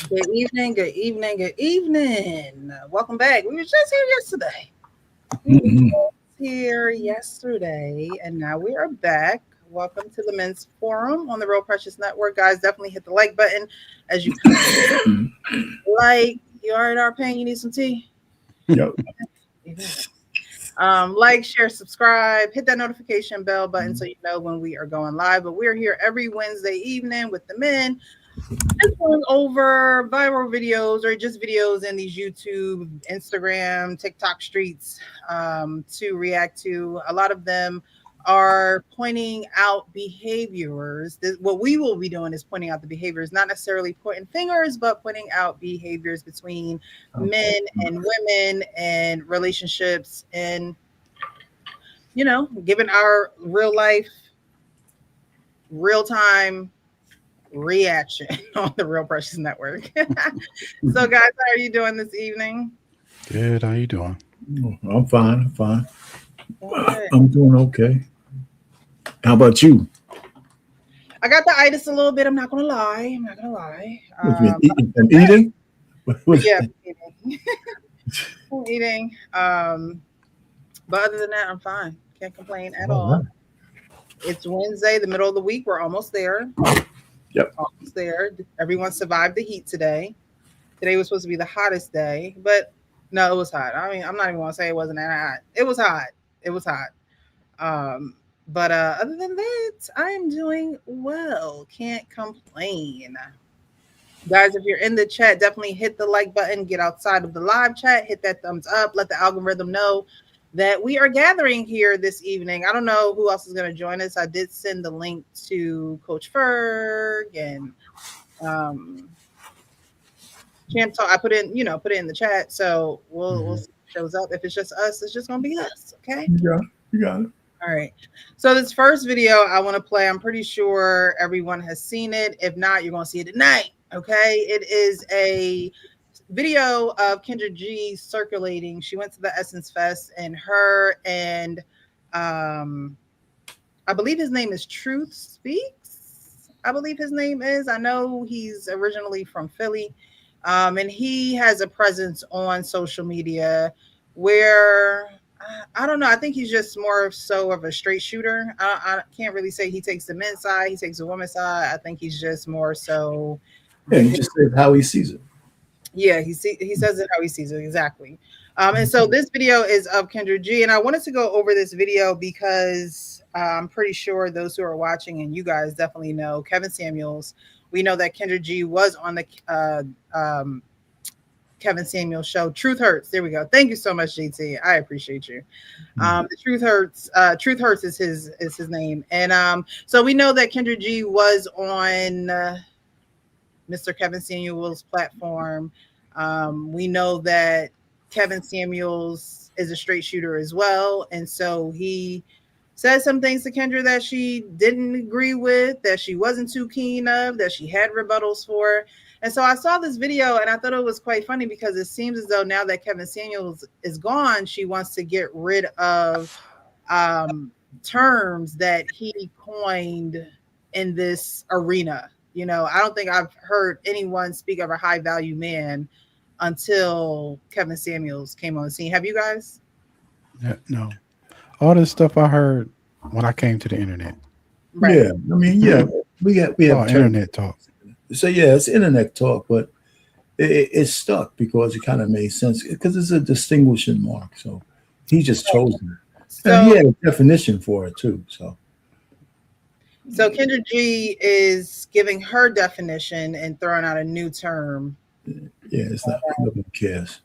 Good evening, good evening, good evening. Welcome back. We were just here yesterday. We were Mhm. just here yesterday, and now we are back. Welcome to the Men's Forum on the Real Precious Network. Guys, definitely hit the like button as you come. Like, you already are paying, you need some tea? Yep. Amen. Like, share, subscribe, hit that notification bell button so you know when we are going live. But we're here every Wednesday evening with the men, just going over viral videos or just videos in these YouTube, Instagram, TikTok streets to react to. A lot of them are pointing out behaviors. What we will be doing is pointing out the behaviors, not necessarily pointing fingers, but pointing out behaviors between men and women and relationships and, given our real life, real time reaction on the Real Precious Network. So, guys, how are you doing this evening? Good. How you doing? I'm fine. I'm fine. Doing good. I'm doing okay. How about you? I got the itis a little bit. I'm not gonna lie. I'm not gonna lie. What you been eating? Been eating? Yeah, eating. I'm eating. But other than that, I'm fine. Can't complain at All all. right. It's Wednesday, the middle of the week. We're almost there. Yep. Almost there. Everyone survived the heat today. Today was supposed to be the hottest day, but no, it was hot. I mean, I'm not even gonna say it wasn't that hot. It was hot. It was hot. But other than that, I'm doing well. Can't complain. Guys, if you're in the chat, definitely hit the like button, get outside of the live chat, hit that thumbs up, let the algorithm know that we are gathering here this evening. I don't know who else is going to join us. I did send the link to Coach Ferg and um, Champ Talk. I put it in the chat. So we'll see what shows up. If it's just us, it's just going to be us. Okay. You got it. You got it. All right. So this first video I want to play, I'm pretty sure everyone has seen it. If not, you're going to see it tonight. Okay. It is a video of Kendra G circulating. She went to the Essence Fest and her and I believe his name is Truth Speaks. I believe his name is. I know he's originally from Philly. And he has a presence on social media where I don't know. I think he's just more so of a straight shooter. I can't really say he takes the men's side, he takes the women's side. I think he's just more so. Yeah, he just said how he sees it. Yeah, he says it how he sees it exactly. And so this video is of Kendra G, and I wanted to go over this video because I'm pretty sure those who are watching and you guys definitely know Kevin Samuels. We know that Kendra G was on the Kevin Samuels show. Truth Hurts. There we go. Thank you so much, JT. I appreciate you. The Truth Hurts. Truth Hurts is his name, and so we know that Kendra G was on Mr. Kevin Samuels' platform. We know that Kevin Samuels is a straight shooter as well, and so he said some things to Kendra that she didn't agree with, that she wasn't too keen of, that she had rebuttals for. And so I saw this video and I thought it was quite funny because it seems as though now that Kevin Samuels is gone, she wants to get rid of terms that he coined in this arena. I don't think I've heard anyone speak of a high value man until Kevin Samuels came on the scene. Have you guys? Yeah, no. All this stuff I heard when I came to the internet. Right. Yeah, I mean, yeah, we have internet talk. So yeah, it's internet talk, but it's stuck because it kind of made sense because it's a distinguishing mark. So he just chose it, and he had a definition for it too. So Kendra G is giving her definition and throwing out a new term. Yeah, it's not. Nobody cares.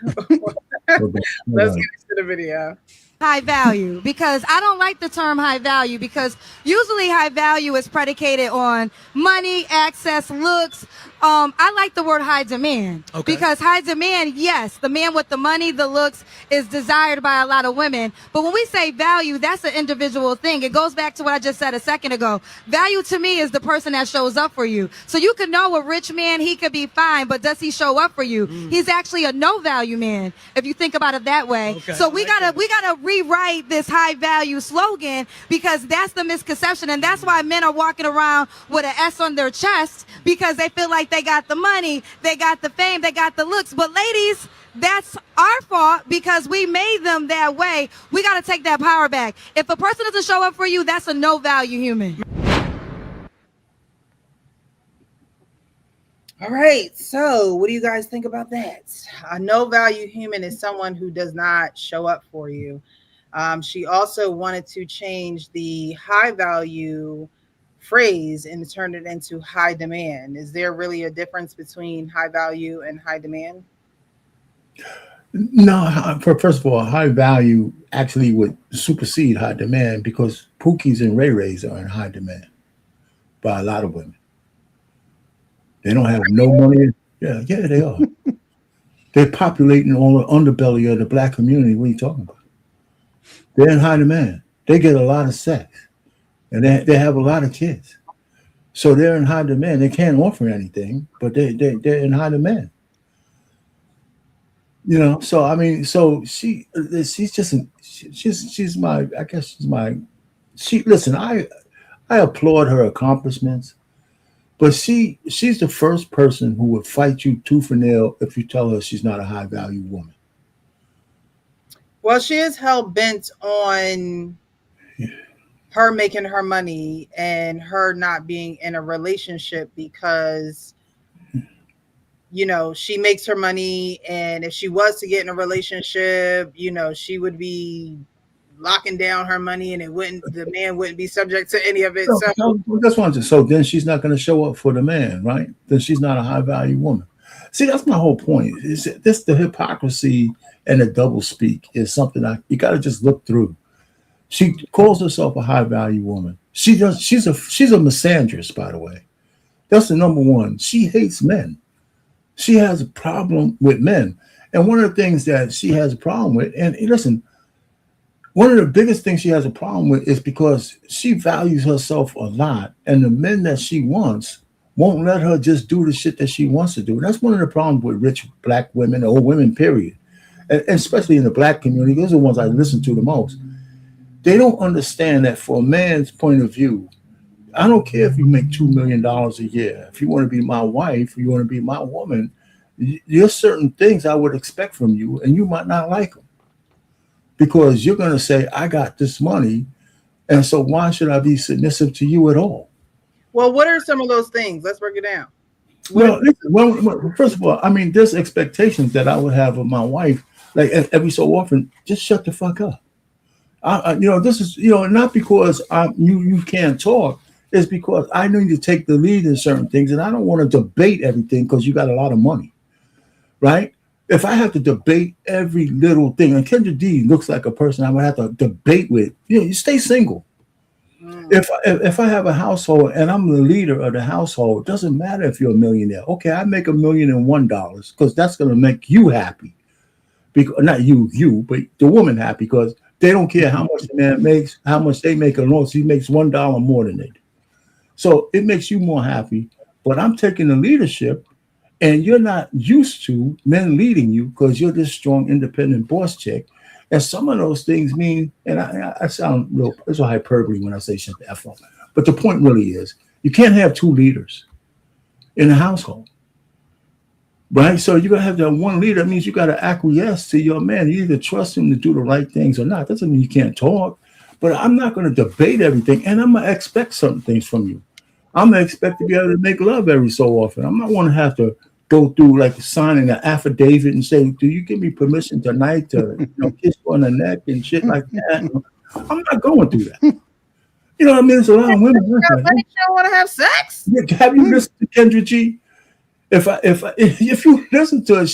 Let's get into the video. High value, because I don't like the term high value, because usually high value is predicated on money, access, looks. I like the word high demand, because high demand, yes, the man with the money, the looks is desired by a lot of women. But when we say value, that's an individual thing. It goes back to what I just said a second ago. Value to me is the person that shows up for you. So you could know a rich man, he could be fine, but does he show up for you? He's actually a no value man, if you think about it that way. So we gotta rewrite this high value slogan, because that's the misconception, and that's why men are walking around with an S on their chest, because they feel like they got the money, they got the fame, they got the looks. But ladies, that's our fault because we made them that way. We got to take that power back. If a person doesn't show up for you, that's a no value human. All right. So what do you guys think about that? A no value human is someone who does not show up for you. She also wanted to change the high value phrase and turn it into high demand. Is there really a difference between high value and high demand? No, first of all, high value actually would supersede high demand because Pookies and Ray Rays are in high demand by a lot of women. They don't have no money. Yeah, they are. They're populating all the underbelly of the black community. What are you talking about? They're in high demand. They get a lot of sex, and they have a lot of kids. So they're in high demand. They can't offer anything, but they're in high demand. You know, so I mean, so she's my, I guess she's my, listen, I applaud her accomplishments, but she's the first person who would fight you tooth and nail if you tell her she's not a high value woman. Well, she is hell bent on her making her money and her not being in a relationship because, you know, she makes her money, and if she was to get in a relationship, you know, she would be locking down her money, and the man wouldn't be subject to any of it. So that's one. So then she's not going to show up for the man, right? Then she's not a high value woman. See, that's my whole point. Is this the hypocrisy and the double speak is something you got to just look through. She calls herself a high value woman. She's a misandrist, by the way. That's the number one. She hates men. She has a problem with men. And one of the things that she has a problem with, and listen, one of the biggest things she has a problem with is because she values herself a lot, and the men that she wants won't let her just do the shit that she wants to do. And that's one of the problems with rich black women or women, period. And especially in the black community, those are the ones I listen to the most. They don't understand that for a man's point of view, I don't care if you make $2 million a year. If you want to be my wife, you want to be my woman, there's certain things I would expect from you, and you might not like them because you're going to say, I got this money, and so why should I be submissive to you at all? Well, what are some of those things? Let's break it down. Well, first of all, I mean, there's expectations that I would have of my wife, like every so often, just shut the fuck up. This is, not because you can't talk. It's because I need to take the lead in certain things, and I don't want to debate everything because you got a lot of money, right? If I have to debate every little thing, and Kendra D looks like a person I would have to debate with, you stay single. If I have a household and I'm the leader of the household, it doesn't matter if you're a millionaire. Okay, I make $1,001,000 because that's going to make you happy. Because not you, but the woman happy because they don't care how much the man makes, how much they make alone. So he makes $1 more than they do. So it makes you more happy. But I'm taking the leadership, and you're not used to men leading you because you're this strong, independent boss chick. And some of those things mean, and I sound it's a hyperbole when I say shut the F up. But the point really is, you can't have two leaders in a household, right? So you're going to have that one leader. That means you got to acquiesce to your man. You either trust him to do the right things or not. Doesn't mean you can't talk. But I'm not going to debate everything, and I'm going to expect certain things from you. I'm going to expect to be able to make love every so often. I'm not going to have to go through like signing an affidavit and say, do you give me permission tonight to kiss you on the neck and shit like that? I'm not going through that. You know what I mean? There's a lot of women. You don't want to have sex? Have you listened to Kendra G? If you listen to her,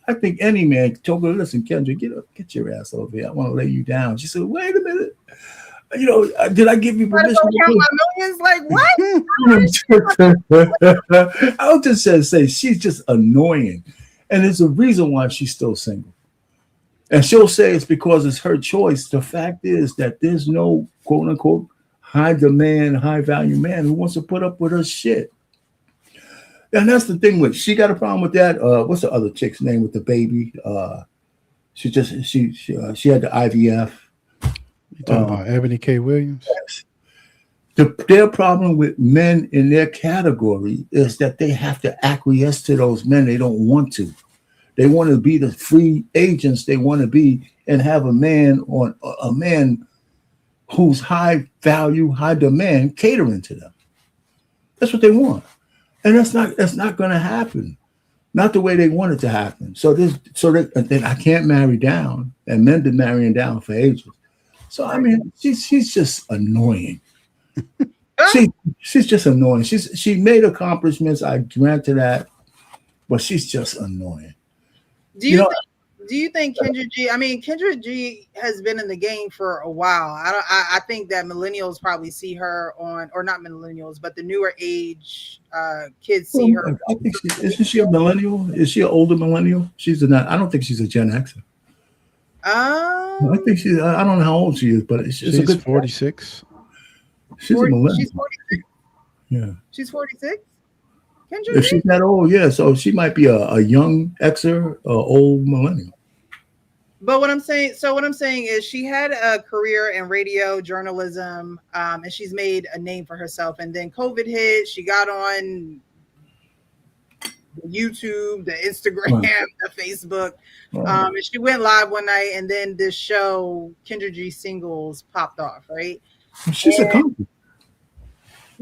I think any man told her, listen, Kendra, get your ass over here. I want to lay you down. She said, wait a minute. Did I give you permission? Millions? Like what? I would just say she's just annoying, and there's a reason why she's still single. And she'll say it's because it's her choice. The fact is that there's no quote unquote high demand, high value man who wants to put up with her shit. And that's the thing with she got a problem with that. What's the other chick's name with the baby? She had the IVF. You talking about Ebony K. Williams? Yes. Their problem with men in their category is that they have to acquiesce to those men. They don't want to. They want to be the free agents they want to be and have a man who's high value, high demand catering to them. That's what they want. And that's not going to happen. Not the way they want it to happen. Then I can't marry down, and men been marrying down for ages. So I mean, she's just annoying. She's just annoying. She made accomplishments. I grant her that, but she's just annoying. Do you think Kendra G? I mean, Kendra G has been in the game for a while. I think that millennials probably see her on, or not millennials, but the newer age kids see her. I think isn't she a millennial? Is she an older millennial? I don't think she's a Gen Xer. I think she's. I don't know how old she is, but she's a good 46. She's a millennial. She's 46. Yeah. She's 46. Kendra If G? she's that old, yeah. So she might be a young Xer, old millennial. But what I'm saying is she had a career in radio journalism, and she's made a name for herself. And then COVID hit. She got on the YouTube, the Instagram, the Facebook, and she went live one night. And then this show, Kendra G Singles, popped off. Right? She's accomplished.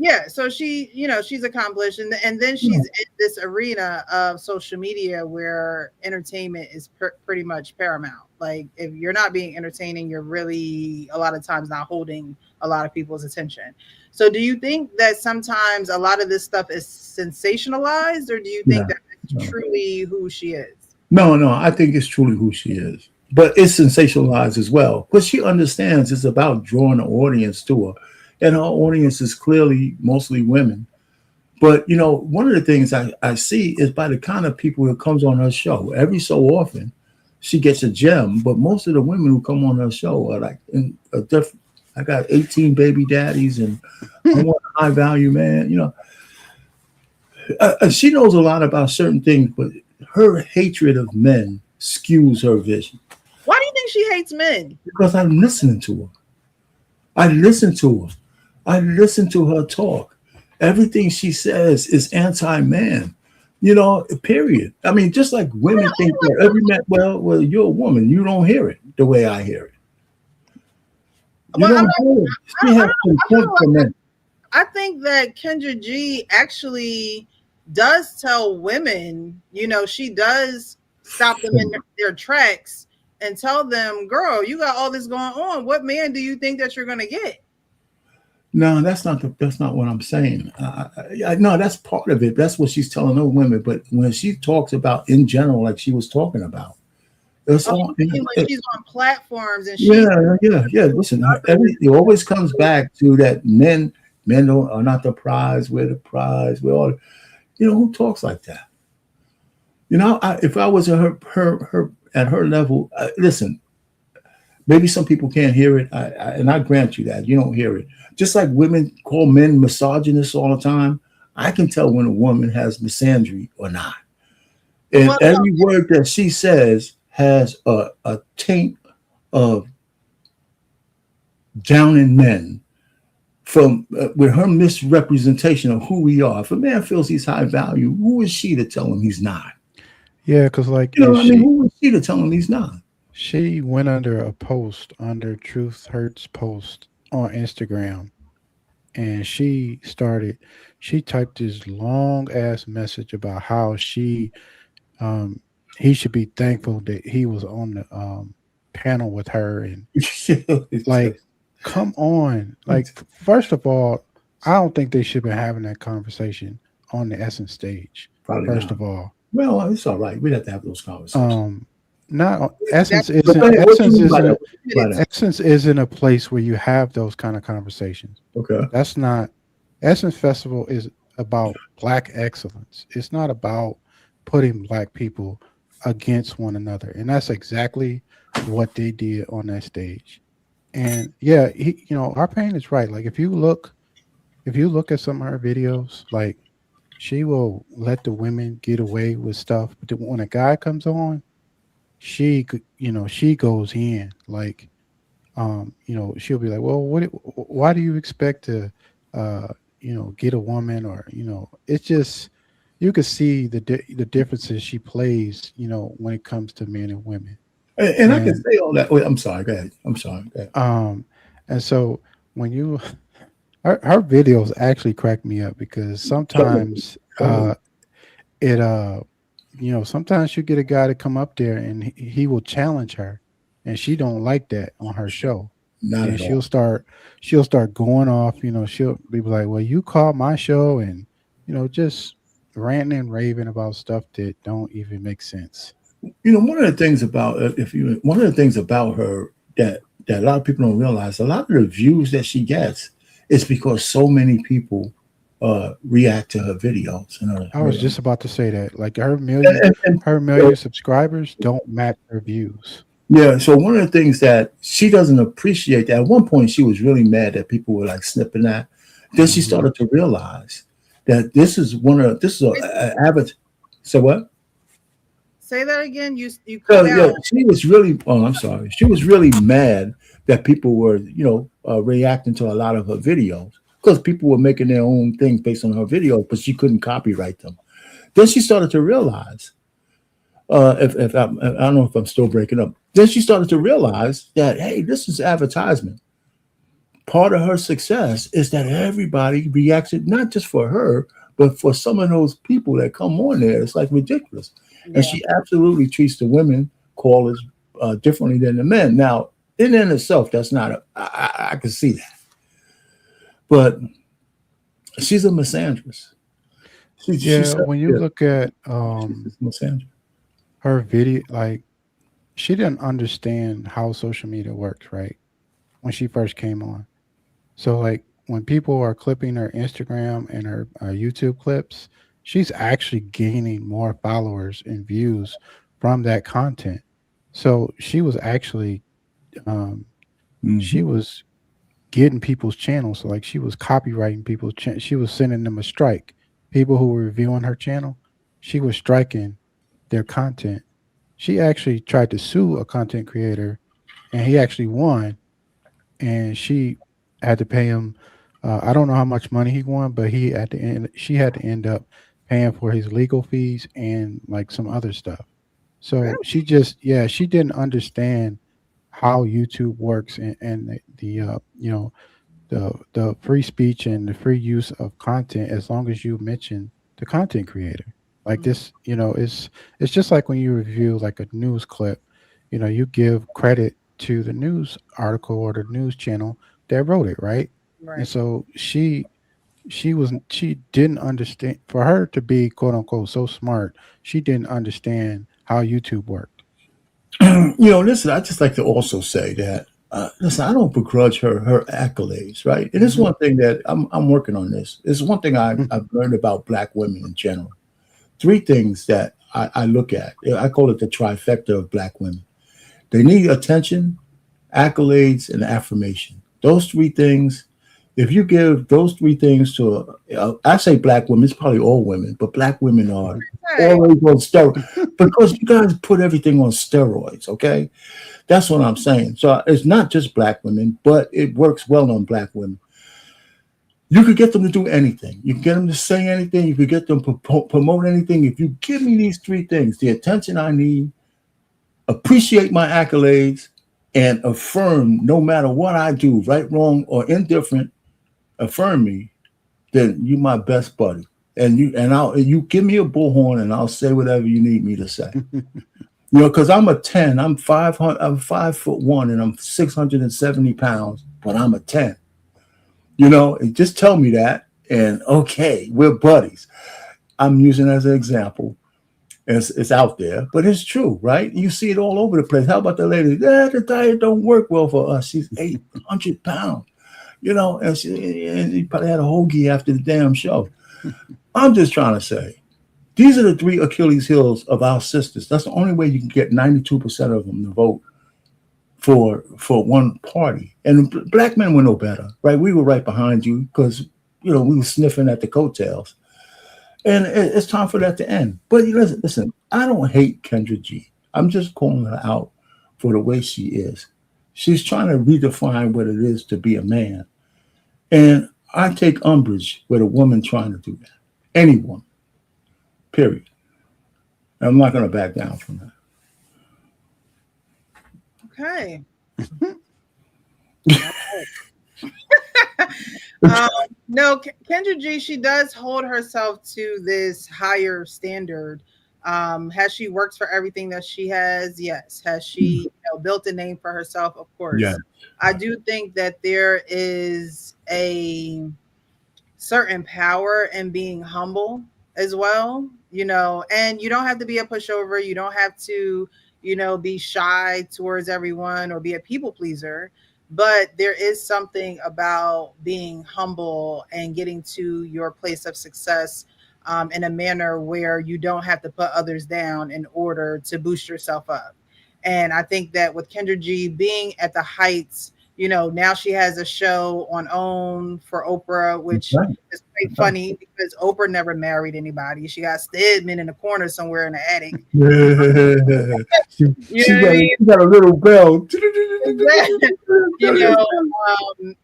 Yeah, so she's accomplished, and then she's in this arena of social media where entertainment is pretty much paramount. Like, if you're not being entertaining, you're really a lot of times not holding a lot of people's attention. So do you think that sometimes a lot of this stuff is sensationalized, or do you think that it's truly who she is? No, I think it's truly who she is. But it's sensationalized as well. Because she understands it's about drawing an audience to her. And our audience is clearly mostly women. But, one of the things I see is by the kind of people who comes on her show. Every so often, she gets a gem. But most of the women who come on her show are like in a different. I got 18 baby daddies, and I want a high value man. She knows a lot about certain things, but her hatred of men skews her vision. Why do you think she hates men? Because I'm listening to her. I listen to her talk. Everything she says is anti-man, period. I mean, just like women think that every man, well, you're a woman. You don't hear it the way I hear it. You don't hear it. She has contempt for men. I think that Kendra G actually does tell women, she does stop them in their tracks and tell them, girl, you got all this going on. What man do you think that you're going to get? No, that's not what I'm saying. No, that's part of it. That's what she's telling those women. But when she talks about in general, like she was talking about, it's all, like she's on platforms and yeah. Listen, it always comes back to that men are not the prize. We're the prize. We're all, who talks like that? If I was at her level, listen. Maybe some people can't hear it, and I grant you that you don't hear it. Just like women call men misogynists all the time, I can tell when a woman has misandry or not. And every word that she says has a taint of downing men from with her misrepresentation of who we are. If a man feels he's high value, who is she to tell him he's not? Yeah, because like who is she to tell him he's not? She went under a post, under Truth Hurts post on Instagram, and she typed this long ass message about how he should be thankful that he was on the panel with her, and like, come on. Like, first of all, I don't think they should be having that conversation on the Essence stage. Probably first not. Of all. Well, it's all right. We'd have to have those conversations. Essence isn't a place where you have those kind of conversations. Okay. That's not. Essence Festival is about Black excellence. It's not about putting Black people against one another. And that's exactly what they did on that stage. And yeah, our pain is right. Like, if you look at some of her videos, like, she will let the women get away with stuff, but then when a guy comes on, she goes in. Like, she'll be like, well, why do you expect to get a woman, or it's just you can see the differences she plays, when it comes to men and women. And I can And say all that. Wait, I'm sorry. Go ahead. I'm sorry. Go ahead. and so when you her videos actually crack me up because sometimes it sometimes you get a guy to come up there and he will challenge her, and she don't like that on her show. Not And at all. she'll start going off, she'll be like, well, you called my show, and just ranting and raving about stuff that don't even make sense. One of the things about one of the things about her that a lot of people don't realize, a lot of the views that she gets is because so many people react to her videos. I was just about to say that. Like her And million subscribers don't match her views. yeah, so one of the things that she doesn't appreciate, that at one point she was really mad that people were like snipping that. Then she Hmm. started to realize that this is a average. So what? Say that again. You So cut yeah, out. she was really. Oh, I'm sorry. She was really mad that people were, reacting to a lot of her videos because people were making their own things based on her videos, but she couldn't copyright them. Then she started to realize, if I don't know if I'm still breaking up. Then she started to realize that, hey, this is advertisement. Part of her success is that everybody reacts it, not just for her, but for some of those people that come on there. It's like ridiculous. And Yeah. she absolutely treats the women callers differently than the men. Now, in and itself, that's not I can see that. But she's a misandrist. She Yeah, said, when you yeah, look at she's a misandrist. her video, like she didn't understand how social media works, right? When she first came on. So like when people are clipping her Instagram and her YouTube clips, she's actually gaining more followers and views from that content. So she was actually um, she Mhm. was getting people's channels. So like she was copyrighting people's she was sending them a strike. People who were reviewing her channel, she was striking their content. She actually tried to sue a content creator, and he actually won, and she had to pay him. I don't know how much money he won, but he at the end she had to end up paying for his legal fees and like some other stuff. So Really? she just she didn't understand how YouTube works, and the free speech and the free use of content, as long as you mention the content creator. Like Mhm. this, it's just like when you review like a news clip, you give credit to the news article or the news channel that wrote it, right? And Right. so she didn't understand, for her to be quote unquote so smart, she didn't understand how YouTube worked. Listen, I just like to also say that, listen, I don't begrudge her accolades, right? And it's Hmm. one thing that I'm working on this. It's one thing I've learned about Black women in general. Three things that I look at. I call it the trifecta of Black women. They need attention, accolades, and affirmation. Those three things, if you give those three things to, I say Black women, it's probably all women, but Black women are Hey. always on steroids because you guys put everything on steroids, okay? That's what I'm saying. So it's not just Black women, but it works well on Black women. You could get them to do anything. You can get them to say anything. You could get them to promote anything. If you give me these three things, the attention I need, appreciate my accolades, and affirm no matter what I do, right, wrong, or indifferent, affirm me, then you my best buddy. And you give me a bullhorn and I'll say whatever you need me to say. Because I'm a 10, I'm 500, I'm 5'1" and I'm 670 pounds, but I'm a 10. And just tell me that, and okay, we're buddies. I'm using it as an example. It's out there, but it's true, right? You see it all over the place. How about the lady? The diet don't work well for us. She's 800 pounds, and she probably had a hoagie after the damn show. I'm just trying to say, these are the three Achilles heels of our sisters. That's the only way you can get 92% of them to vote for one party. And Black men were no better, right? We were right behind you because, we were sniffing at the coattails. And it's time for that to end. But listen, I don't hate Kendra G. I'm just calling her out for the way she is. She's trying to redefine what it is to be a man. And I take umbrage with a woman trying to do that. Any woman. Period. And I'm not going to back down from that. Okay. No, Kendra G, she does hold herself to this higher standard. Has she worked for everything that she has? Yes. Has she built a name for herself? Of course. Yeah. I do think that there is a certain power in being humble as well, and you don't have to be a pushover. You don't have to, be shy towards everyone or be a people pleaser. But there is something about being humble and getting to your place of success in a manner where you don't have to put others down in order to boost yourself up. And I think that with Kendra G being at the heights, now she has a show on OWN for Oprah, which is quite funny because Oprah never married anybody. She got Stedman in the corner somewhere in the attic. She got a little bell.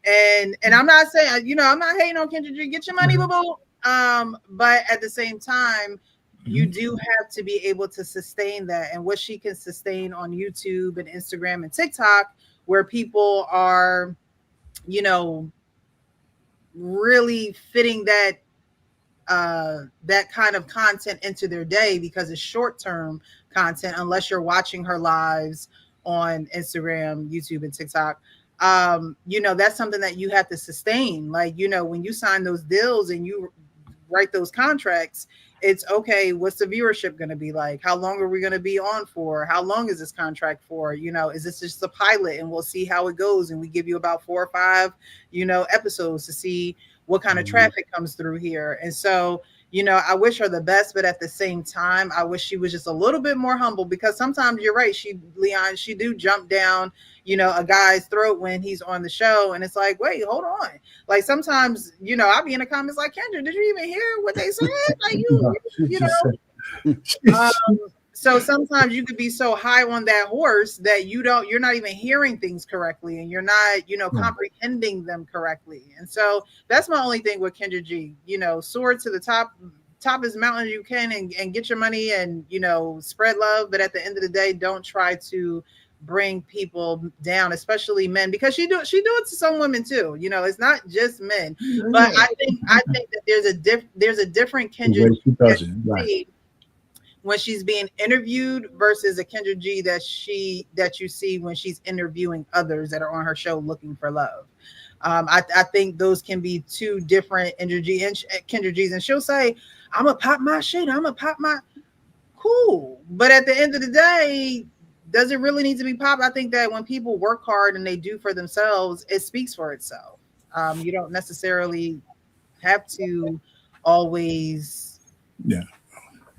And I'm not saying, I'm not hating on Kendra G. Get your money, boo-boo. But at the same time, you do have to be able to sustain that. And what she can sustain on YouTube and Instagram and TikTok, where people are, really fitting that kind of content into their day because it's short-term content, unless you're watching her lives on Instagram, YouTube, and TikTok. That's something that you have to sustain. Like, when you sign those deals and you write those contracts, it's okay. What's the viewership going to be like? How long are we going to be on for? How long is this contract for? Is this just a pilot and we'll see how it goes? And we give you about 4 or 5, episodes to see what kind of traffic comes through here. And so, I wish her the best, but at the same time, I wish she was just a little bit more humble, because sometimes you're right. She do jump down, a guy's throat when he's on the show. And it's like, wait, hold on. Like sometimes, I'll be in the comments like, Kendra, did you even hear what they said? Like so sometimes you could be so high on that horse that you're not even hearing things correctly, and you're not, comprehending them correctly. And so that's my only thing with Kendra G. Soar to the top as mountain you can and get your money and, spread love. But at the end of the day, don't try to bring people down, especially men, because she do it to some women too. It's not just men. But I think that there's a different Kendra G when she's being interviewed versus a Kendra G that you see when she's interviewing others that are on her show looking for love. I think those can be two different Kendra G's, and she'll say, I'm gonna pop my shit. I'm gonna pop my cool. But at the end of the day, does it really need to be popped? I think that when people work hard and they do for themselves, it speaks for itself. You don't necessarily have to always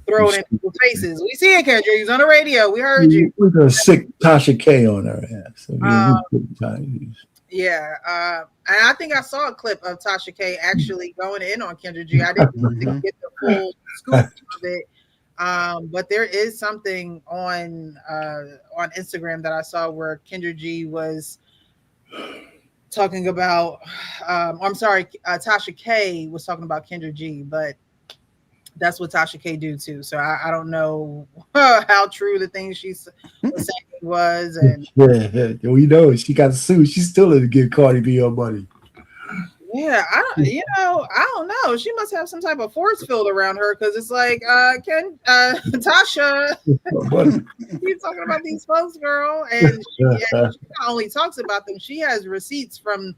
throw it in people's faces. We see it, Kendra. He's on the radio. We heard you. We're gonna sick Tasha K on her ass. And I think I saw a clip of Tasha K actually going in on Kendra G. I didn't get the full scoop of it. But there is something on Instagram that I saw where Kendra G was talking about. Tasha K was talking about Kendra G, but that's what Tasha K do too. So I don't know how true the thing she was saying was. And we know she got sued. She's still in to get Cardi B her money. Yeah, I don't know. She must have some type of force field around her, because it's like, Tasha, keep talking about these folks, girl, and she not only talks about them, she has receipts from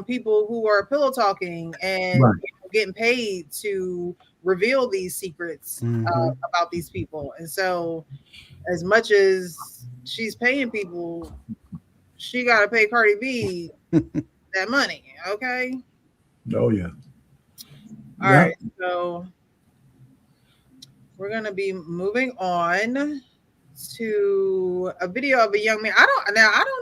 people who are pillow talking and getting paid to reveal these secrets about these people. And so, as much as she's paying people, she got to pay Cardi B that money. Okay. Oh yeah. All right. So we're gonna be moving on to a video of a young man. I don't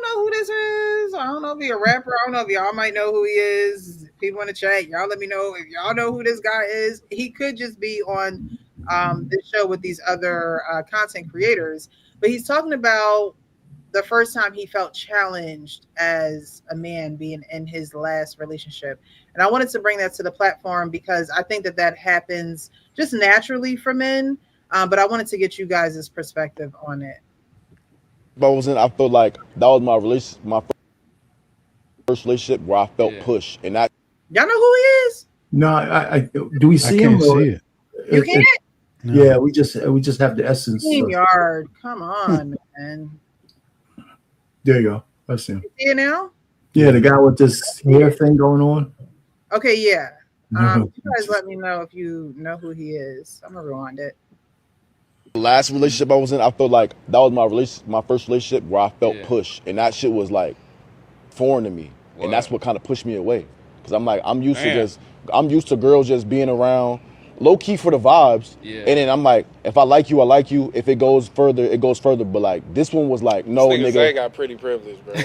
know who this is. I don't know if he's a rapper. I don't know if y'all might know who he is. People in the chat, y'all let me know if y'all know who this guy is. He could just be on this show with these other content creators, but he's talking about the first time he felt challenged as a man being in his last relationship. And I wanted to bring that to the platform because I think that happens just naturally for men. But I wanted to get you guys' perspective on it. I felt like that was my first relationship where I felt pushed, and that. Y'all know who he is? No, I do we see I him? can't see it. You can't? No. Yeah, we just have the essence. StreamYard. Come on, man. There you go. I see him. You see it now? Yeah, the guy with this hair thing going on. Okay, yeah. You guys let me know if you know who he is. I'm gonna rewind it. Last relationship I was in, I felt like that was my first relationship where I felt pushed, and that shit was like foreign to me, and that's what kind of pushed me away. Because I'm like, I'm used to girls just being around, low key for the vibes, and then I'm like, if I like you, I like you. If it goes further, it goes further. But like this one was like, no, nigga. Zay got pretty privilege, bro.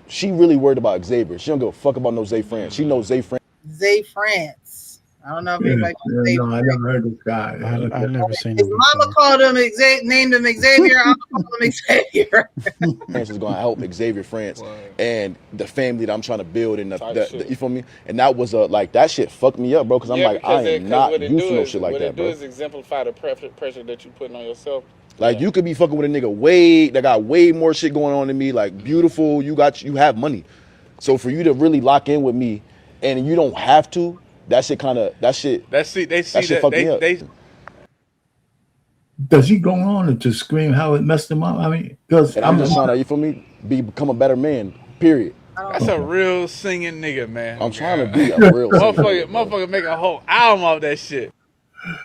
She really worried about Xavier. She don't give a fuck about no Zay France. She knows Zay France. Zay France. I don't know if anybody knows Zay No, I France. never heard this guy. I've never seen His him. mama called him named him Xavier. I'm gonna call him Xavier. France is gonna help Xavier France and the family that I'm trying to build, and the you feel me? And that was like that shit fucked me up, bro. Because I'm like, I am not used to no shit like that, bro. What it do is exemplify the pressure that you putting on yourself. Like you could be fucking with a nigga that got way more shit going on than me, like beautiful. You have money, so for you to really lock in with me, and you don't have to. That shit fucked me up. Does he go on and just scream how it messed him up? I mean, because I'm just trying to, you feel me, become a better man. Period. That's a real singing nigga, man. I'm trying to be a real motherfucker make a whole album off that shit.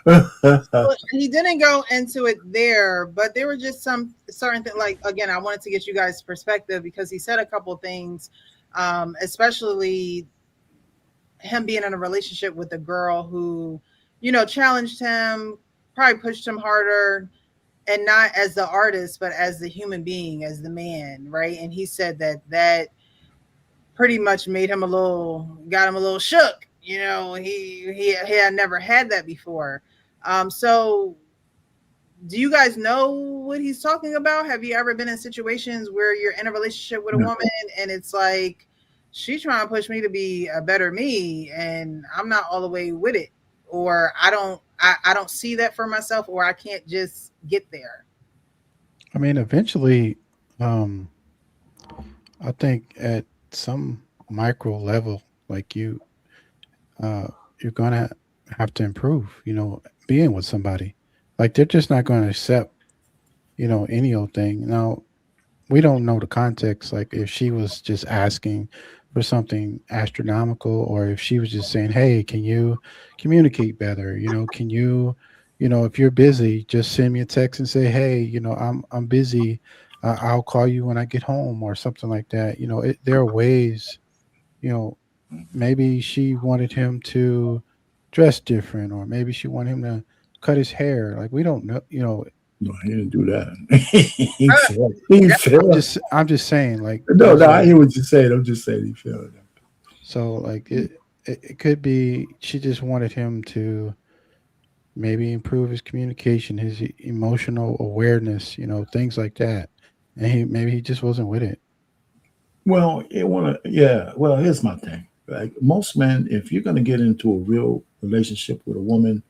Well, he didn't go into it there, but there were just some certain things. Like again, I wanted to get you guys' perspective because he said a couple things, especially him being in a relationship with a girl who, challenged him, probably pushed him harder, and not as the artist, but as the human being, as the man, right? And he said that pretty much got him a little shook. He had never had that before. So do you guys know what he's talking about? Have you ever been in situations where you're in a relationship with a woman and it's like, she's trying to push me to be a better me and I'm not all the way with it, or I don't see that for myself, or I can't just get there? I mean, eventually, I think at some micro level, like you're gonna have to improve, being with somebody. Like they're just not going to accept, any old thing. Now, we don't know the context, like if she was just asking for something astronomical, or if she was just saying, hey, can you communicate better? Can you, if you're busy, just send me a text and say, hey, I'm busy. I'll call you when I get home, or something like that. There are ways, maybe she wanted him to dress different, or maybe she wanted him to cut his hair. Like, we don't know, No, he didn't do that. I'm just saying, like, no, I hear what you're saying. I'm just saying he failed. So, like, it could be she just wanted him to maybe improve his communication, his emotional awareness, things like that, and maybe he just wasn't with it. Well, Well, here's my thing. Like most men, if you're gonna get into a real relationship with a woman,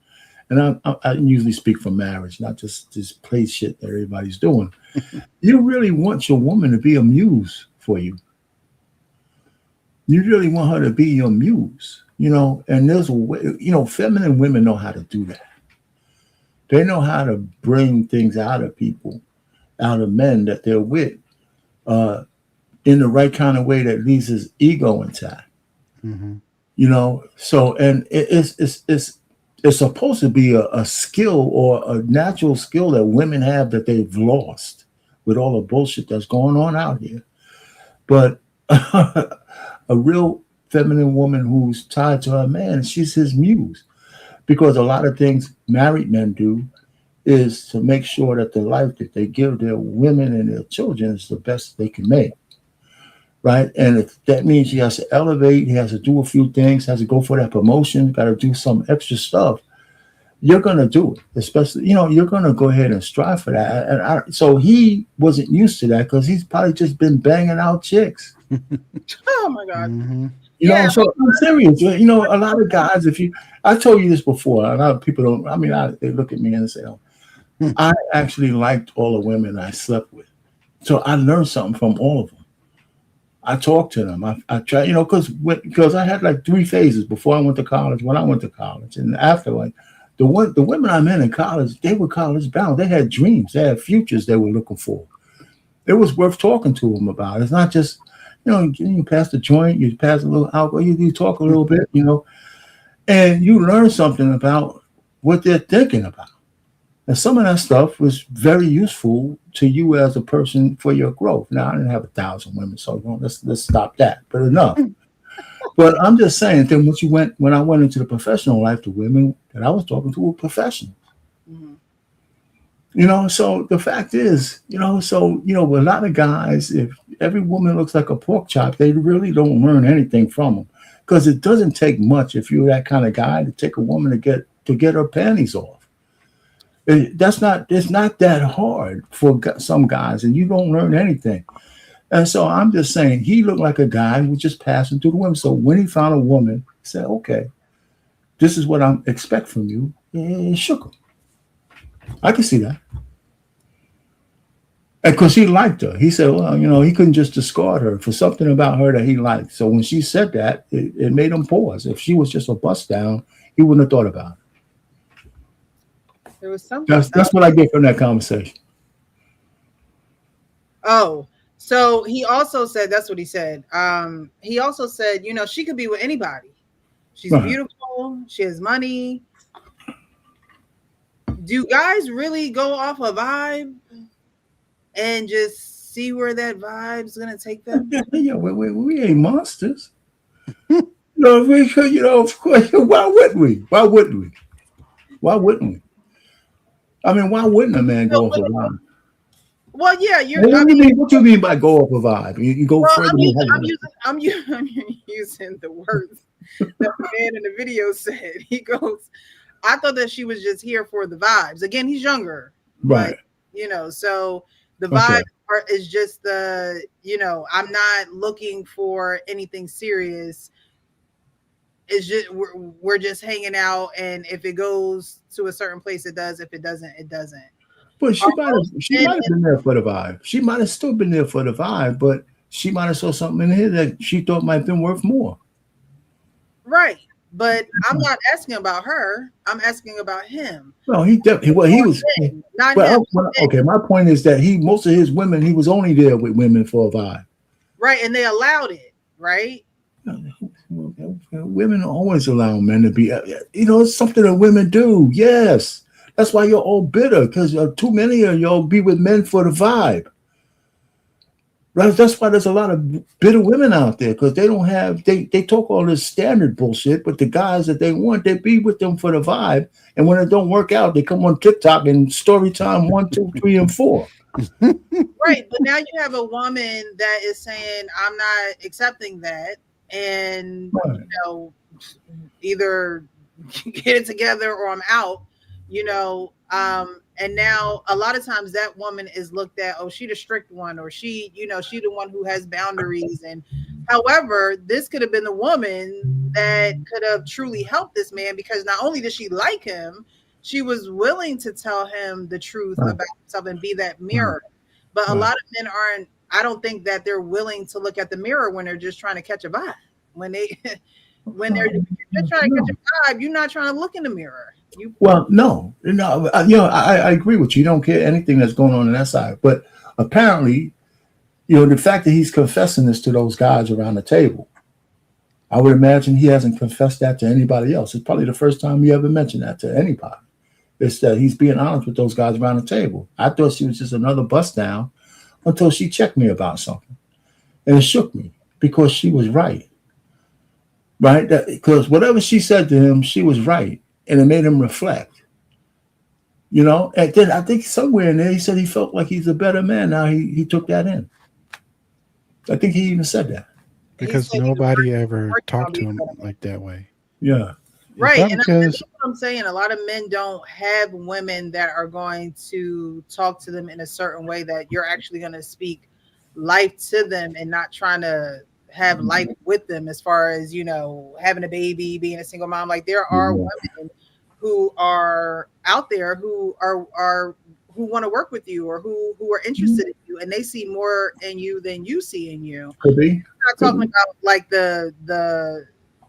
and I usually speak for marriage, not just this play shit that everybody's doing. You really want your woman to be a muse for you. You really want her to be your muse, and there's a way, feminine women know how to do that. They know how to bring things out of people, out of men that they're with, in the right kind of way that leaves his ego intact. Mm-hmm. So, and it's supposed to be a skill or a natural skill that women have that they've lost with all the bullshit that's going on out here. But a real feminine woman who's tied to her man, she's his muse. Because a lot of things married men do is to make sure that the life that they give their women and their children is the best they can make. Right. And if that means he has to elevate, he has to do a few things, has to go for that promotion, got to do some extra stuff. you're gonna do it. Especially, you're gonna go ahead and strive for that. And so he wasn't used to that because he's probably just been banging out chicks. Oh my God. Mm-hmm. So I'm serious. A lot of guys, I told you this before, a lot of people don't, they look at me and say, oh, I actually liked all the women I slept with. So I learned something from all of them. I talked to them. I tried, because I had like 3 phases before I went to college, when I went to college, and after, like the women I met in college, they were college bound. They had dreams. They had futures they were looking for. It was worth talking to them about. It's not just, you pass the joint, you pass a little alcohol, you talk a little bit, and you learn something about what they're thinking about. And some of that stuff was very useful to you as a person for your growth. Now, I didn't have 1,000 women, so let's stop that. But enough. But I'm just saying, then when I went into the professional life, the women that I was talking to were professionals. Mm-hmm. So the fact is, a lot of guys, if every woman looks like a pork chop, they really don't learn anything from them, because it doesn't take much if you're that kind of guy to take a woman to get her panties off. It's not that hard for some guys, and you don't learn anything. And so I'm just saying, he looked like a guy who was just passing through the women. So when he found a woman, he said, okay, this is what I expect from you. And he shook him. I can see that. And because he liked her. He said, well, he couldn't just discard her for something about her that he liked. So when she said that, it made him pause. If she was just a bust down, he wouldn't have thought about it. There was something. That's what I get from that conversation. Oh, so he also said, that's what he said. He also said, she could be with anybody. She's beautiful. She has money. Do guys really go off a vibe and just see where that vibe's going to take them? Yeah, we ain't monsters. Of course, why wouldn't we? Why wouldn't we? I mean, why wouldn't a man go off a vibe? Well, yeah, what do you mean by go off a vibe? You go further. I'm using the words that the man in the video said. He goes, I thought that she was just here for the vibes. Again, he's younger, right? But, so the vibe part is just I'm not looking for anything serious. It's just we're just hanging out, and if it goes to a certain place, it does. If it doesn't, it doesn't. But she might have been there for the vibe. She might have still been there for the vibe, but she might have saw something in here that she thought might have been worth more. Right. But I'm not asking about her. I'm asking about him. No, he was not him. Okay, my point is that most of his women, he was only there with women for a vibe. Right, and they allowed it, right? Women always allow men to be, it's something that women do. Yes. That's why you're all bitter, because too many of y'all be with men for the vibe. Right? That's why there's a lot of bitter women out there, because they don't have, they talk all this standard bullshit, but the guys that they want, they be with them for the vibe. And when it don't work out, they come on TikTok and story time 1, 2, 3, and 4. Right. But now you have a woman that is saying, I'm not accepting that. And, either get it together or I'm out. And now a lot of times that woman is looked at, oh, she the strict one, or she the one who has boundaries. And however, this could have been the woman that could have truly helped this man, because not only did she like him, she was willing to tell him the truth about himself and be that mirror. But a lot of men aren't. I don't think that they're willing to look at the mirror when they're just trying to catch a vibe. When they're trying to catch a vibe, you're not trying to look in the mirror. No, I agree with you. You don't care anything that's going on that side. But apparently, the fact that he's confessing this to those guys around the table, I would imagine he hasn't confessed that to anybody else. It's probably the first time he ever mentioned that to anybody. It's that he's being honest with those guys around the table. I thought she was just another bust down until she checked me about something. And it shook me, because she was right. Right? Because whatever she said to him, she was right. And it made him reflect. And then I think somewhere in there, he said he felt like he's a better man. Now he took that in. I think he even said that. Because nobody ever talked to him like that way. Yeah. Right. And Because that's what I'm saying. A lot of men don't have women that are going to talk to them in a certain way that you're actually going to speak life to them and not trying to have life with them as far as, you know, having a baby, being a single mom. Like there are women who are out there who are who want to work with you or who are interested in you and they see more in you than you see in you. Could be. I'm not talking about like the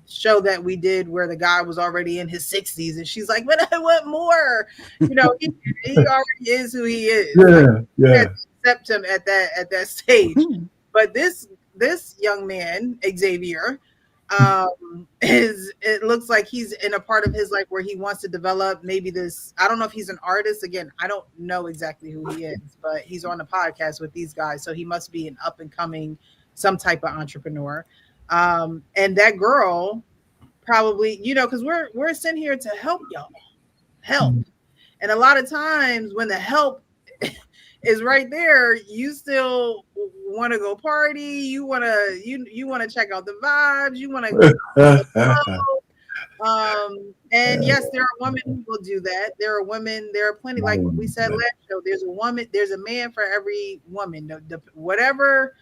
show that we did where the guy was already in his 60s and she's like, but I want more. You know, he already is who he is. Yeah, like, yeah. Accept him at that stage. But this young man, Xavier, it looks like he's in a part of his life where he wants to develop maybe this. I don't know if he's an artist. Again, I don't know exactly who he is, but he's on the podcast with these guys, so he must be an up and coming some type of entrepreneur. And that girl probably, you know, because we're sent here to help y'all, and a lot of times when the help is right there, you still want to go party. You want to check out the vibes. You want to and yes, there are women who will do that. There are plenty, like we said last show, there's a man for every woman. Whatever,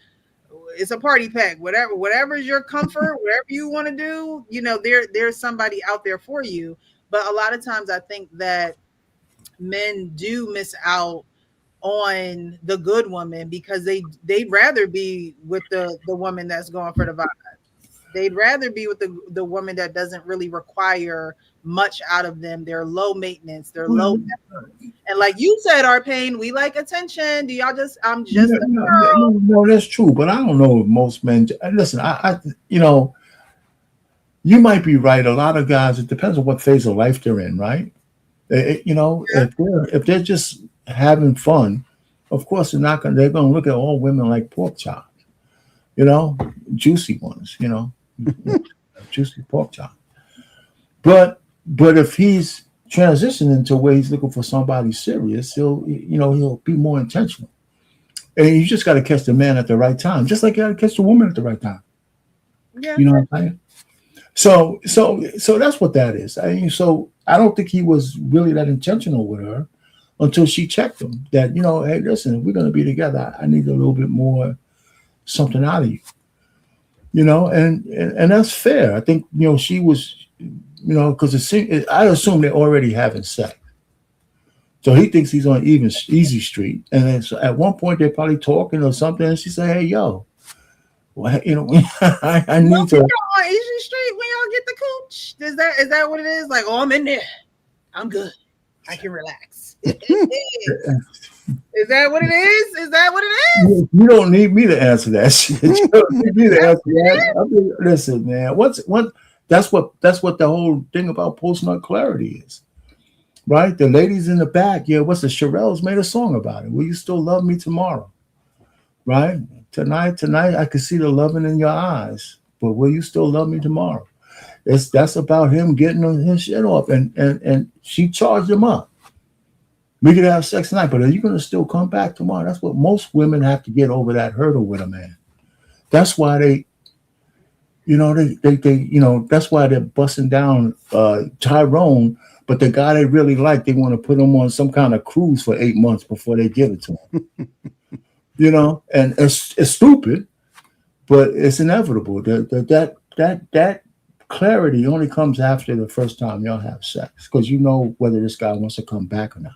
it's a party pack. Whatever is your comfort, whatever you want to do, you know, there's somebody out there for you. But a lot of times I think that men do miss out on the good woman because they'd rather be with the woman that's going for the vibe. They'd rather be with the woman that doesn't really require much out of them. They're low maintenance. They're low effort. And like you said, Arpain, we like attention. Do y'all I'm just a girl? No, that's true. But I don't know if most men listen. I you know, you might be right. A lot of guys, it depends on what phase of life they're in, right? You know, if they're just having fun, of course they're going to look at all women like pork chops, you know, juicy ones, you know, juicy pork chop. But if he's transitioning to where he's looking for somebody serious, he'll be more intentional. And you just got to catch the man at the right time, just like you got to catch the woman at the right time. Yeah. You know what I'm saying? So that's what that is. I mean, so I don't think he was really that intentional with her until she checked him that, you know, hey, listen, if we're going to be together, I need a little bit more something out of you, you know, and that's fair. I think, you know, she was, you know, because I assume they're already having sex. So he thinks he's on easy street. And then so at one point they're probably talking or something. And she said, hey, yo, well, you know, I need to. On Easy Street when y'all get the cooch? Is that what it is? Like, oh, I'm in there. I'm good. I can relax. Is that what it is? Is that what it is? You don't need me to answer that shit. You don't need me to answer that. I mean, listen, man. That's what the whole thing about post-nut clarity is, right? The ladies in the back, what's the Shirelles made a song about it. Will you still love me tomorrow? Right? Tonight, I can see the loving in your eyes, but will you still love me tomorrow? That's about him getting his shit off, and she charged him up. We could have sex tonight, but are you going to still come back tomorrow? That's what most women have to get over that hurdle with a man. That's why they that's why they're busting down Tyrone, but the guy they really like, they want to put him on some kind of cruise for 8 months before they give it to him. You know, and it's stupid, but it's inevitable. That clarity only comes after the first time y'all have sex, because you know whether this guy wants to come back or not.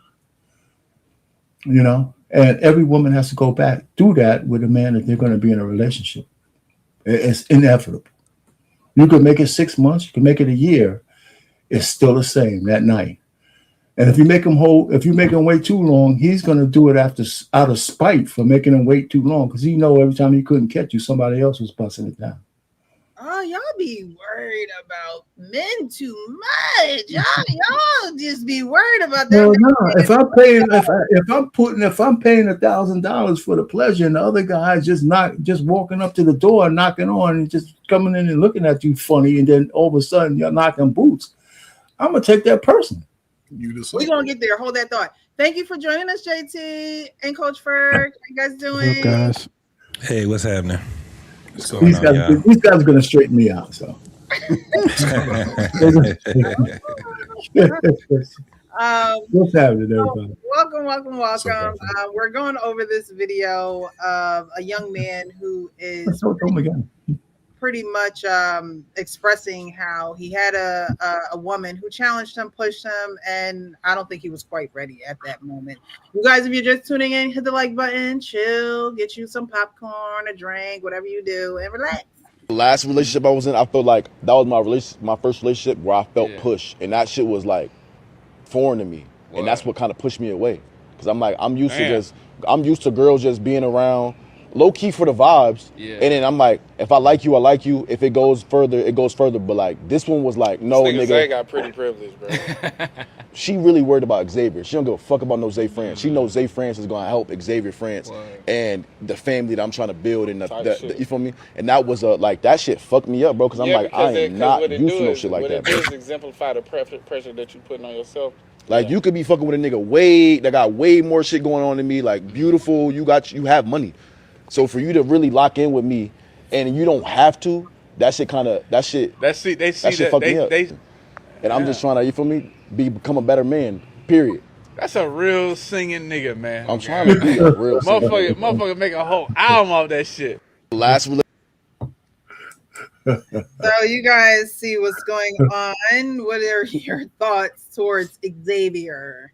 You know, and every woman has to go back through that with a man if they're going to be in a relationship. It's inevitable. You could make it 6 months, you can make it a year. It's still the same that night. And if you make him wait too long, he's going to do it out of spite for making him wait too long, because he know every time he couldn't catch you, somebody else was busting it down. Oh, y'all be worried about men too much. Y'all just be worried about that. No. If I'm paying $1,000 for the pleasure, and the other guy is just walking up to the door and knocking on and just coming in and looking at you funny, and then all of a sudden you're knocking boots, I'm gonna take that person. We're gonna get there. Hold that thought. Thank you for joining us, JT and Coach Ferg. How you guys doing? What's up, guys? Hey, what's happening? What's These guys are going to straighten me out. So What's happening, everybody? Welcome. We're going over this video of a young man who is Oh my God. pretty much expressing how he had a woman who challenged him, pushed him, and I don't think he was quite ready at that moment. You guys, if you're just tuning in, hit the like button, chill, get you some popcorn, a drink, whatever you do, and relax. The last relationship I was in, I felt like that was my first relationship where I felt pushed, and that shit was like foreign to me, and that's what kind of pushed me away. Because I'm like, I'm used to girls just being around, low key for the vibes, and then I'm like, if I like you, I like you. If it goes further, it goes further. But like this one was like, no, nigga. Zay got pretty privileged, bro. She really worried about Xavier. She don't give a fuck about no Zay France. She knows Zay France is gonna help Xavier France and the family that I'm trying to build and the you feel me? And that was like that shit fucked me up, bro. Because I'm like, I am not used to no shit like that. What it does exemplify the pressure that you putting on yourself. Like you could be fucking with a nigga that got way more shit going on than me. Like beautiful, you have money. So for you to really lock in with me, and you don't have to, that shit fucked me up. And I'm just trying to, you feel me, become a better man. Period. That's a real singing nigga, man. I'm trying to be a real motherfucker make a whole album off that shit. Last So you guys see what's going on. What are your thoughts towards Xavier?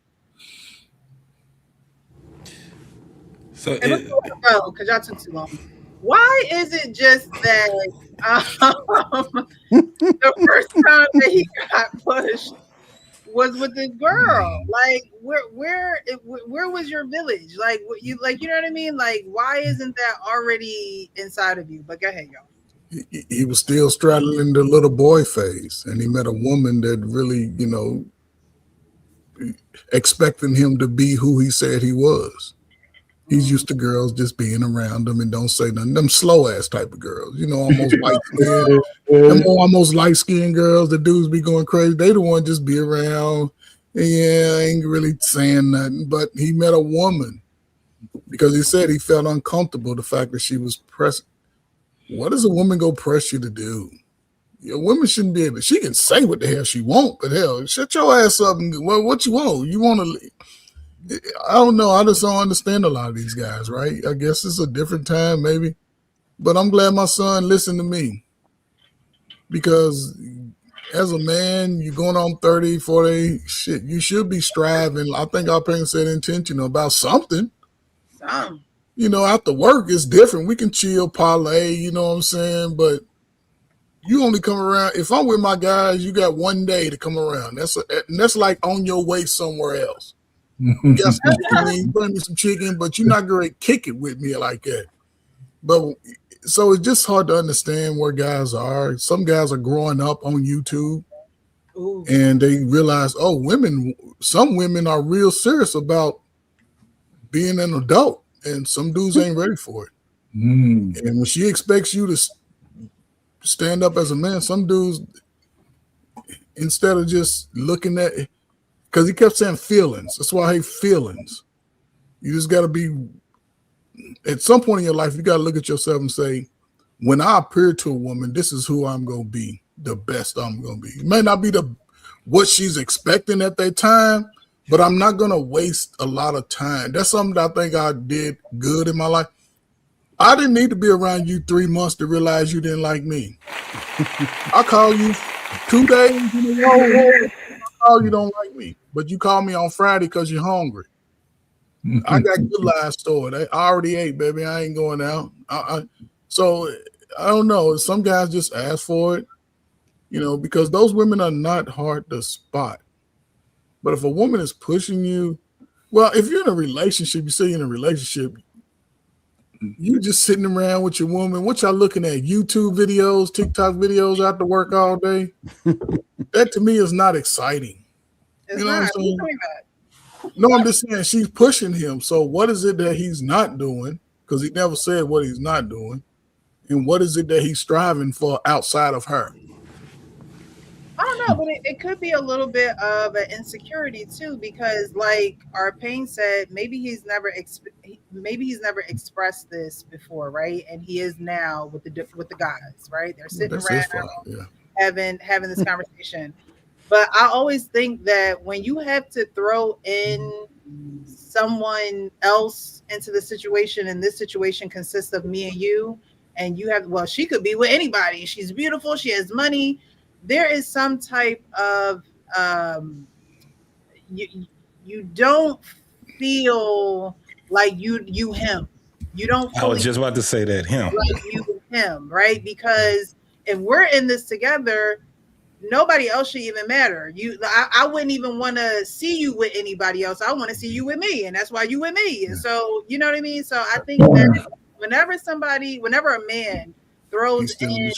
So because y'all took too long. Why is it just that the first time that he got pushed was with this girl? Like, where was your village? Like, you know what I mean? Like, why isn't that already inside of you? But go ahead, y'all. He was still straddling the little boy phase, and he met a woman that really, expecting him to be who he said he was. He's used to girls just being around him and don't say nothing. Them slow ass type of girls, almost almost light skinned girls. The dudes be going crazy. They the one just be around. And ain't really saying nothing. But he met a woman because he said he felt uncomfortable the fact that she was pressing. What does a woman go press you to do? Women shouldn't be able. She can say what the hell she want, but hell, shut your ass up and what you want. You want to. I don't know. I just don't understand a lot of these guys, right? I guess it's a different time, maybe. But I'm glad my son listened to me. Because as a man, you're going on 30, 40, shit, you should be striving. I think our parents said intentional about something. After work, it's different. We can chill, parlay, you know what I'm saying? But you only come around. If I'm with my guys, you got one day to come around. That's like on your way somewhere else. Guess what? Bring me some chicken, but you're not going to kick it with me like that. But so it's just hard to understand where guys are. Some guys are growing up on YouTube. Ooh. And they realize, some women are real serious about being an adult, and some dudes ain't ready for it. And when she expects you to stand up as a man, some dudes, instead of just looking at it, because he kept saying feelings. That's why I hate feelings. You just got to be, at some point in your life, you got to look at yourself and say, when I appear to a woman, this is who I'm going to be, the best I'm going to be. It may not be what she's expecting at that time, but I'm not going to waste a lot of time. That's something that I think I did good in my life. I didn't need to be around you 3 months to realize you didn't like me. I call you 2 days in a row. You don't like me, but you call me on Friday because you're hungry. I got good live stored. I already ate, baby. I ain't going out. So I don't know. Some guys just ask for it, because those women are not hard to spot. But if a woman is pushing you, well, if you're in a relationship, you say you're in a relationship, you just sitting around with your woman. What y'all looking at? YouTube videos, TikTok videos after work all day? That to me is not exciting. It's what I'm saying? No, I'm just saying she's pushing him. So what is it that he's not doing? Because he never said what he's not doing. And what is it that he's striving for outside of her? I don't know, but it could be a little bit of an insecurity too, because like our Payne said, maybe he's never expressed this before, right? And he is now with the guys, right? They're sitting around, having this conversation. But I always think that when you have to throw in someone else into the situation, and this situation consists of me and you have, well, she could be with anybody. She's beautiful. She has money. There is some type of, you don't feel like you him. You don't I was just about to say that, him. like you him, right? Because if we're in this together, nobody else should even matter. I wouldn't even want to see you with anybody else. I want to see you with me, and that's why you with me. And so, you know what I mean? So I think that whenever a man throws in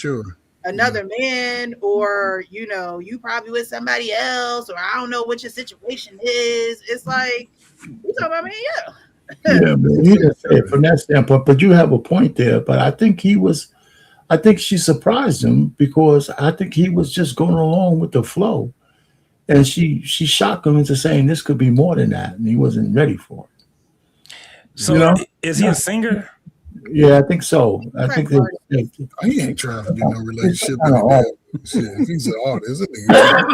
another man, or you probably with somebody else, or I don't know what your situation is, it's like, you talking about me? Yeah. Yeah, man, he didn't say it from that standpoint, but you have a point there. But I think she surprised him, because I think he was just going along with the flow, and she shocked him into saying this could be more than that, and he wasn't ready for it. So is he a singer? Yeah, I think so. I think he ain't trying to get no relationship. Shit, if he's an artist, what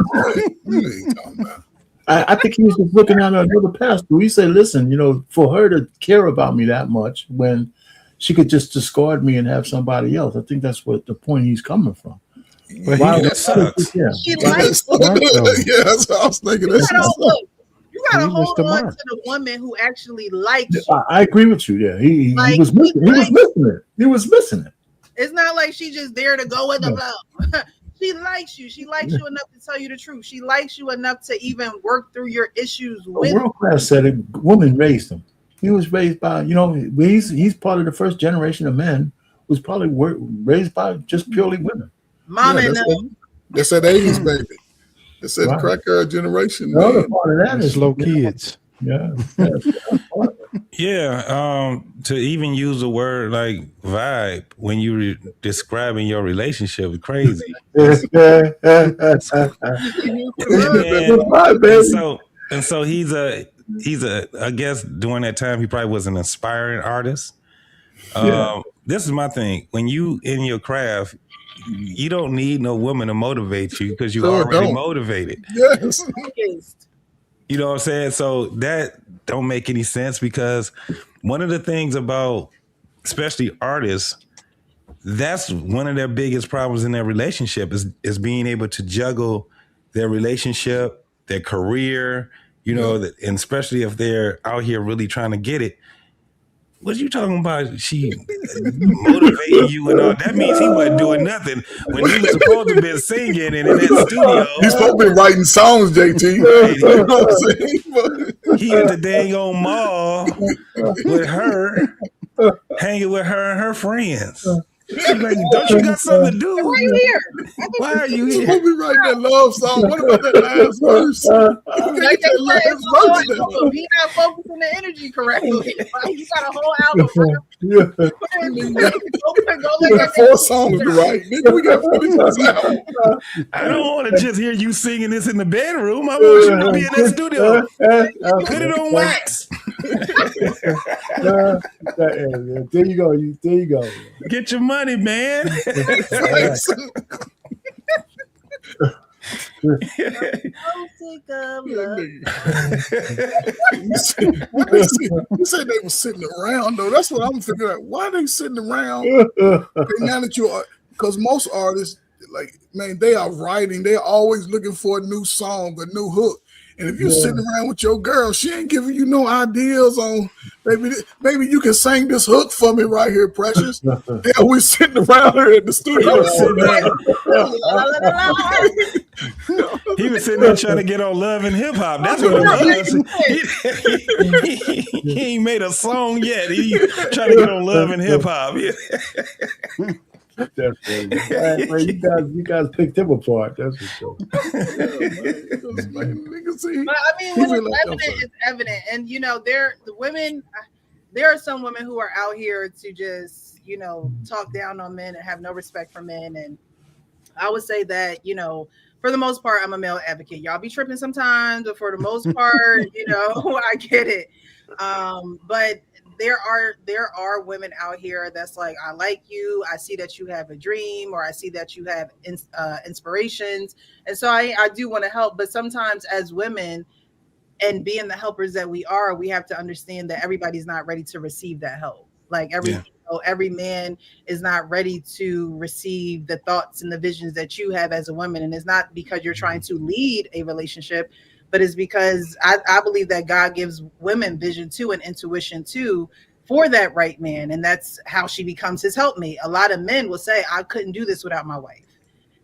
are you talking about? I think he was just looking at another path. He said, listen, for her to care about me that much when she could just discard me and have somebody else. I think that's what the point he's coming from. But that sucks. Yeah, that's what I was thinking. You gotta hold on to the woman who actually likes you. I agree with you. Yeah, he was missing it. He was missing it. It's not like she just there to go with the flow. She likes you. She likes you enough to tell you the truth. She likes you enough to even work through your issues with. World Class said a woman raised him. He was raised by, he's part of the first generation of men who's probably raised by just purely women. Mom and they said 80s baby. They said the cracker generation. The other part of that is slow kids. Yeah. Yeah. To even use the word like vibe when you describing your relationship is crazy. And so he's a I guess during that time he probably was an aspiring artist. This is my thing. When you in your craft, you don't need no woman to motivate you because you're already motivated. Yes. You know what I'm saying? So that don't make any sense, because one of the things about especially artists, that's one of their biggest problems in their relationship is being able to juggle their relationship, their career, and especially if they're out here really trying to get it. What you talking about? She motivating you and all. That means he wasn't doing nothing when he was supposed to be singing and in that studio. He's supposed to be writing songs, JT. Right. You know what I'm saying? He at the dang old mall with her, hanging with her and her friends. Like, don't you got something to do? Why are you here? Why are you He's here? supposed to be writing that love song. What about that last verse? He's not focusing the energy correctly. You got a whole album. We got 4 songs to write. Nigga, we got 4 songs. I don't want to just hear you singing this in the bedroom. I want you to be in that studio. Put it on wax. There you go. Get your money, man. You said they were sitting around, though. That's what I'm figuring out. Why are they sitting around? Now that you are, because most artists, they are writing. They're always looking for a new song, a new hook. And if you're sitting around with your girl, she ain't giving you no ideas on, maybe you can sing this hook for me right here, Precious. They're always sitting around here at the studio. He was sitting there trying to get on Love and Hip Hop. That's what it was. He ain't made a song yet. He trying to get on Love and Hip Hop. Definitely. You guys picked him apart. That's for sure. But I mean, when it's evident, it's evident. And there are some women who are out here to just, talk down on men and have no respect for men. And I would say that, for the most part, I'm a male advocate. Y'all be tripping sometimes, but for the most part, I get it. But there are women out here that's like, I like you, I see that you have a dream, or I see that you have inspirations, and so I do want to help. But sometimes as women, and being the helpers that we are, we have to understand that everybody's not ready to receive that help. Like every man is not ready to receive the thoughts and the visions that you have as a woman. And it's not because you're trying to lead a relationship, but it's because I believe that God gives women vision too and intuition too for that right man. And that's how she becomes his helpmate. A lot of men will say, I couldn't do this without my wife.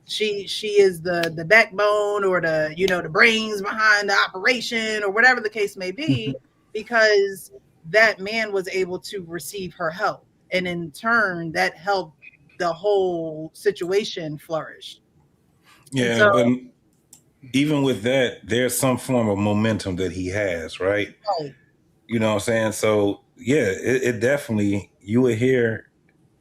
She is the backbone, or the brains behind the operation, or whatever the case may be, because that man was able to receive her help. And in turn, that helped the whole situation flourish. Yeah, so, but even with that, there's some form of momentum that he has, right? You know what I'm saying? So, yeah, it definitely, you would hear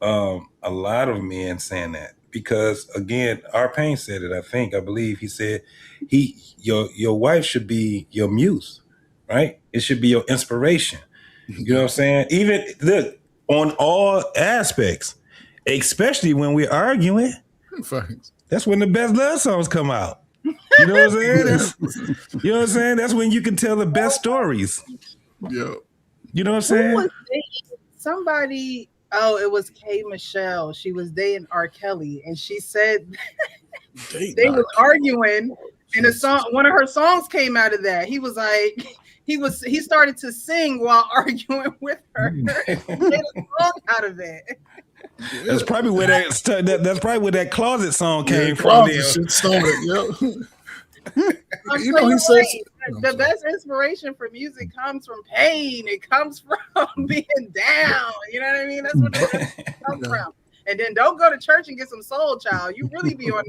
a lot of men saying that. Because, again, R-Pain said it, I believe. He said, your wife should be your muse, right? It should be your inspiration. You know what I'm saying? Even, look, on all aspects, especially when we're arguing. Thanks. That's when the best love songs come out. You know what I'm saying? You know what I'm saying? That's when you can tell the best stories. Yeah. You know what I'm saying? Somebody, it was K. Michelle. She was dating R. Kelly, and she said they was arguing, and one of her songs came out of that. He was like, he started to sing while arguing with her. He made a song out of it. That's probably where that closet song came from. Shit started, he says the best inspiration for music comes from pain. It comes from being down. You know what I mean? That's what it comes from. And then don't go to church and get some soul, child. You really be on.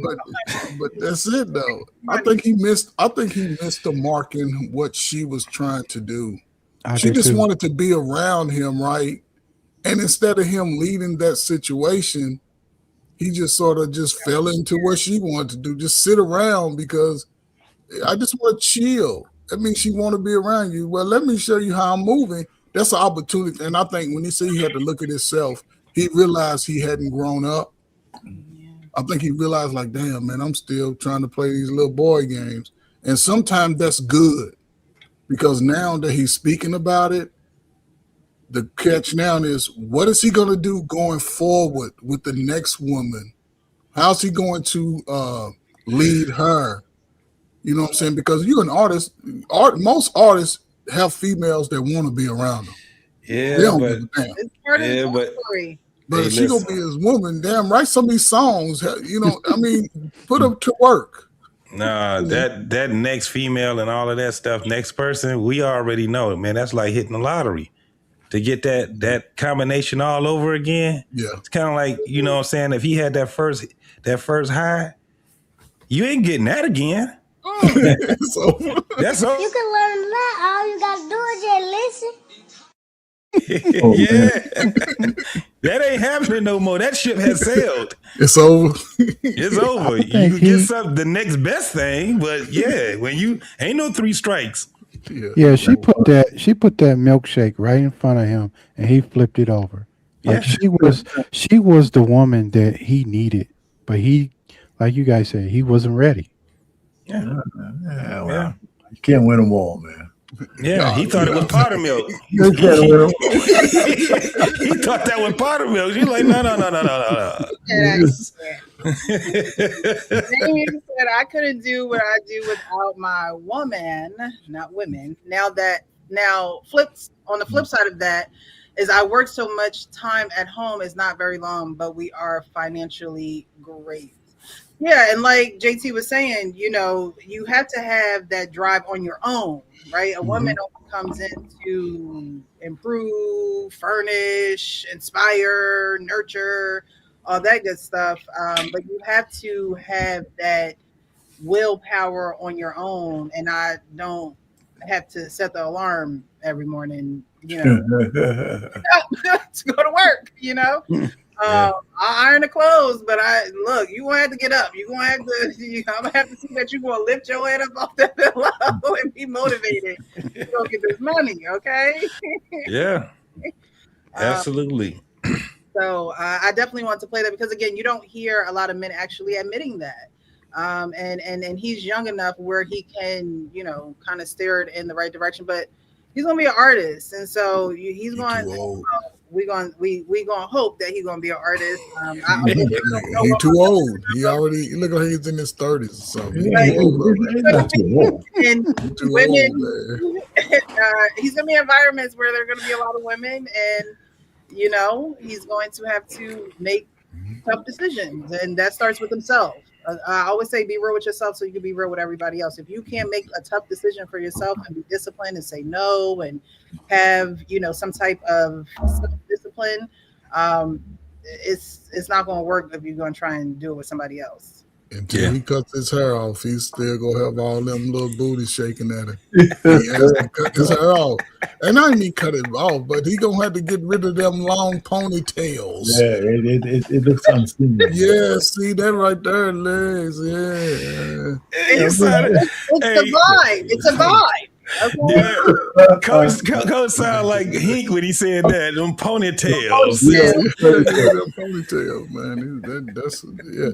But that's it, though. I think he missed the mark in what she was trying to do. She just wanted to be around him, right? And instead of him leading that situation, he just sort of just fell into what she wanted to do. Just sit around because I just want to chill. That means she want to be around you. Well, let me show you how I'm moving. That's an opportunity. And I think when he said he had to look at himself, he realized he hadn't grown up. I think he realized, like, damn, man, I'm still trying to play these little boy games. And sometimes that's good because now that he's speaking about it, the catch now is, what is he going to do going forward with the next woman? How's he going to lead her? You know what I'm saying? Because you're an artist. Most artists have females that want to be around them. Yeah, it's part of the story. But if she gonna be his woman, damn right, some of these songs, I mean, put them to work. Nah, that next female and all of that stuff, next person, we already know, man. That's like hitting the lottery. To get that combination all over again, it's kind of like, you know what I'm saying, if he had that first high, you ain't getting that again. That's over. You can learn that. All you gotta do is just listen. That ain't happening no more. That ship has sailed. It's over. It's over. You can get the next best thing, but when you ain't no 3 strikes. Yeah, she put that milkshake right in front of him, and he flipped it over. Like she was the woman that he needed, but he, like you guys said, he wasn't ready. You can't win them all, man. Yeah, he thought it was powder milk. He thought that was powder milk. She's like, no. Damien said, I couldn't do what I do without my woman, not women. On the flip side of that is I work so much time at home is not very long, but we are financially great. Yeah, and like JT was saying, you have to have that drive on your own, right? A woman only comes in to improve, furnish, inspire, nurture, all that good stuff. But you have to have that willpower on your own, and I don't have to set the alarm every morning, to go to work, I iron the clothes, but you gonna have to get up. I'm gonna have to see that you're gonna lift your head up off that pillow and be motivated to go get this money, okay? Yeah. Absolutely. So I definitely want to play that because again, you don't hear a lot of men actually admitting that. And he's young enough where he can, you know, kind of steer it in the right direction. But he's gonna be an artist, and so he's going. We gonna hope that he's gonna be an artist. He's too old. He already look like he's in his 30s or something. And women, he's gonna be in environments where there are gonna be a lot of women, and you know he's going to have to make tough decisions, and that starts with himself. I always say be real with yourself so you can be real with everybody else. If you can't make a tough decision for yourself and be disciplined and say no and have, you know, some type of self-discipline, it's not going to work if you're going to try and do it with somebody else. Until he cuts his hair off, he's still gonna have all them little booties shaking at him. He has to cut his hair off, and I mean cut it off, but he gonna have to get rid of them long ponytails. Yeah, it looks unseemly. Yeah, see that right there, legs. Yeah, it's a vibe. It's a vibe. Okay. Coach sound like Hink when he said that. Them ponytails. Them ponytails, man. That's yeah.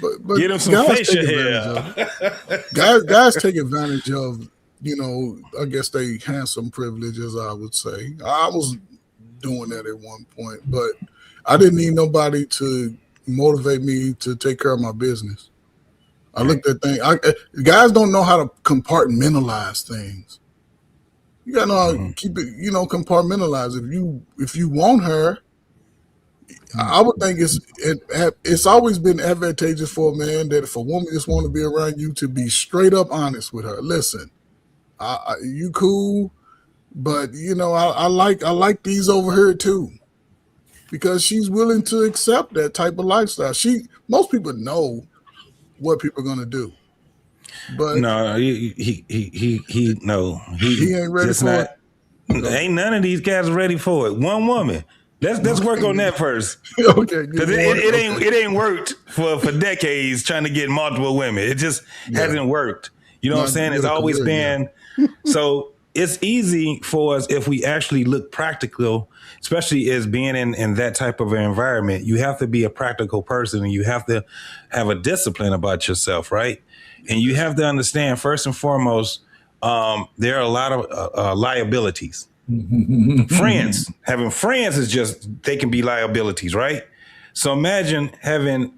But get him some facial hair. Guys take advantage of, you know, I guess they handsome privileges, I would say. I was doing that at one point, but I didn't need nobody to motivate me to take care of my business. I looked at things. Guys don't know how to compartmentalize things. You gotta know how to keep it, you know, compartmentalize. If you want her, I would think it's always been advantageous for a man that if a woman just want to be around you to be straight up honest with her. Listen, you cool, but you know I like these over here too, because she's willing to accept that type of lifestyle. Most people know what people are gonna do, but no, he ain't ready for it. Ain't none of these guys ready for it. One woman. Let's work on that first. Okay, because it ain't worked for decades trying to get multiple women. It just hasn't worked. You know what I'm saying? It's always been so. It's easy for us if we actually look practical, especially as being in that type of an environment. You have to be a practical person, and you have to have a discipline about yourself, right? And you have to understand first and foremost, there are a lot of liabilities. Having friends is just, they can be liabilities, right? So imagine having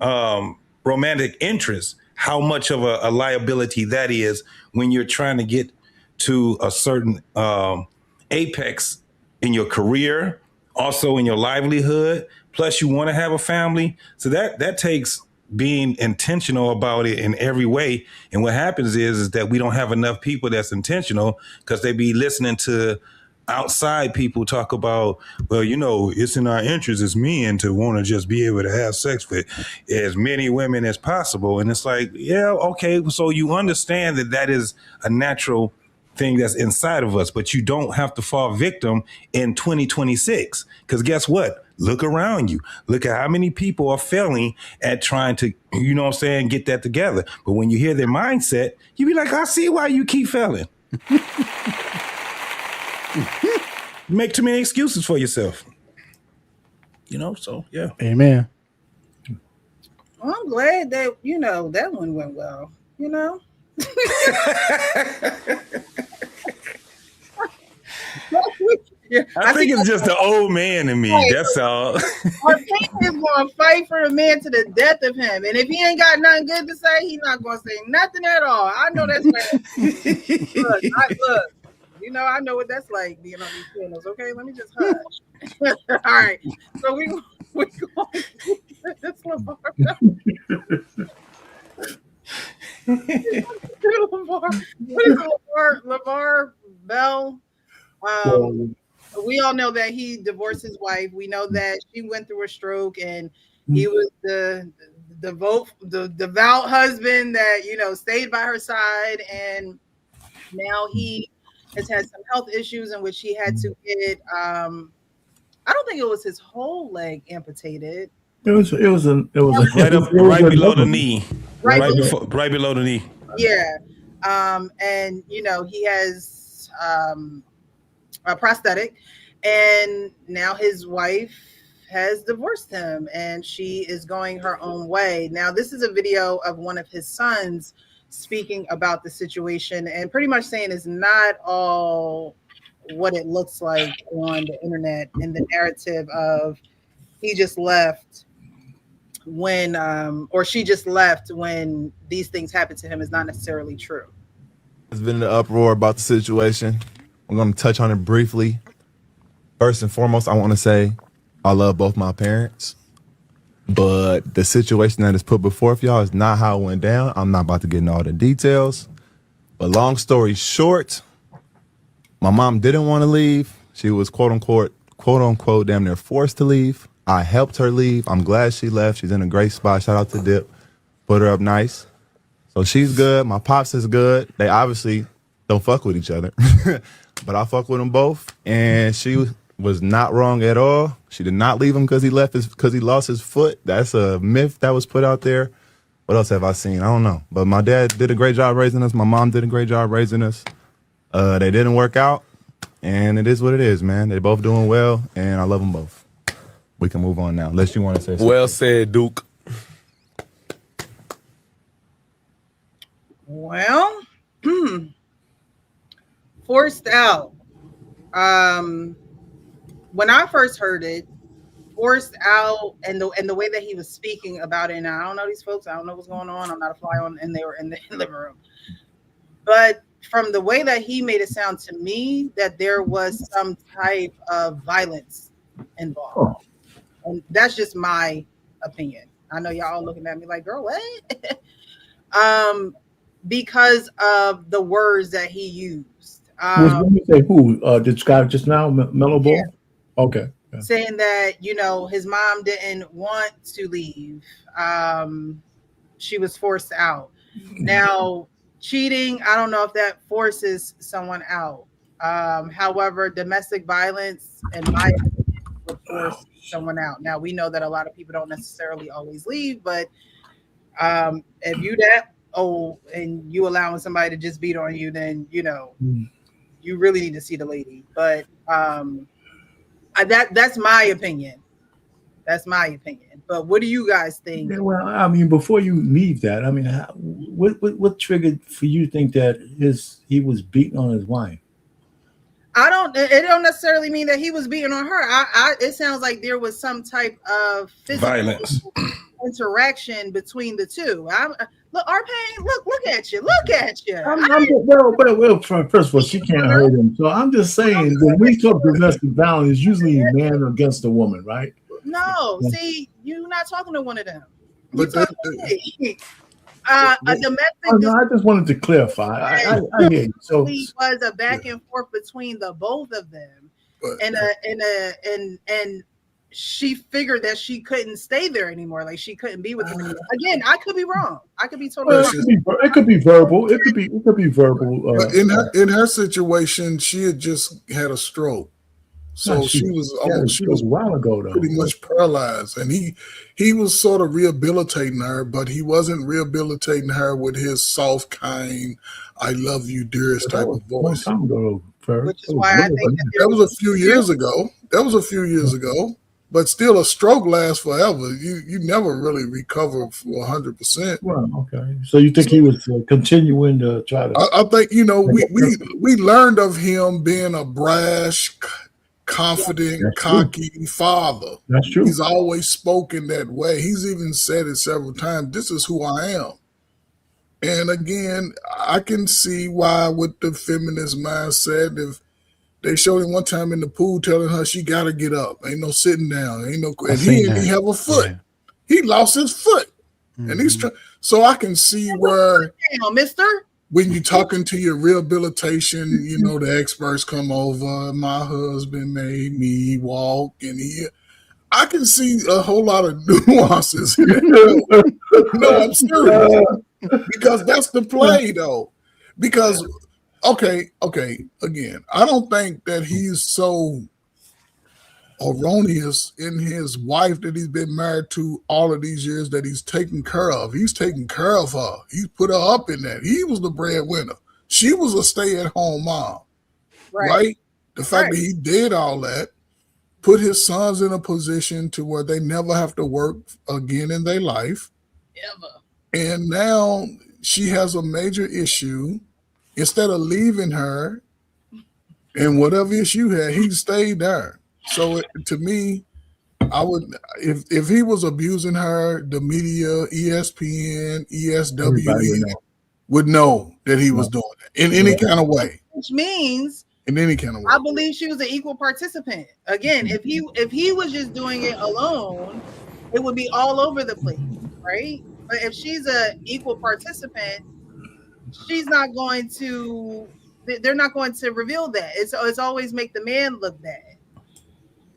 romantic interest, how much of a liability that is when you're trying to get to a certain apex in your career, also in your livelihood, plus you want to have a family. So that takes being intentional about it in every way. And what happens is that we don't have enough people that's intentional because they be listening to outside people talk about, well, you know, it's in our interest as men to want to just be able to have sex with as many women as possible. And it's like, yeah, okay. So you understand that is a natural thing that's inside of us, but you don't have to fall victim in 2026. Because guess what? Look around you. Look at how many people are failing at trying to, you know what I'm saying, get that together. But when you hear their mindset, you be like, I see why you keep failing. You make too many excuses for yourself. You know, so yeah. Amen. Well, I'm glad that, you know, that one went well, you know. I think it's just the old man in me. That's all. Our king is going to fight for the man to the death of him. And if he ain't got nothing good to say, he's not going to say nothing at all. I know that's right. Look. You know, I know what that's like being on these channels. Okay, let me just hush. All right, so we going this LeVar. What is LeVar Bell? We all know that he divorced his wife. We know that she went through a stroke, and he was the devout husband that, you know, stayed by her side, and now he has had some health issues in which he had to get I don't think it was his whole leg amputated. It was right below the knee. Right below the knee. Yeah. And you know, he has a prosthetic, And now his wife has divorced him and she is going her own way. Now, this is a video of one of his sons speaking about the situation and pretty much saying it's not all what it looks like on the internet, and the narrative of he just left when or she just left when these things happened to him is not necessarily true. There's been an uproar about the situation. I'm going to touch on it briefly. First and foremost, I want to say I love both my parents, but the situation that is put before y'all is not how it went down. I'm not about to get into all the details, but long story short, my mom didn't want to leave. She was quote unquote, damn near forced to leave. I helped her leave. I'm glad she left. She's in a great spot. Shout out to Dip. Put her up nice. So she's good. My pops is good. They obviously don't fuck with each other, but I fuck with them both. And she was not wrong at all. She did not leave him because he lost his foot. That's a myth that was put out there. What else have I seen? I don't know. But my dad did a great job raising us. My mom did a great job raising us. They didn't work out, and it is what it is, man. They both doing well, and I love them both. We can move on now, unless you want to say something. Well said, Duke. Well, forced out. When I first heard it, forced out, and the way that he was speaking about it, and I don't know these folks, I don't know what's going on. I'm not a fly on, and they were in the living room. But from the way that he made it sound to me, that there was some type of violence involved. And that's just my opinion. I know y'all all looking at me like, girl, what? Because of the words that he used. When you say who? Did Scott just now, Mellow Ball? Yeah. Okay. Yeah. Saying that, his mom didn't want to leave. She was forced out. Now, cheating, I don't know if that forces someone out. However, domestic violence, in my opinion, would force someone out. Now, we know that a lot of people don't necessarily always leave, but if you that old and you allowing somebody to just beat on you, then, you really need to see the lady. But that's my opinion. That's my opinion. But what do you guys think? Yeah, well, I mean, before you leave that, I mean, what triggered for you to think that he was beating on his wife? It don't necessarily mean that he was beating on her. It sounds like there was some type of physical Violence interaction between the two. Look, Arpain, look at you. Look at you. Well, first of all, she can't hurt him. So I'm just saying, when we talk domestic violence, it's usually a man against a woman, right? No, see, you're not talking to one of them. But a domestic. No, I just wanted to clarify. I hear you. So it was a back and forth between the both of them, and she figured that she couldn't stay there anymore. Like she couldn't be with him anymore. Again, I could be wrong. I could be totally wrong. It could be verbal. It could be verbal. But in her situation, she had just had a stroke. So she was a while ago, though, pretty much paralyzed, and he was sort of rehabilitating her, but he wasn't rehabilitating her with his soft, kind, "I love you, dearest" type of voice. Time ago, which is why I think that was a few years ago. But still, a stroke lasts forever. You never really recover for 100%. Well, okay. So you think he was continuing to try to? I think we learned of him being a brash, confident, cocky father. That's true. He's always spoken that way. He's even said it several times. This is who I am. And again, I can see why with the feminist mindset, if they showed him one time in the pool telling her she got to get up. Ain't no sitting down. Ain't no. And he didn't have a foot. Yeah. He lost his foot. Mm-hmm. And he's trying. So I can see where, mister, when you're talking to your rehabilitation, the experts come over. My husband made me walk, and I can see a whole lot of nuances here. No, I'm serious. Because that's the play, though. Because, okay. Again, I don't think that he's so erroneous in his wife that he's been married to all of these years that he's taken care of. He's taken care of her. He's put her up in that. He was the breadwinner. She was a stay-at-home mom, right? The fact that he did all that, put his sons in a position to where they never have to work again in their life. Ever. And now she has a major issue. Instead of leaving her and whatever issue had, he stayed there. So to me, I would, if he was abusing her, the media, ESPN, ESWN would know that he was doing it in any kind of way. Which means in any kind of way. I believe she was an equal participant. Again, if he was just doing it alone, it would be all over the place, right? But if she's an equal participant, she's not going to. They're not going to reveal that. It's always make the man look bad.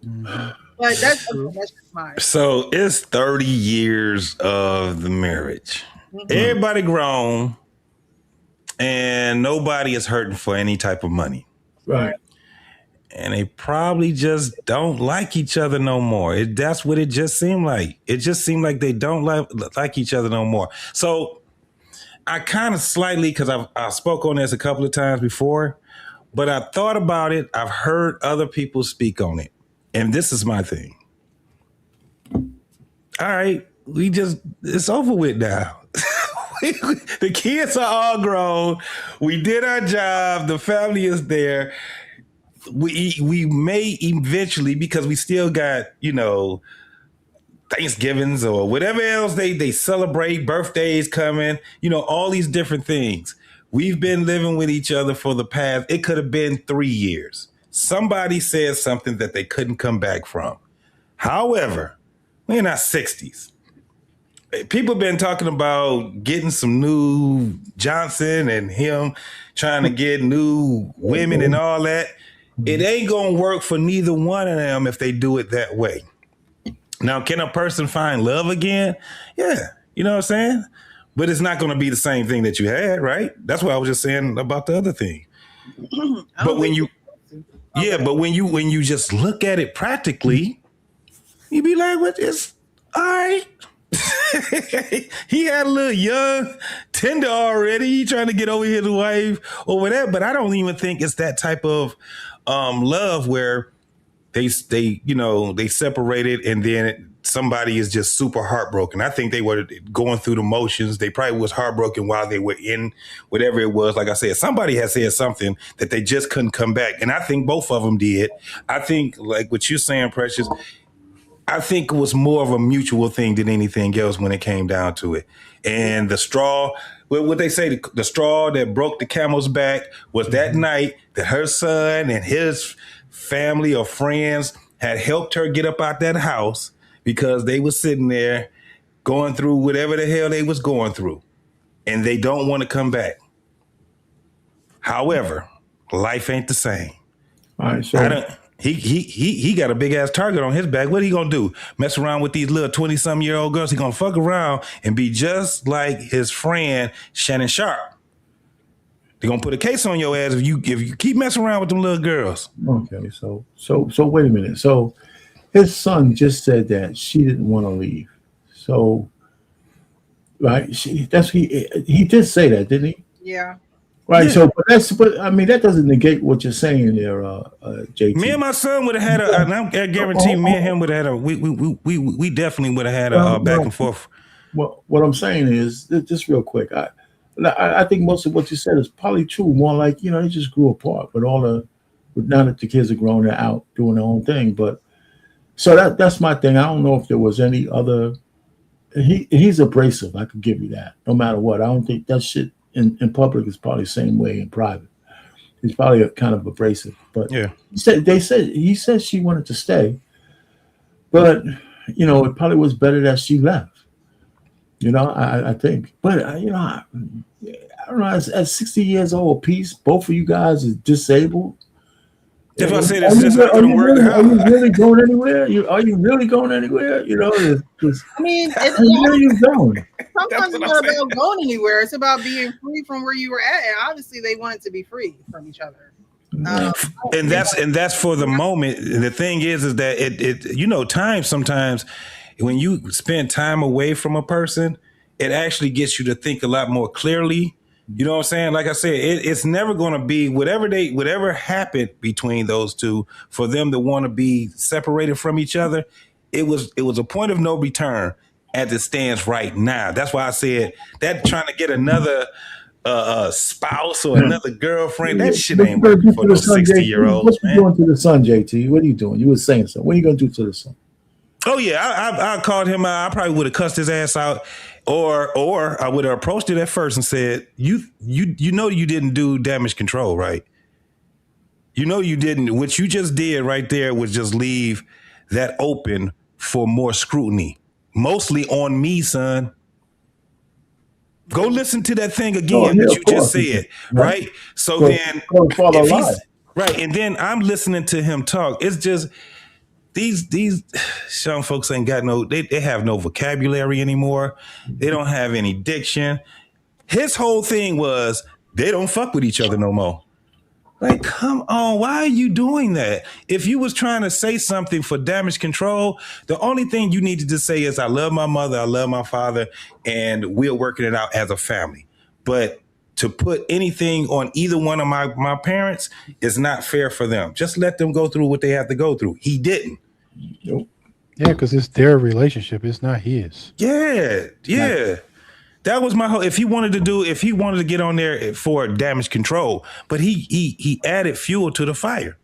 Mhm. But that's just mine. So it's 30 years of the marriage. Everybody grown, and nobody is hurting for any type of money. Right. And they probably just don't like each other no more. That's what it just seemed like. It just seemed like they don't like each other no more. So I kind of slightly, because I spoke on this a couple of times before, but I thought about it. I've heard other people speak on it. And this is my thing. All right, it's over with now. The kids are all grown. We did our job. The family is there. We may eventually, because we still got, Thanksgivings or whatever else they celebrate, birthdays coming, all these different things. We've been living with each other for the past, it could have been 3 years. Somebody said something that they couldn't come back from. However, we're in our 60s. People have been talking about getting some new Johnson and him trying to get new women and all that. It ain't going to work for neither one of them if they do it that way. Now, can a person find love again? Yeah. You know what I'm saying? But it's not going to be the same thing that you had, right? That's what I was just saying about the other thing. But when you just look at it practically, you be like, "What is all right?" He had a little young, tender already. He trying to get over his wife or whatever. But I don't even think it's that type of love where they separated and then somebody is just super heartbroken. I think they were going through the motions. They probably was heartbroken while they were in whatever it was. Like I said, somebody had said something that they just couldn't come back. And I think both of them did. I think, like what you're saying, Precious, I think it was more of a mutual thing than anything else when it came down to it. And the straw, what they say, the straw that broke the camel's back was that night that her son and his family or friends had helped her get up out that house because they were sitting there going through whatever the hell they was going through. And they don't want to come back. However, life ain't the same. All right, so he got a big ass target on his back. What he gonna do? Mess around with these little 20-some-year-old girls? He gonna fuck around and be just like his friend Shannon Sharp. They're gonna put a case on your ass if you keep messing around with them little girls. Okay, so wait a minute. So his son just said that she didn't want to leave. So right, he did say that, didn't he? Yeah. Right. Yeah. But I mean that doesn't negate what you're saying there, JT. Me and my son would have had I guarantee me and him would have had we definitely would have had a back and forth. Well, what I'm saying is just real quick. I think most of what you said is probably true. More like, they just grew apart. But now that the kids are grown, they're out doing their own thing. But so that's my thing. I don't know if there was any other. He's abrasive. I could give you that. No matter what, I don't think that shit in public is probably the same way in private. He's probably a kind of abrasive. But yeah, he said she wanted to stay, but it probably was better that she left. I think, but I don't know. At 60 years old, peace, both of you guys is disabled. If I say this, are you really going anywhere? Are you really going anywhere? I mean, where are you going? Sometimes it's not about going anywhere. It's about being free from where you were at. And obviously, they wanted to be free from each other. And that's for the moment. And the thing is that it time sometimes when you spend time away from a person, it actually gets you to think a lot more clearly You know what I'm saying? Like I said, it's never going to be whatever happened between those two for them to want to be separated from each other. It was a point of no return as it stands right now. That's why I said that trying to get another spouse or another girlfriend, that shit ain't working for no 60-year-old. What's you doing to the son, JT? What are you doing? You were saying something. What are you going to do to the son? Oh yeah, I called him out. I probably would have cussed his ass out, or I would have approached it at first and said, "You know you didn't do damage control, right? You know you didn't. What you just did right there was just leave that open for more scrutiny, mostly on me, son. Go listen to that thing again that you just said, right? So then, if he's, right, and then I'm listening to him talk. It's just these young folks ain't got they have no vocabulary anymore. They don't have any diction. His whole thing was they don't fuck with each other no more. Like, come on, why are you doing that? If you was trying to say something for damage control, the only thing you needed to say is, I love my mother, I love my father, and we're working it out as a family. But to put anything on either one of my parents is not fair for them. Just let them go through what they have to go through. He didn't. Nope. Yeah, because it's their relationship. It's not his. Yeah. That was my whole. If he wanted to get on there for damage control, but he added fuel to the fire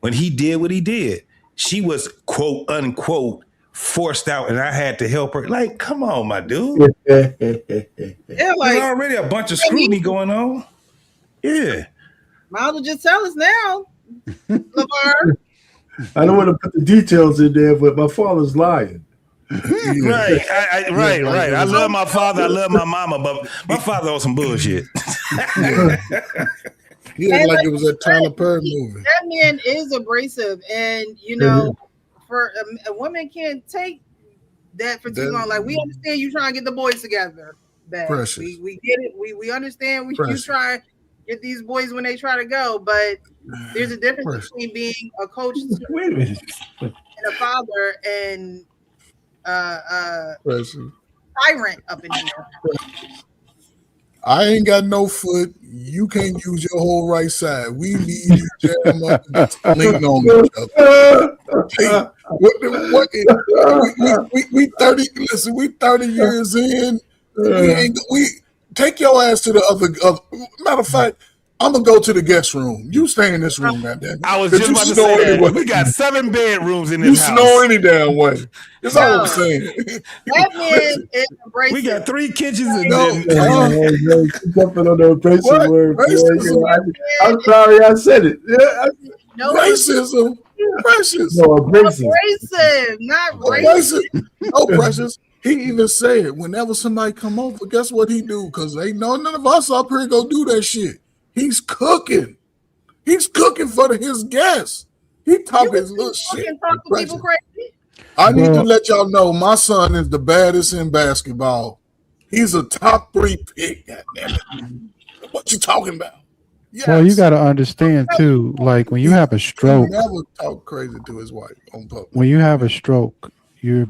when he did what he did. She was quote unquote forced out, and I had to help her. Like, come on, my dude. Yeah, like there's already a bunch of scrutiny going on. Yeah, might as well just tell us now, LeVar. I don't want to put the details in there, but my father's lying. Right. I love my father. I love my mama, but my father on some bullshit. Yeah, like it was a Tyler Perry movie. That man is abrasive, and you know, for a woman can't take that for too long. Like, we understand you trying to get the boys together. Precious. We get it. We understand. You try to get these boys when they try to go, but there's a difference between being a coach and a father and tyrant up in here. I ain't got no foot. You can't use your whole right side. We need you to jam up and lean on each other. Hey, we 30. Listen, we 30 years in. We take your ass to the other. Matter of fact, I'm gonna go to the guest room. You stay in this room, goddamn. I was just about to say that. Anyway. We got 7 bedrooms in this house. You snore any damn way. That's all I'm saying. That man is abrasive. We got 3 kitchens in jumping on the abrasive word. I'm sorry, I said it. Racism. Precious. No, abrasive. Abrasive, not racist. Oh, Precious. He even said, whenever somebody come over, guess what he do? Because ain't none of us up here go do that shit. He's cooking. He's cooking for his guests. He talking his little shit. Talk to people crazy. I need to let y'all know my son is the baddest in basketball. He's a top 3 pick. What you talking about? Yes. Well, you got to understand too. Like when you have a stroke, he never talk crazy to his wife on public. When you have a stroke, you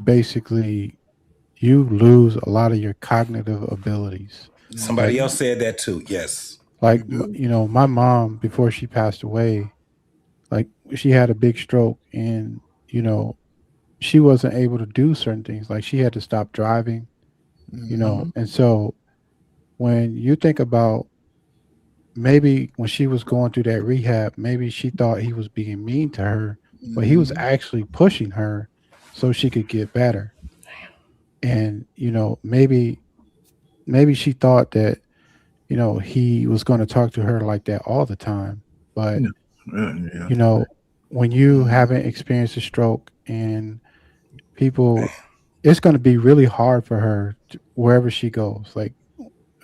lose a lot of your cognitive abilities. Somebody else said that too. Yes. Like, you know, my mom, before she passed away, like she had a big stroke and, you know, she wasn't able to do certain things. Like she had to stop driving, you know. And so when you think about maybe when she was going through that rehab, maybe she thought he was being mean to her, but he was actually pushing her so she could get better. And, you know, maybe she thought that, you know, he was going to talk to her like that all the time. But, you know, when you haven't experienced a stroke and people, it's going to be really hard for her wherever she goes. Like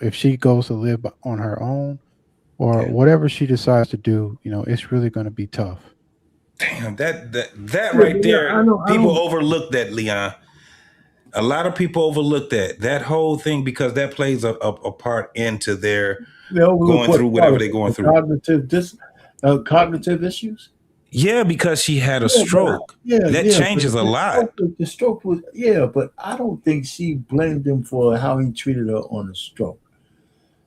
if she goes to live on her own or whatever she decides to do, you know, it's really going to be tough. Damn, that right there, people overlook that, Leon. A lot of people overlook that whole thing because that plays a part into their going through whatever they're going through. Cognitive issues? Yeah, because she had a stroke. That changes a lot. The stroke was, but I don't think she blamed him for how he treated her on the stroke.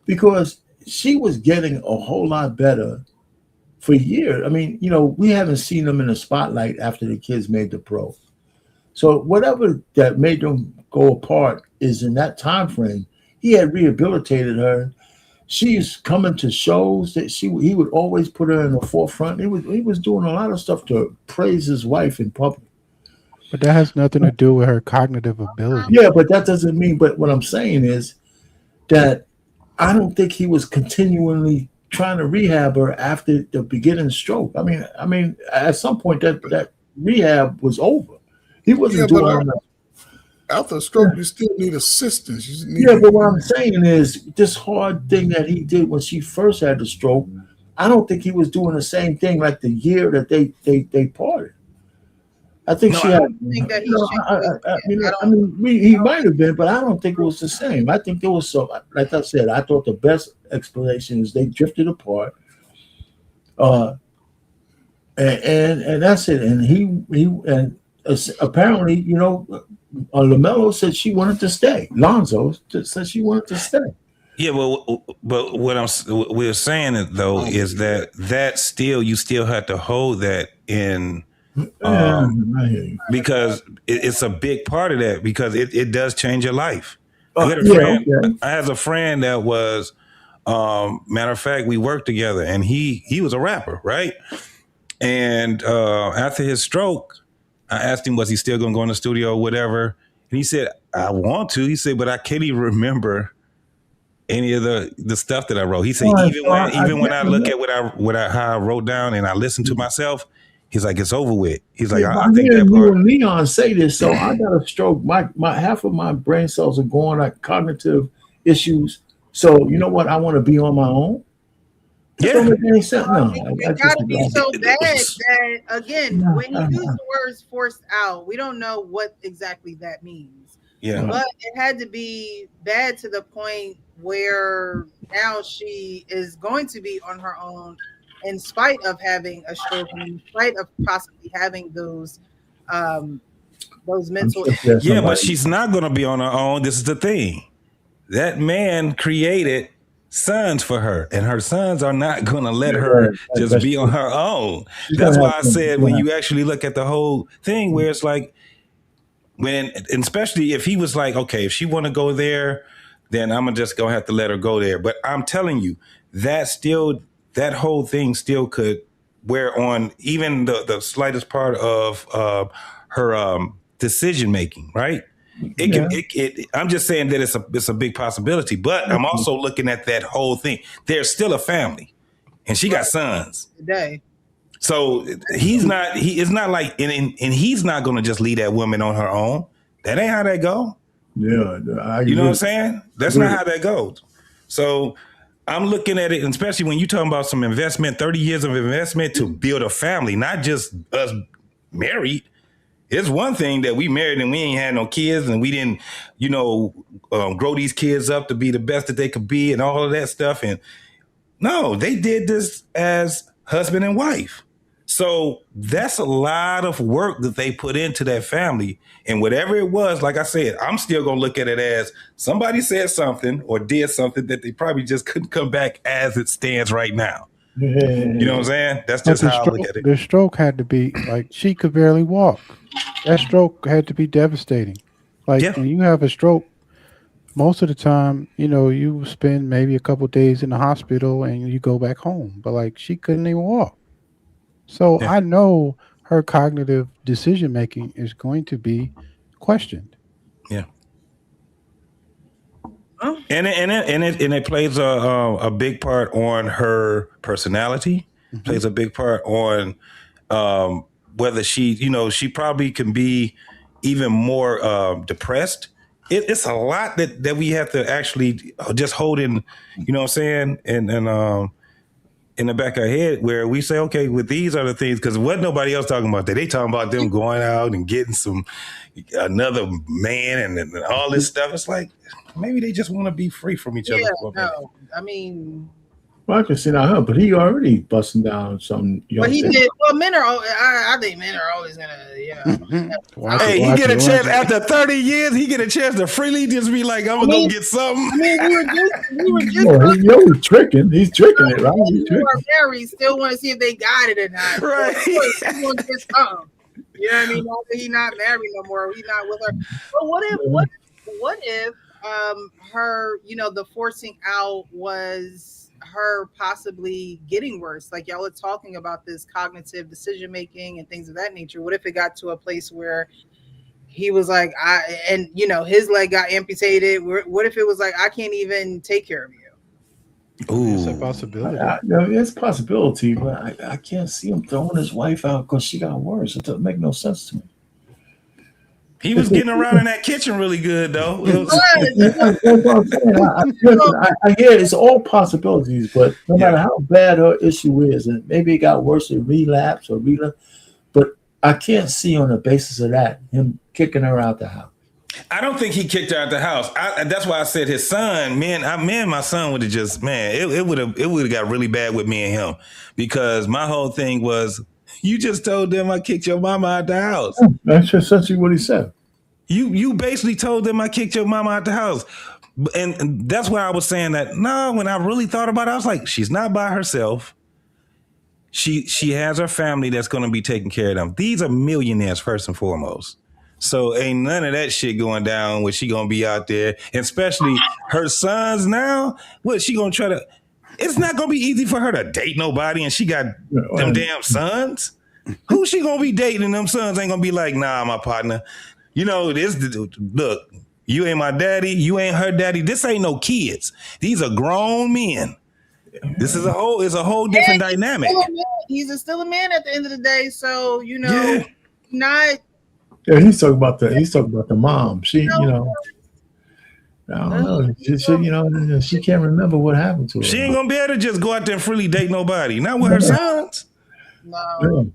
because she was getting a whole lot better for years. I mean, you know, we haven't seen them in the spotlight after the kids made the pro. So whatever that made them go apart is in that time frame. He had rehabilitated her. She's coming to shows that he would always put her in the forefront. He was doing a lot of stuff to praise his wife in public. But that has nothing to do with her cognitive ability. Yeah, but that doesn't mean. But what I'm saying is that I don't think he was continually trying to rehab her after the beginning stroke. I mean, at some point that rehab was over. He wasn't doing that. After a stroke, you still need assistance. But what I'm saying is this hard thing that he did when she first had the stroke. I don't think he was doing the same thing like the year that they parted. I think she had. He might have been, but I don't think it was the same. I think there was so. Like I said, I thought the best explanation is they drifted apart. And that's it. And he apparently, you know, LaMelo said she wanted to stay. Lonzo said she wanted to stay. Yeah, but what we're saying it though is that still you still have to hold that in. Because it's a big part of that because it does change your life. I had a friend that was matter of fact, we worked together and he was a rapper, right? And after his stroke, I asked him, was he still gonna go in the studio or whatever? And he said, I want to. He said, but I can't even remember any of the stuff that I wrote. He said, even when I look at how I wrote down and I listen to myself, he's like, it's over with. He's like, I think that part. You and Leon say this, so I got a stroke. My half of my brain cells are going like cognitive issues. So you know what? I want to be on my own. That don't make any sense. No, it got to be so bad that again, when you use the words "forced out," we don't know what exactly that means. Yeah, but it had to be bad to the point where now she is going to be on her own. In spite of having a stroke, and in spite of possibly having those mental issues. Yeah, but she's not going to be on her own. This is the thing. That man created sons for her, and her sons are not going to let her just be on her own. That's why I said when you actually look at the whole thing where it's like, and especially if he was like, okay, if she want to go there, then I'm just going to have to let her go there. But I'm telling you, that whole thing still could wear on even the slightest part of her decision making, right? I'm just saying that it's a big possibility, but I'm also looking at that whole thing. There's still a family, and she got sons. Today. So he's not like, and he's not going to just leave that woman on her own. That ain't how that go. Yeah, you know what I'm saying? That's not how that goes. So I'm looking at it, and especially when you're talking about some investment, 30 years of investment to build a family, not just us married. It's one thing that we married and we ain't had no kids and we didn't, grow these kids up to be the best that they could be and all of that stuff. And no, they did this as husband and wife. So that's a lot of work that they put into that family. And whatever it was, like I said, I'm still going to look at it as somebody said something or did something that they probably just couldn't come back as it stands right now. You know what I'm saying? That's just how I look at it. The stroke had to be like, she could barely walk. That stroke had to be devastating. Like when you have a stroke, most of the time, you spend maybe a couple days in the hospital and you go back home. But like she couldn't even walk. So I know her cognitive decision making is going to be questioned. Yeah. And it plays a big part on her personality. Mm-hmm. Plays a big part on whether she probably can be even more depressed. It's a lot that we have to actually just hold in, you know what I'm saying? And in the back of our head where we say, okay, with these are the things, because what nobody else talking about that. They talking about them going out and getting another man and all this stuff. It's like, maybe they just want to be free from each other. No, I mean, Well, I can see now, but he already busting down some young. But he thing. did. Well, men are. I think men are always gonna. Hey, he get a chance after 30 years. He get a chance to freely just be like, "I'm gonna go get something." I mean, we were just. Oh, he's tricking. He's tricking it, right? He's Who tricking. are married still want to see if they got it or not. Right. He want to get something. You know what I mean? Now that he's not married no more, he's not with her. But what if her, the forcing out was her possibly getting worse? Like y'all are talking about this cognitive decision making and things of that nature. What if it got to a place where he was like, his leg got amputated? What if it was like, I can't even take care of you? Ooh. It's a possibility. It's a possibility, but I can't see him throwing his wife out because she got worse. It doesn't make no sense to me. He was getting around in that kitchen really good, though. That's what I'm saying. I hear it's all possibilities, but no matter how bad her issue is, and maybe it got worse in relapse or relapse, but I can't see on the basis of that him kicking her out the house. I don't think he kicked her out the house. That's why I said his son, me and my son would have just, it would have got really bad with me and him, because my whole thing was, you just told them I kicked your mama out the house. That's essentially what he said. You basically told them I kicked your mama out the house. And that's why I was saying that, no, when I really thought about it, I was like, she's not by herself. She has her family that's going to be taking care of them. These are millionaires first and foremost. So ain't none of that shit going down where she going to be out there. And especially her sons now, what she going to try to, it's not going to be easy for her to date nobody and she got them damn sons. Who she going to be dating and them sons ain't going to be like, nah, my partner. Look, you ain't my daddy. You ain't her daddy. This ain't no kids. These are grown men. This is a whole different dynamic. He's still a man at the end of the day. So, not. Yeah, he's talking about the mom. She, I don't know. She can't remember what happened to her. She ain't gonna be able to just go out there and freely date nobody. Not with her sons. No.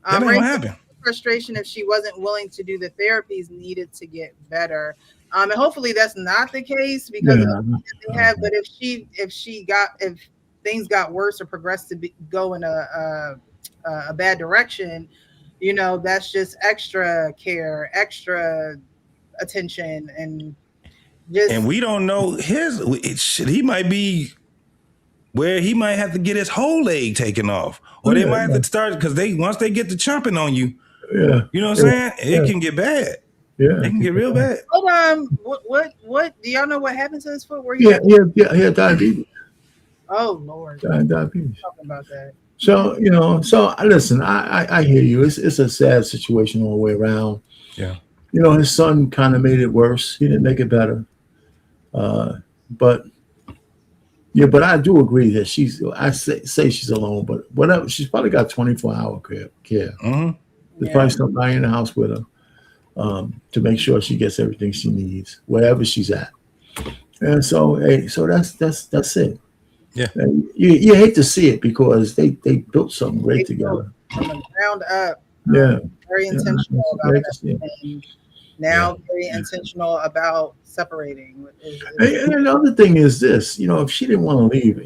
That ain't gonna happen. Frustration if she wasn't willing to do the therapies needed to get better. And hopefully that's not the case because they have. But if things got worse or progressed to go in a bad direction, that's just extra care, extra attention, and we don't know he might be where he might have to get his whole leg taken off, or they might have to start because once they get to chomping on you, you know what I'm saying? It can get bad. Yeah, it can get real bad. Hold on, what do y'all know what happened to his foot? Where he had diabetes. Oh Lord, diabetes. Talking about that. So listen, I hear you. It's a sad situation all the way around. Yeah. His son kind of made it worse. He didn't make it better. But I do agree that I say she's alone, but whatever, she's probably got 24-hour care. Mm-hmm. There's probably somebody in the house with her to make sure she gets everything she needs wherever she's at. And so that's it. Yeah, you hate to see it because they built something great together from the ground up. Very intentional about that. And now very intentional about separating. And another thing is this: if she didn't want to leave,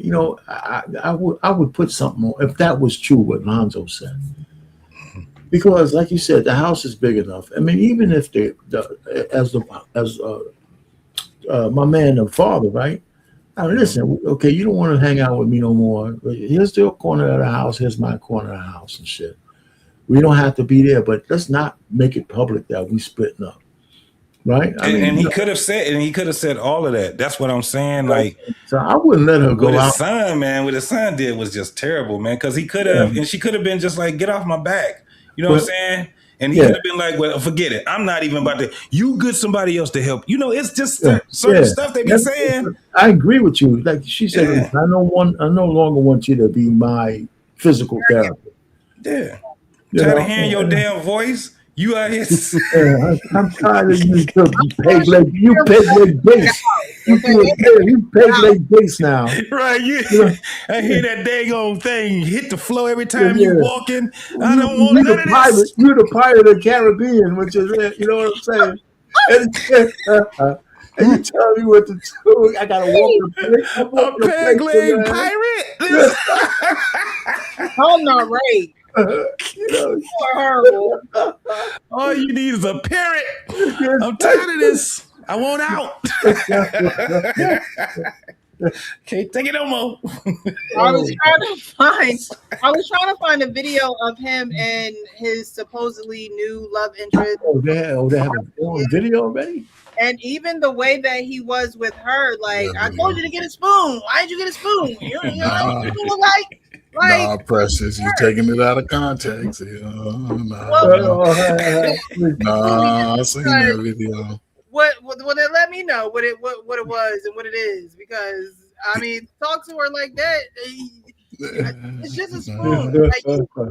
I would put something on if that was true what Lonzo said, because like you said, the house is big enough. I mean, even if as my man, the father, right? Now listen, okay, you don't want to hang out with me no more. Here's the corner of the house. Here's my corner of the house and shit. We don't have to be there, but let's not make it public that we splitting up, right? And he could have said all of that. That's what I'm saying. Like, so I wouldn't let her go with out. His son, man, what his son did was just terrible, man. Because he could have, and she could have been just like, get off my back. You know what I'm saying? And he could have been like, well, forget it. I'm not even about to. You get somebody else to help. It's just certain stuff they be saying. I agree with you. Like she said, I no longer want you to be my physical therapist. Yeah. Try to hear your damn voice. You out here. I'm tired of you peg leg bass. You peg leg bass now. Right. I hear that dang old thing hit the floor every time you walking. I don't want none of this. You're the Pirate of the Caribbean, which is, you know what I'm saying? And you tell me what to do. I gotta walk A peg-leg pirate. I'm not right. You know, You are horrible. All you need is a parrot. I'm tired of this. I want out. Can't take it no more. I was trying to find a video of him and his supposedly new love interest. they have a video already? And even the way that he was with her, like, I told you to get a spoon. Why did you get a spoon? You know what you look like? Nah, Precious, you're taking it out of context. Nah, I seen that video. What it let me know what it was and what it is, because I mean, talk to her like that. It's just a spoon. Like,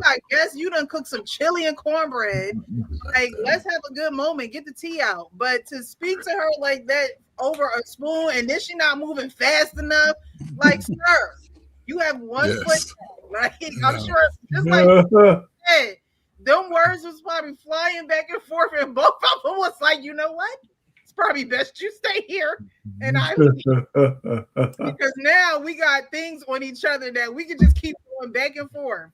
I guess you done cook some chili and cornbread. Like, let's have a good moment. Get the tea out. But to speak to her like that over a spoon, and then she not moving fast enough, like, sir, you have one foot. Like, I'm sure, just like you said, them words was probably flying back and forth, and both of them was like, you know what? It's probably best you stay here and I leave. Because now we got things on each other that we can just keep going back and forth.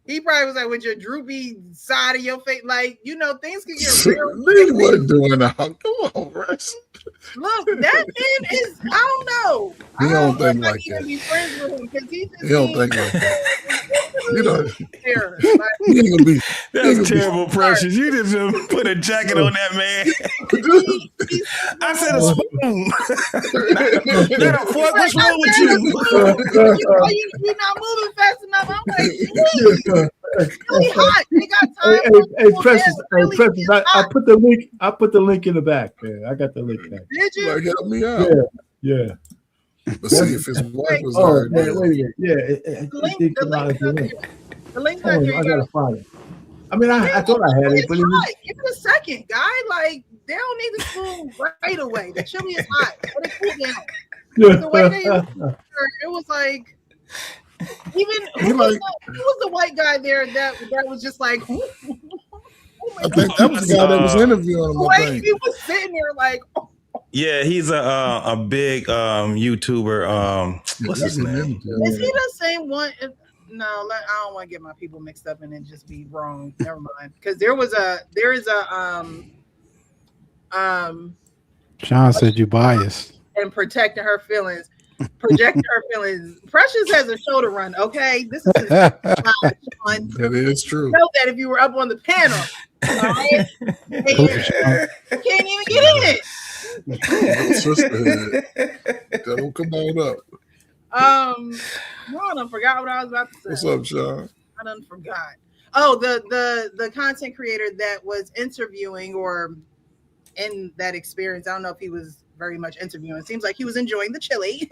He probably was like, with your droopy side of your face, like, you know, things can get real. Lee wasn't doing that. Come on, Rex. Look, that man is, I don't know. He don't think know if I like can even that. be friends with him, because he just He don't think like that. You know, there. he ain't gonna be. That's terrible, Precious. You just put a jacket on that man. I said a spoon. Not a fork. What's wrong with you? You're not moving fast enough. I'm like, geez, it's really hot. They got time. Hey, Precious, I put the link. I put the link in the back, man. I got the link back. Did you? Like, help me out. Yeah. But see if his wife was Oh, there. wait a minute. Yeah, The link's not there. I gotta find it. I mean, I thought I had it, but it was, Give it a second, guy. Like, they don't need the spoon right away. The chili is hot. Let it cool down. The way they it was like, even who was the white guy there that was just like, oh I think that was the guy that was interviewing him. I think. He was sitting there like, Yeah, he's a big YouTuber. What's his name? Is he the same one? No, I don't want to get my people mixed up and then just be wrong. Never mind. Because there is a Sean said you biased. And protecting her feelings. Projecting her feelings. Precious has a show to run, okay? This is Sean. That is true. You know that if you were up on the panel. All right? You can't even get in it. Sisterhood. Don't come on up. No, I done forgot what I was about to say. What's up, Sean? I done forgot. Oh, the content creator that was interviewing or in that experience. I don't know if he was very much interviewing. It seems like he was enjoying the chili.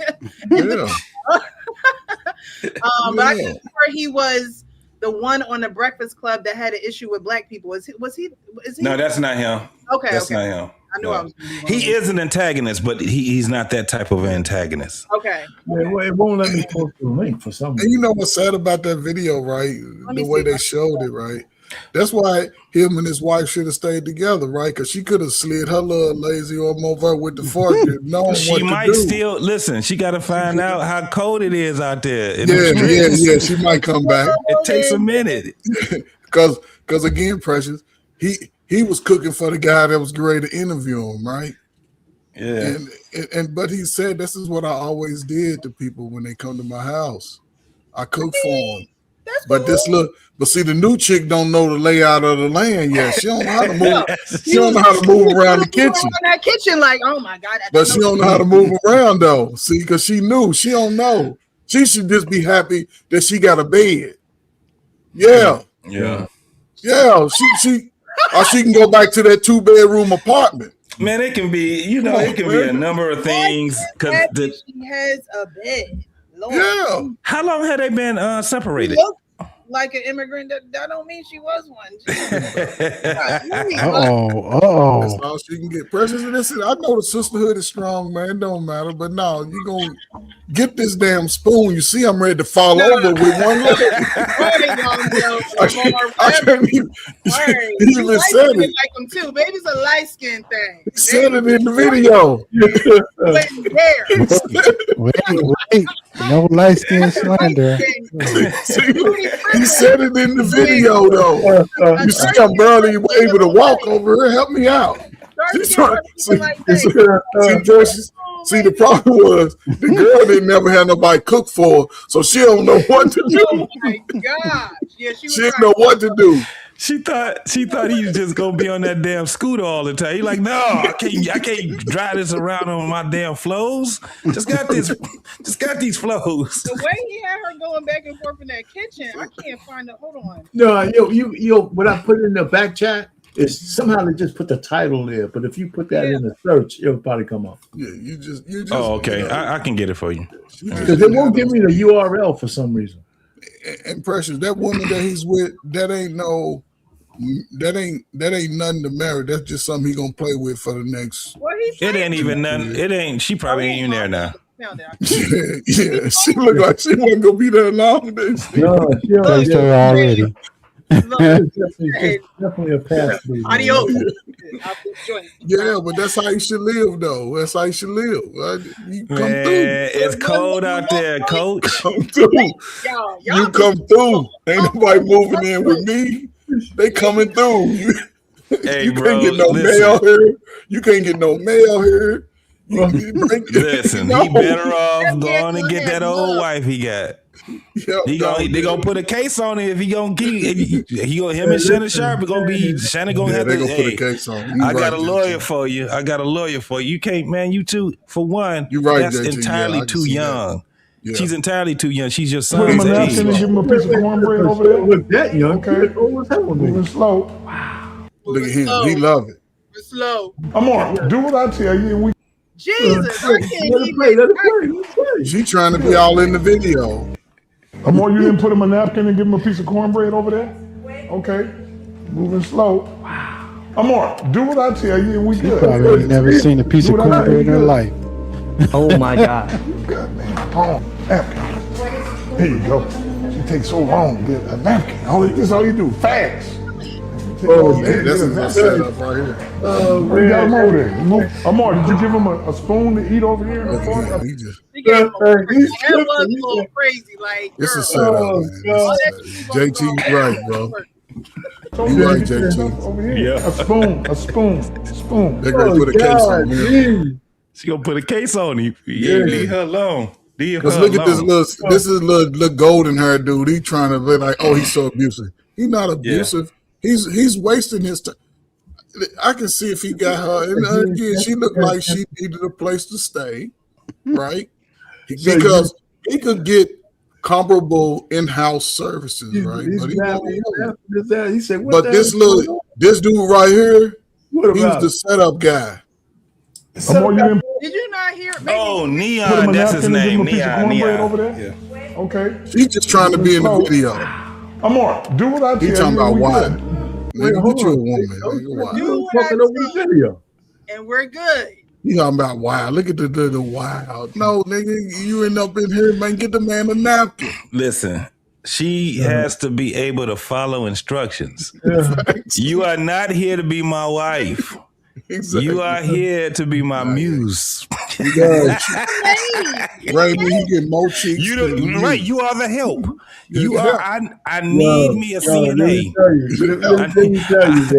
Yeah. But I think he was the one on the Breakfast Club that had an issue with black people. Is he? No, that's not him. Okay, that's not him. I knew I was gonna be wrong. He is an antagonist, but he's not that type of antagonist. Okay. it won't let me post the link for some reason. And you know what's sad about that video, right? The way they showed it, right? That's why him and his wife should have stayed together, right? Because she could have slid her little lazy arm over with the fork and known She what to might do. still listen. She got to find out how cold it is out there. Yeah. She might come back. It takes a minute. Because again, Precious, he was cooking for the guy that was ready to interview him, right? Yeah. And but he said, this is what I always did to people when they come to my house. I cook for them. But but see, the new chick don't know the layout of the land yet. She don't know how to move. She don't know how to move around the kitchen. That kitchen, like, oh my god! But she don't know how to move around though. See, because she knew. She don't know. She should just be happy that she got a bed. Yeah. She can go back to that 2-bedroom apartment. Man, it can be. It can be a number of things. She has a bed. Lord. Yeah. How long have they been separated? like an immigrant, that don't mean she was one. That's all she can get. Precious, listen, I know the sisterhood is strong, man. It don't matter. But no, you gonna get this damn spoon. You see, I'm ready to fall over with one leg. I can't even said it. Like them too. Baby's a light skin thing. He said it in the video. Wait. No light skin slander. He said it in the video, though. You see, I'm barely able to walk over here. Help me out. See, the problem was the girl didn't never have nobody cook for her, so she don't know what to do. Oh my gosh. Yeah, she didn't know what to do. She thought he was just gonna be on that damn scooter all the time. He like, no, I can't drive this around on my damn flows. Just got these flows. The way he had her going back and forth in that kitchen, I can't find it. Hold on. No, yo, what I put in the back chat is somehow they just put the title there, but if you put that in the search, it'll probably come up. Yeah, you just. Oh, okay. I can get it for you. Because they won't give me the URL for some reason. And Precious, that woman that he's with, that ain't nothing to marry. That's just something he gonna play with for the next. It ain't even nothing. It ain't. She probably ain't even there now. Yeah, she look like she wasn't gonna be there long. No, she already. Definitely a pass. Adios. Yeah, but that's how you should live, though. That's how you should live. You come through. It's cold out there, coach. Come through. You come through. Ain't nobody moving in with me. They coming through. You can't get no mail here. You can't get no mail here. Listen, he better off going and get that old wife he got. They gonna put a case on it if he gonna keep. Him and Shannon Sharp are gonna be. Shannon gonna have to. Put a case on. I got a lawyer for you. You can't, man. You two, for one. You're right. That's entirely too young. Yeah. She's entirely too young. She's your Put him son's a age. napkin and give him a piece of cornbread over there. With that young, Okay. what's happening? Moving slow. Look at him. He love it. We're slow. Amor, do what I tell you, and we. Jesus, I can't Let it play. She trying to be all in the video. Amor, you didn't put him a napkin and give him a piece of cornbread over there? Okay. Moving slow. Amor, do what I tell you, and we good. Probably never seen a piece of cornbread in her life. Oh my God. Good man. Hold on. Napkin. There you go. She takes so long to get a napkin. This is all you do. Fast. Oh, man, that's a setup right here. We got him over there. Amor, did you give him a spoon to eat over here in the corner? He just. that was a little crazy. Like, It's a setup, man. JT, you right, bro. You right, JT. Over here. Yeah. A spoon. They're gonna put a case on him. She gonna put a case on you. Yeah, leave her alone. Because look at this is little golden hair dude. He trying to be like, oh, he's so abusive. He's not abusive. He's wasting his time. I can see if he got her. And again, she looked like she needed a place to stay, right? Because he could get comparable in-house services, right? But he said, but this dude right here, he's the setup guy. Did you not hear? Oh, Neon, that's his name. Neon. Over there? Yeah. Okay. He's just trying to be in the video. Amor, do what I tell you. He talking about why. Nigga, get you a woman. And we're good. You talking about wild. Look at the wild. No, nigga, you end up in here, man. Get the man a napkin. Listen, she has to be able to follow instructions. You are not here to be my wife. Exactly. You are here to be my muse. Right, you get more cheeks. Right, you are the help. You are. I need me a CNA.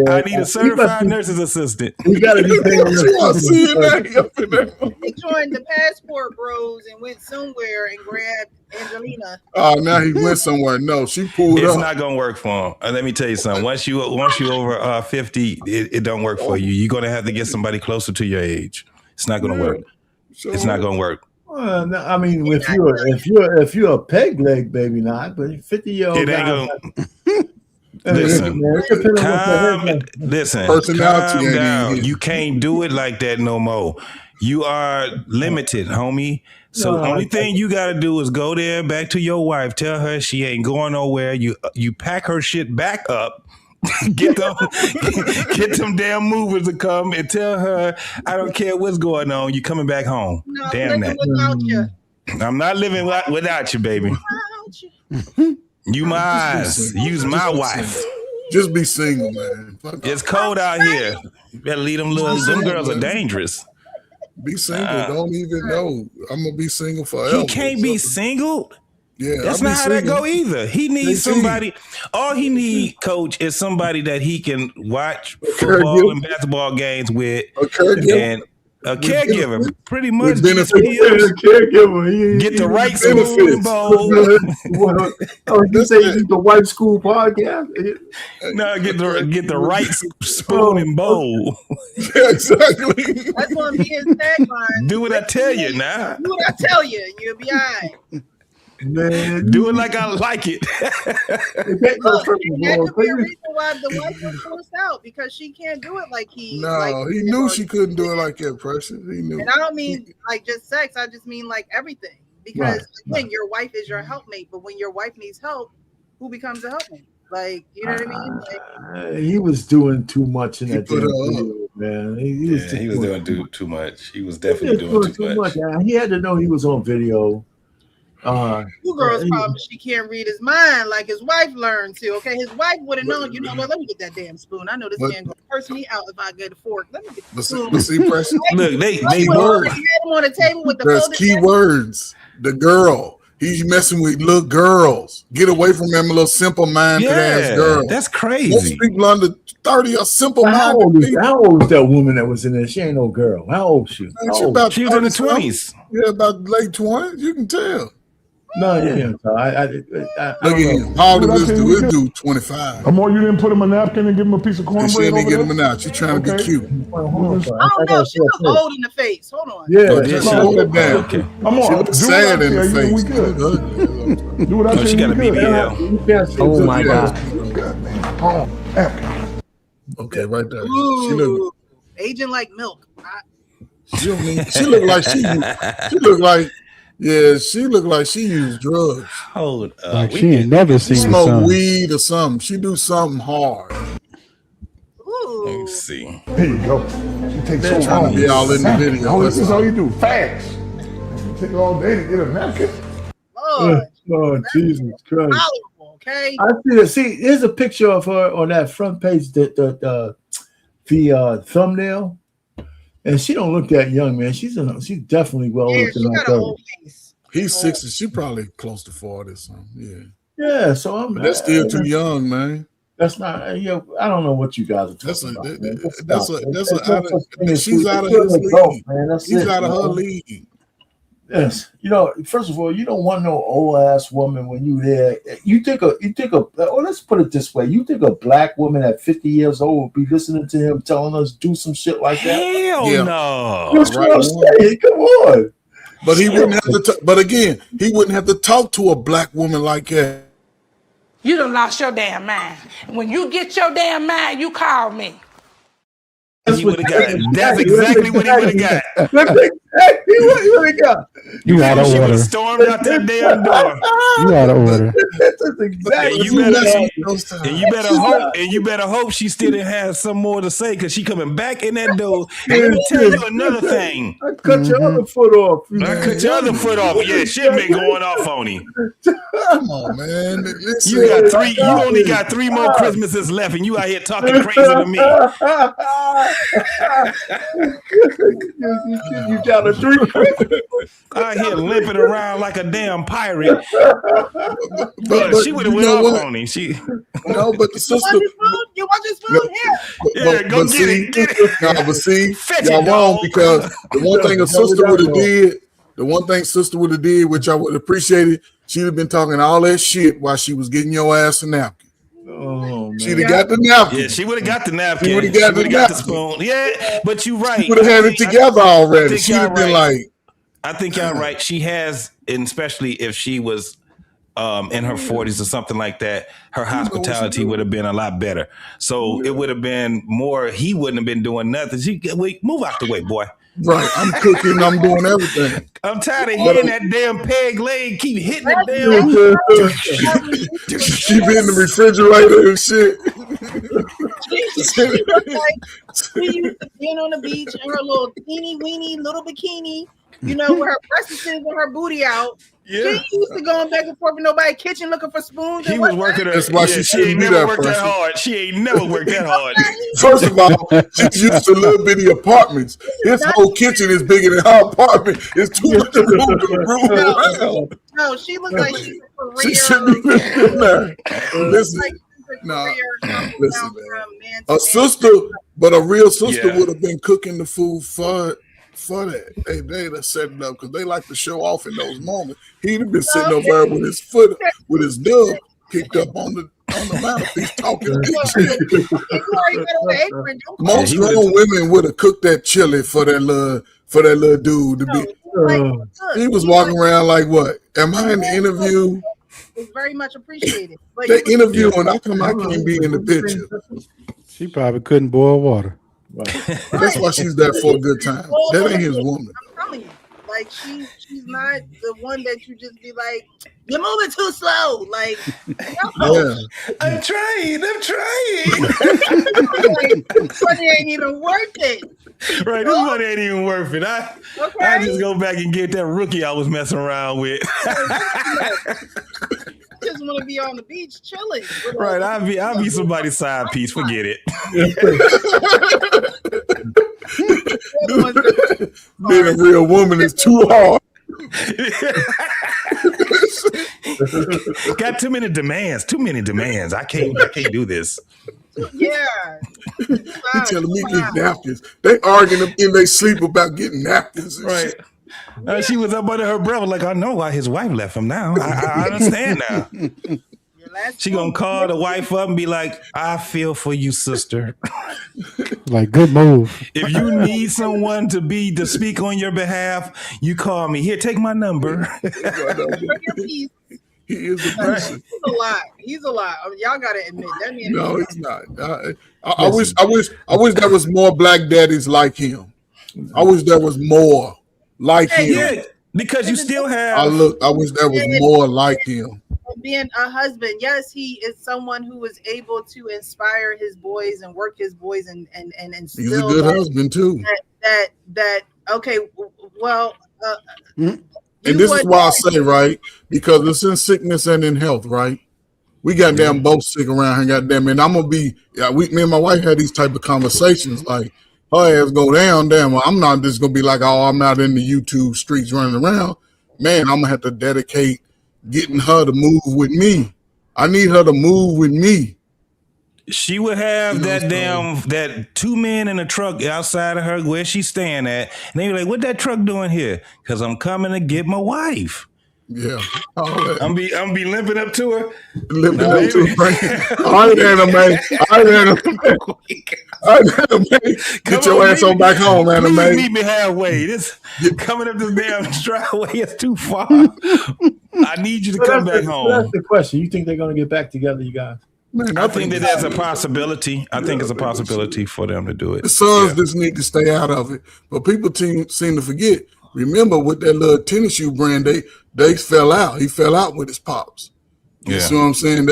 I need a certified nurse's assistant. We gotta be paying He joined the Passport Bros and went somewhere and grabbed Angelina. Oh, now he went somewhere. No, she pulled up. It's not gonna work for him. Let me tell you something. Once you over 50, it don't work for you. You're gonna have to get somebody closer to your age. It's not gonna work. It's not gonna work. Well, no, I mean, if you're a peg leg, maybe not, but 50-year-old. It ain't gonna. Listen, listen. Calm down. You can't do it like that no more. You are limited, homie. So only thing you gotta do is go there back to your wife, tell her she ain't going nowhere. You pack her shit back up. get them damn movers to come and tell her, I don't care what's going on, you coming back home. No, damn that. Without you. I'm not living without you, baby. You my eyes. Use my wife. Just be single, man. It's cold out here. You better leave them girls are dangerous. Be single. Don't even know. I'm gonna be single forever. He can't be single. Yeah, that's not how that go either. He needs somebody. All he need, coach, is somebody that he can watch football and basketball games with, and a caregiver. Pretty much, get the right spoon and bowl. You say you the white school podcast? No, get the right spoon and bowl. Yeah, exactly. That's gonna be his tagline. Do what I tell you now. Do what I tell you, and you'll be all right. Man, do it like I like it. Look, that could be a reason why the wife was forced out, because she can't do it like he. No, like, he knew she couldn't do it like that, Precious. He knew. And I don't mean like just sex. I just mean like everything. Because again, your wife is your helpmate, but when your wife needs help, who becomes a helpmate? Like, you know what I mean? Like, he was doing too much in that video, man. He was doing too much. He was definitely doing too much. He had to know he was on video. Two girls' problem is she can't read his mind like his wife learned to. Okay, his wife would have known. You know what? Let me get that damn spoon. I know this man gonna curse me out if I get a fork. Let me get the spoon. But see, Precious, look, they words. Had him on the table with the There's key words. The girl. He's messing with little girls. Get away from them little simple-minded ass girls. That's crazy. Most people under 30 are simple-minded. How old is that woman that was in there? She ain't no girl. How old is she? She was in the 20s. Yeah, about late 20s. You can tell. No, yeah. Look at him. How old is this dude? 25. Amor, you didn't put him a napkin and give him a piece of cornbread. She didn't get him a napkin. She's trying to be cute. I don't know. She looks old in the face. Hold on. Yeah, just hold it down. Okay. She looks sad in the face. We good. Do what I tell you. She got a BBL. Oh my God. Okay, right there. Ooh, She look. aging like milk. She looked like she looked like. Yeah, she looked like she used drugs. Hold up. Like she ain't never seen the smoke sun. weed or something. She do something hard. Ooh. Let me see. Here you go. She takes so trying long. to be all in the video. This is all you do. Fast. You take all day to get a napkin. Lord, Oh, Jesus Christ. tolerable, okay? I see it. See, here's a picture of her on that front page, the thumbnail. And she don't look that young, man. She's definitely well Yeah, looking she like got a her. whole face. He's 60. She probably close to 40 or something. Yeah. Yeah, so I'm. But that's still too young, man. That's not. I don't know what you guys are That's talking about. she's out of her league. She's out of her league. Yes, first of all, you don't want no old ass woman when you there. You think let's put it this way: you think a black woman at 50 years old would be listening to him telling us do some shit like that? Hell no! That's what I'm saying. Come on. But he wouldn't have to. But again, he wouldn't have to talk to a black woman like that. You done lost your damn mind. When you get your damn mind, you call me. He would have got it. That's exactly what he would have got. That's exactly what he would have got. You out of She would order. have stormed out that damn door. You out of order. That's exactly. And you better hope she still has some more to say, because she coming back in that door. And let me tell you another thing. I cut your other foot off. I cut your other foot off. Yeah, shit been going off on him. Come on, man. You got three. You only got 3 more Christmases left, and you out here talking crazy to me. You down to 3. Out here limping around like a damn pirate. But she would have went off on him. No, but the sister. You want your spoon here? Yeah, go get it. Get it. No, but see, Fetch y'all it, wrong, dog. because the one thing a sister would have did, which I would appreciate it, she'd have been talking all that shit while she was getting your ass a napkin. Oh, man. She'd have got the napkin. Yeah, she would have got the napkin. She would've got the napkin. spoon. Yeah, but you right. She would have had it together already. think She'd have y'all been right. like, I think y'all right. She has, and especially if she was in her 40s or something like that, her hospitality would have been a lot better. So it would have been more. He wouldn't have been doing nothing. Move out the way, boy. Right, I'm cooking, I'm doing everything. I'm tired of hearing that damn peg leg keep hitting the damn. She be in the refrigerator and shit. She looked like she used to be on the beach in her little teeny weeny little bikini, you know, with her breasts and her booty out. Yeah. She used to going back and forth in nobody's kitchen looking for spoons. He was working her. That's why she She ain't shouldn't be never that worked that person. hard. She ain't never worked that hard. First of all, she's used to little bitty apartments. His whole kitchen is bigger than her apartment. It's too much room to room around. No, she looked like she's a career. She shouldn't be living there. Listen, Like she's a nah, career listen, man. a sister, but a real sister Yeah. would have been cooking the food for that. They'd have set it up because they like to show off in those moments. He'd have been sitting over there with his foot, with his dub kicked up on the mantelpiece talking. Most grown women would have cooked that chili for that little dude to be. He was walking around like, what? Am I in the interview? It's very much appreciated. But They interviewing. I can't be in the picture. She probably couldn't boil water. That's why she's there for a good time. That ain't his woman. I'm telling you, like she's not the one that you just be like, you're moving too slow. Like, no. Yeah. I'm trying. This money ain't even worth it. Right, this money ain't even worth it. I just go back and get that rookie I was messing around with. Just want to be on the beach chilling. Right, I'll be somebody's side piece. Forget it. Being a real woman is too hard. Got too many demands. I can't do this. Yeah. You telling me get napkins? They arguing in their sleep about getting napkins. And Right. shit. She was up under her brother like, I know why his wife left him now. I understand now. She gonna call the wife up and be like, I feel for you, sister. Like, good move. If you need someone to speak on your behalf, you call me. Here, take my number. He is a person. He's a lot. I mean, y'all gotta admit that man. No, he's not. I wish there was more black daddies like him. I wish there was more like him. Yeah, because you still have. I wish there was more like him. Being a husband, yes, he is someone who is able to inspire his boys and work his boys and He's a instill good that- husband too. that okay, well, And this is why I say, right, because it's in sickness and in health, right? We goddamn both sick around here, goddamn, and I'm gonna be. Me and my wife had these type of conversations, like her ass go down, damn. Well, I'm not just gonna be like, oh, I'm out in the YouTube streets running around. Man, I'm gonna have to dedicate getting her to move with me. I need her to move with me. She would have that two men in a truck outside of her where she's staying at, and they be like, "What that truck doing here?" Because I'm coming to get my wife. Yeah, I'm be limping up to her. Limping up to her. All right, anime. Get your ass on back home, anime. Please meet me halfway. This coming up this damn driveway is too far. I need you to come back home. That's the question. You think they're going to get back together, you guys? Man, I think that's a possibility. I think it's a possibility for them to do it. The sons just need to stay out of it. But people seem to forget. Remember, with that little tennis shoe brand, they fell out. He fell out with his pops. You see what I'm saying?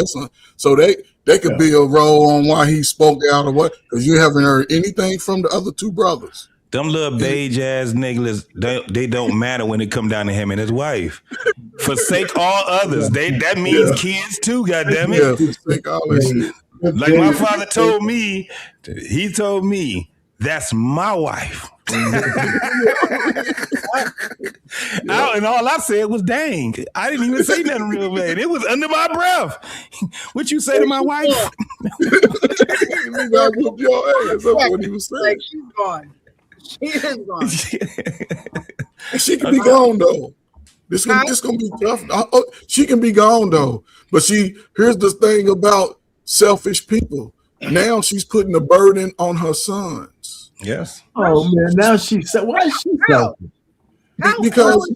So they could be a role on why he spoke out or what, because you haven't heard anything from the other two brothers. Them little beige ass niggas, they don't matter when it come down to him and his wife. Forsake all others. That means kids too, goddammit. Yeah, forsake all that shit. Like my father told me, he told me, that's my wife. And all I said was, dang. I didn't even say nothing real bad. It was under my breath. What you say to my wife? I whoop your ass. That's what he was saying. Like, she's gone. She is gone. She can be gone though. This gonna be tough. She can be gone though. But here's the thing about selfish people. Now she's putting the burden on her sons. Yes. Oh man, now she said, why is she selfish? Because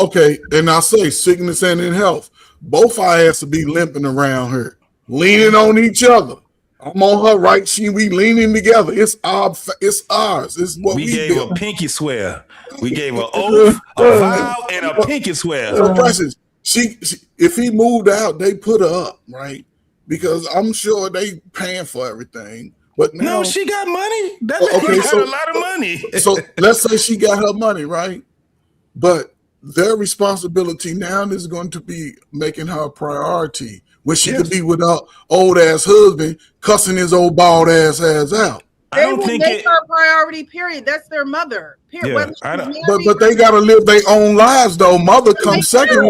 okay, and I say sickness and in health, both our ass to be limping around her, leaning on each other. I'm on her right. We leaning together. It's ours. It's what we gave do. a pinky swear. We gave an oath, a vow, and a pinky swear. So Precious, she if he moved out, they put her up, right? Because I'm sure they paying for everything. But now, no, she got money. That okay, got a lot of money. So let's say she got her money, right? But their responsibility now is going to be making her a priority, where she could be with her old ass husband cussing his old bald ass out. They will make her a priority. Period. That's their mother. Period. Yeah, but they gotta live their own lives though. Mother comes second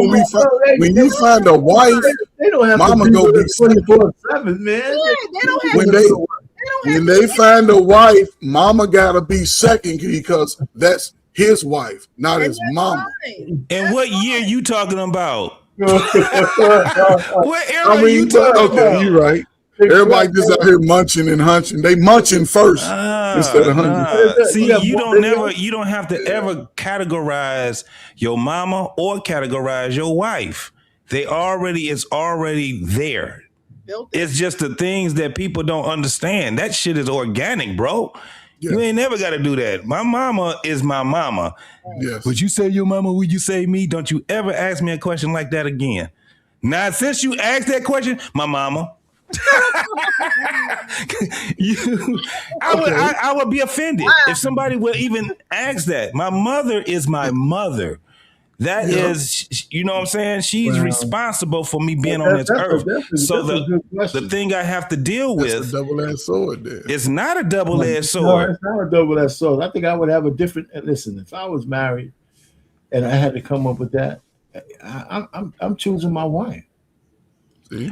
when you find a wife. They don't have mama to go be 24/7, man. When they find a wife, mama gotta be second because that's his wife, not his mama. And what year you talking about? What era are you talking about? Okay, you're right. Everybody just out here munching and hunching. They munching first instead of hunching. See, you don't have to ever categorize your mama or categorize your wife. It's already there. It's just the things that people don't understand. That shit is organic, bro. Yeah. You ain't never got to do that. My mama is my mama. Yes. Would you say your mama? Would you say me? Don't you ever ask me a question like that again. Now, since you asked that question, my mama. I would be offended if somebody would even ask that. My mother is my mother. That is, you know what I'm saying? She's responsible for me being on this earth. So the thing I have to deal with is a double-edged sword there. It's not a double-edged sword. No, it's not a double-edged sword. I think I would have a different listen, if I was married and I had to come up with that, I'm choosing my wife. See?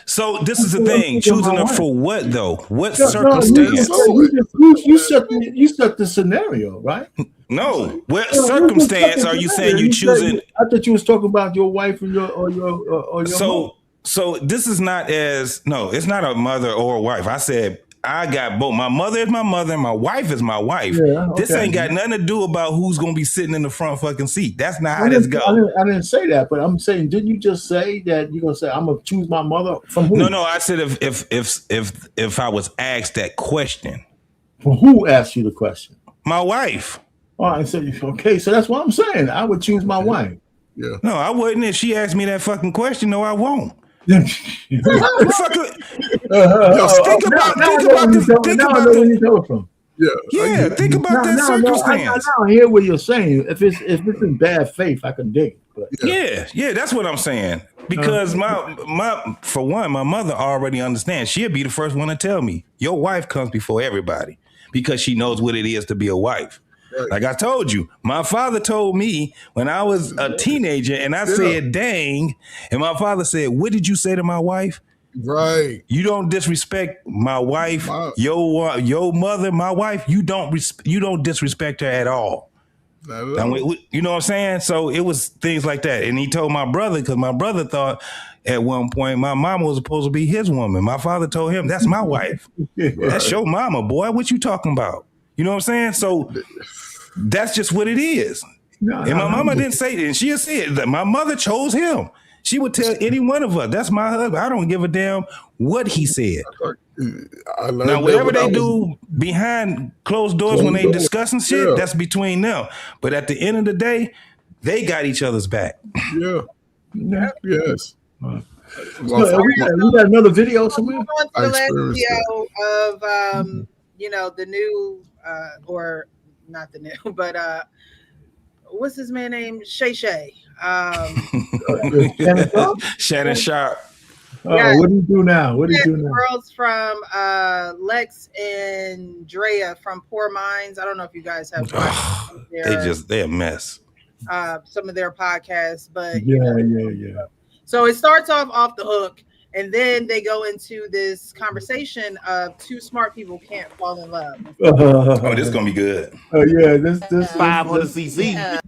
So this is the thing. Choosing her for what though? What circumstance? You set the scenario, right? No. What circumstance are you saying you choosing? I thought you was talking about your wife and your mom. So this is not it's not a mother or a wife. I said I got both. My mother is my mother and my wife is my wife. Yeah, okay. This ain't got nothing to do about who's gonna be sitting in the front fucking seat. That's not how this goes. I didn't say that, but I'm saying, didn't you just say that you're gonna say I'm gonna choose my mother from who? No. I said if I was asked that question. Well, who asked you the question? My wife. Oh, I said okay, so that's what I'm saying. I would choose my wife. Yeah. No, I wouldn't. If she asked me that fucking question, no, I won't. Think about that circumstance. I hear what you're saying. If it's in bad faith, I can dig it. But. Yeah, that's what I'm saying. Because my mother already understands. She'll be the first one to tell me your wife comes before everybody because she knows what it is to be a wife. Right. Like I told you, my father told me when I was a teenager and I said, dang. And my father said, what did you say to my wife? Right. You don't disrespect my wife, your mother, my wife. You don't disrespect her at all. Now, you know what I'm saying? So it was things like that. And he told my brother, because my brother thought at one point my mama was supposed to be his woman. My father told him, that's my wife. Right. That's your mama, boy. What you talking about? You know what I'm saying? So that's just what it is. And my mama didn't say it. And she'll say it. My mother chose him. She would tell any one of us, that's my husband. I don't give a damn what he said. Now, whatever they do behind closed doors when they discussing shit, that's between them. But at the end of the day, they got each other's back. Yeah. Yes. We got another video somewhere? The last video of the new or not the new, but what's his man name? Shay. Shannon Sharp. What do you do now? Girls from Lex and Drea from Poor Minds. I don't know if you guys have watched they're a mess. Some of their podcasts, but yeah. So it starts off the hook, and then they go into this conversation of two smart people can't fall in love. This is gonna be good. This 500cc.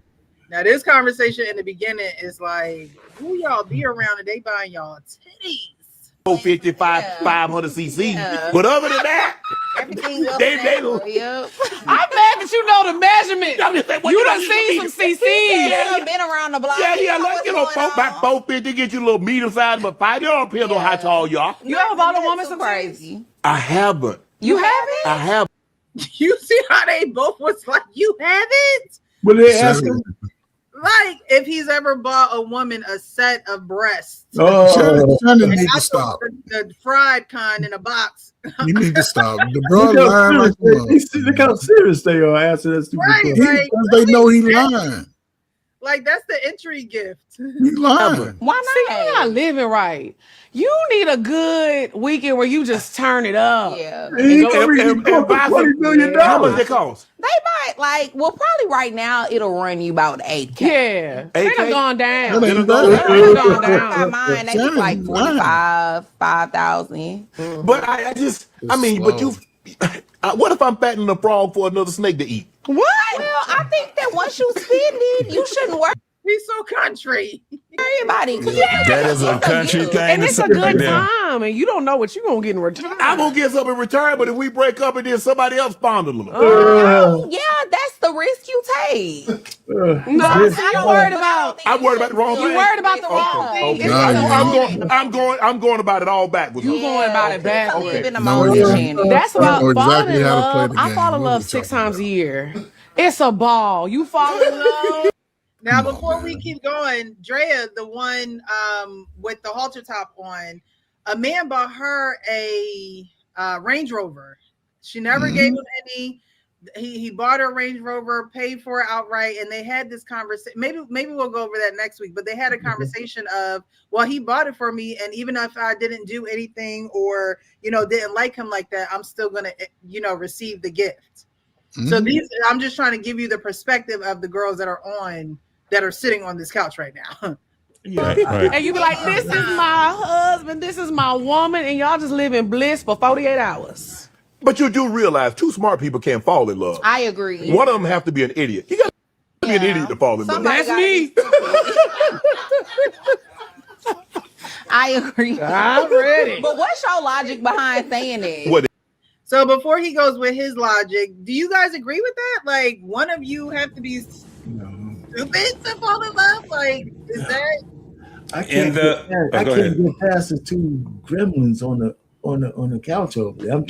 Now this conversation in the beginning is like, who y'all be around and they buying y'all titties? 500cc. But other than that, Everything they I that you know the measurement. I'm just saying, what You you done know, seen you some CCs. Yeah, been around the block. Yeah, You know let's what's get going on about 450, get you a little medium size, but 5. You don't depend on how tall you are. You ever bought a woman some crazy? I haven't. You haven't? I have. You see how they both was like, you haven't? But they ask him, like, if he's ever bought a woman a set of breasts. Shannon And need to not stop. the fried kind in a box. You need to stop. The bro lying like a mother. look how serious they are answering that stupid Right, question. like, Because they know he lying. Like, that's the entry gift. He lying. Why See, you're not living right. You need a good weekend where you just turn it up. Yeah. He cost $20 million. How much it cost? They might like, well, probably right now it'll run you about 8K. Yeah. They done gone down. That ain't They done gone bad. I got down. mine. They was like 45, 5,000. But I mean, but you. What if I'm fattening the frog for another snake to eat? What? Well, I think that once you spend it, you shouldn't worry He's so country. about it. That is a country thing. And to it's say a good right there. time, and you don't know what you're going to get in return. I'm gonna get something in return, but if we break up and then somebody else fondle them. Yeah, that's the risk you take. No, I'm worried about. I'm worried about the wrong You thing. worried about the wrong thing. Okay. Nah, I'm going about it all backwards. You going about it backwards. Living the No, moment, yeah. Shannon. That's I about know falling exactly in how to play love. the I game. fall in What love we 6 talking times a year. It's a ball. You fall in love. Now, before we keep going, Drea, the one with the halter top on, a man bought her a Range Rover. She never gave him any. He bought her a Range Rover, paid for it outright, and they had this conversation. Maybe we'll go over that next week. But they had a conversation of, well, he bought it for me, and even if I didn't do anything or didn't like him like that, I'm still gonna receive the gift. So I'm just trying to give you the perspective of the girls that are sitting on this couch right now. Right. And you be like, this is my husband, this is my woman, and y'all just live in bliss for 48 hours. But you do realize 2 smart people can't fall in love. I agree. One of them have to be an idiot. You got to be an idiot to fall in love. That's me. I agree. I'm ready. But what's your logic behind saying that? What? So before he goes with his logic, do you guys agree with that? Like, one of you have to be stupid to fall in love? Like, is that? I can't get past the 2 gremlins on the couch over there. I'm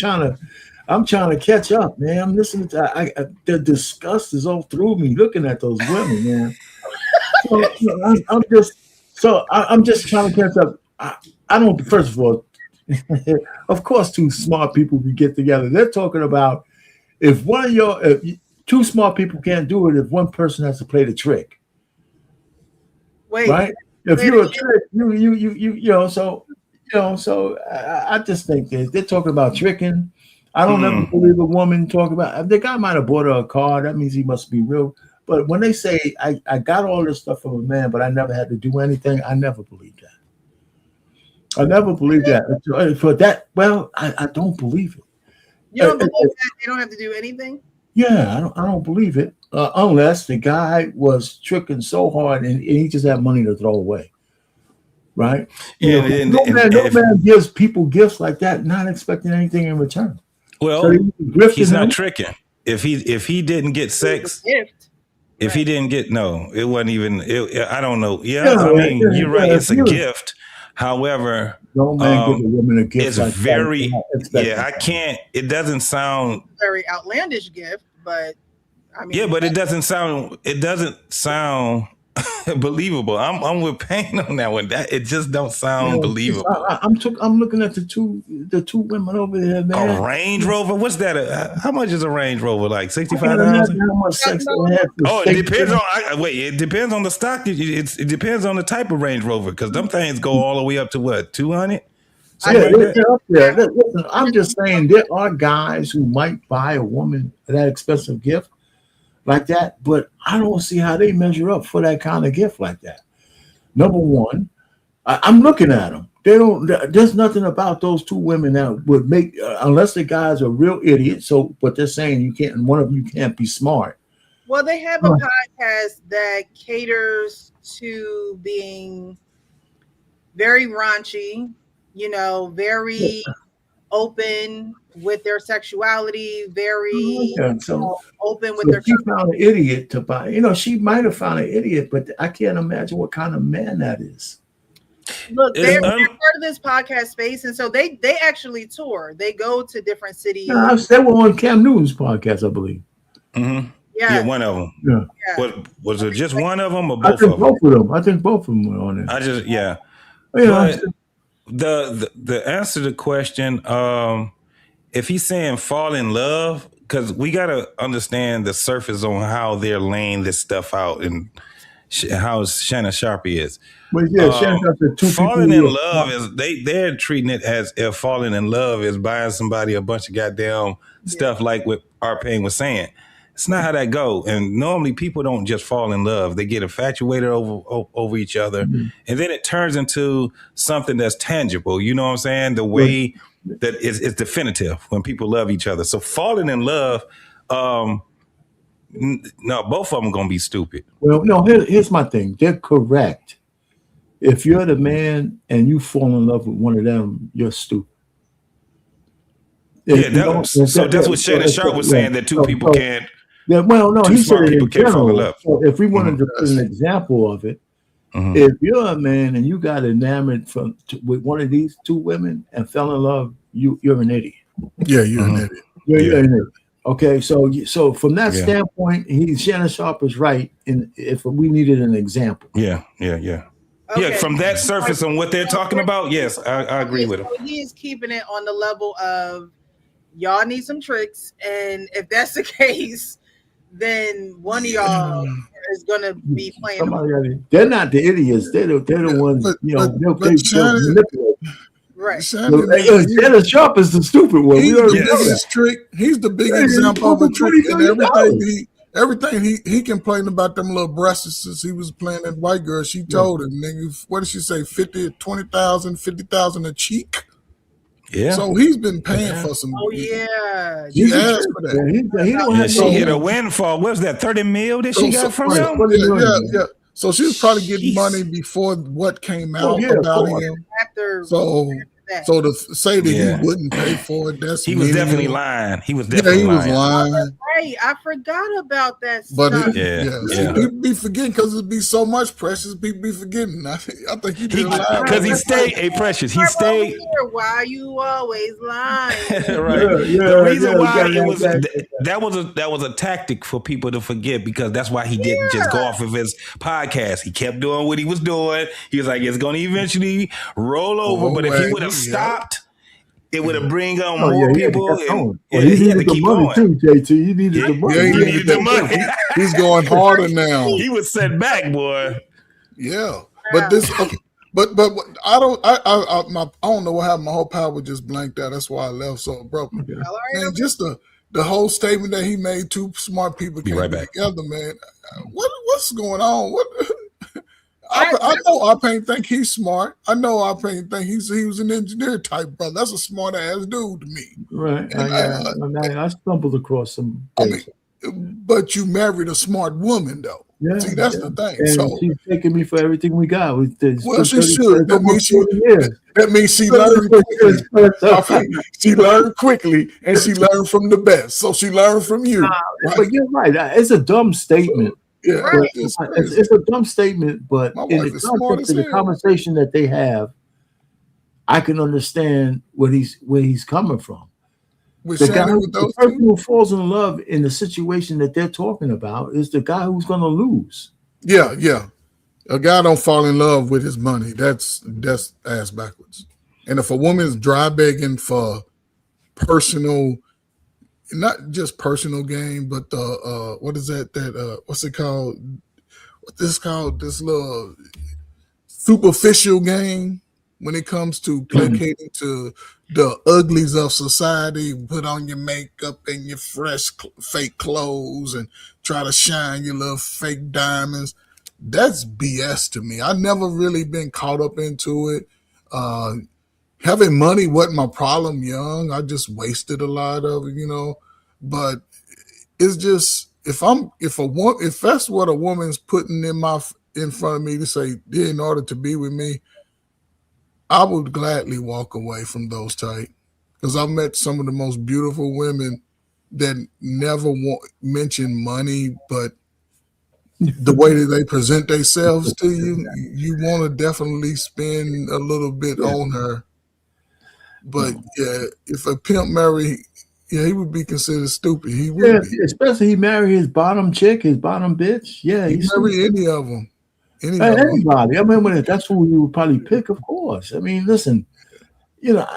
trying to catch up, man. I'm listening to the disgust is all through me looking at those women, man. I'm just trying to catch up. I don't. First of all, of course, 2 smart people can get together. They're talking about if 2 smart people can't do it, if one person has to play the trick. Wait, right? If you're a trick, So I just think they're talking about tricking. I don't ever believe a woman talk about. The guy might have bought her a car. That means he must be real. But when they say I got all this stuff from a man, but I never had to do anything, I never believe that. I never believe that. For that, well, I don't believe it. You don't believe that they don't have to do anything? Yeah, I don't believe it unless the guy was tricking so hard and he just had money to throw away, right? Yeah, no man gives people gifts like that, not expecting anything in return. Well, so he's not tricking. If he didn't get sex, if he didn't get it wasn't even. I don't know. You're right. It's a gift. However, no man gives a woman a gift. It's like very that. I can't. It doesn't sound very outlandish gift, but I mean, yeah, but it doesn't sound believable. I'm with Payne on that one. It just don't sound believable. I'm looking at the two women over there, man. A Range Rover? What's that? How much is a Range Rover? Like $65,000? How much sex they have? It depends on. It depends on the stock. It depends on the type of Range Rover because them things go all the way up to what, 200? They're up there. Listen, I'm just saying there are guys who might buy a woman that expensive gift like that, but I don't see how they measure up for that kind of gift like that. Number one, I'm looking at them. They don't. There's nothing about those 2 women that would make, unless the guy's a real idiot. So, but they're saying you can't. One of you can't be smart. Well, they have a podcast that caters to being very raunchy, very open with their sexuality, very So, open with so their. she found an idiot to buy. You know, she might have found an idiot, but I can't imagine what kind of man that is. Look, they're part of this podcast space, and so they actually tour. They go to different cities. No, they were on Cam Newton's podcast, I believe. Mm-hmm. Yeah. One of them. Yeah. Was it just one of them or I both think of them? both of them. I think both of them were on there. Yeah. Yeah. But the answer to the question, if he's saying fall in love, because we got to understand the surface on how they're laying this stuff out and how Shannon Sharpe is. But yeah, Shannon Sharpe said two falling people in love is they're treating it as if falling in love is buying somebody a bunch of goddamn stuff, like what Art Payne was saying. It's not how that go. And normally people don't just fall in love. They get infatuated over each other. Mm-hmm. And then it turns into something that's tangible. You know what I'm saying? The way that is definitive when people love each other. So falling in love, no, both of them going to be stupid. Well, no, here's my thing. They're correct. If you're the man and you fall in love with one of them, you're stupid. Yeah, that's what Shannon Sharpe was saying, that two people can't. Yeah, well, no, he said it in general. So if we wanted to put an example of it, if you're a man and you got enamored with one of these two women and fell in love, you're an idiot. Yeah, you're an idiot. You're an idiot. Okay, so from that standpoint, Shannon Sharpe is right. If we needed an example, yeah. Okay. Yeah, from that surface on what they're talking about, yes, I agree with him. So he is keeping it on the level of y'all need some tricks, and if that's the case, then one of y'all is gonna be playing. They're not the idiots. They're the ones. They'll manipulate. Right. Shannon Sharpe is the stupid one. He's the biggest trick. He's the big example of a trick, and everything he complained about them little breasts since he was playing that white girl. She told him, nigga, what did she say? 20,000, 50,000 a cheek. Yeah. So he's been paying for some. Oh yeah. He asked for that. She hit a windfall. What was that? 30 mil that she got from him? Yeah. So she was probably getting money before what came out about him. So to say that he wouldn't pay for it, he was definitely lying. He was definitely lying. Right, I forgot about that. But people be forgetting because it'd be so much precious. People be forgetting. I think he did lie because he stayed precious. He stayed. Why you always lying? Right. The reason why it was that was a tactic for people to forget, because that's why he didn't just go off of his podcast. He kept doing what he was doing. He was like, it's going to eventually roll over. But if he would have stopped, it would have bring on more people. He had to keep going too, JT. He needed the money. He needed the money. He's going harder now. He was set back, boy. Yeah, but this. Okay, but I don't know what happened. My whole power just blanked out. That's why I left so abruptly. Okay. Man, just the whole statement that he made. Two smart people came together, man. What's going on? What? I know Art-Payne think he's smart. I know Art-Payne think he was an engineer type brother. That's a smart ass dude to me. Right. I stumbled across some. But you married a smart woman though. Yeah. See, that's the thing. And so she's taking me for everything we got. Well, she should. That means she learned quickly. She learned quickly, and she learned from the best. So she learned from you. Right? But you're right. It's a dumb statement. Yeah, right. It's a dumb statement, but in the context of the conversation that they have, I can understand where he's coming from. The person who falls in love in the situation that they're talking about is the guy who's going to lose. Yeah. A guy don't fall in love with his money. That's ass backwards. And if a woman's dry begging for personal, not just personal gain, but what is that what's it called? What this called? This little superficial gain when it comes to placating to the uglies of society. Put on your makeup and your fresh fake clothes and try to shine your little fake diamonds. That's BS to me. I've never really been caught up into it. Having money wasn't my problem young. I just wasted a lot of it, But it's just if that's what a woman's putting in front of me to say in order to be with me, I would gladly walk away from those type. Because I've met some of the most beautiful women that never mention money, but the way that they present themselves to you, you want to definitely spend a little bit on her. But yeah, if a pimp marry, yeah, he would be considered stupid. He would be. Especially he marry his bottom chick, his bottom bitch. Yeah, he marry any of them. Anybody. I mean, that's who you would probably pick, of course. I mean, listen, you know.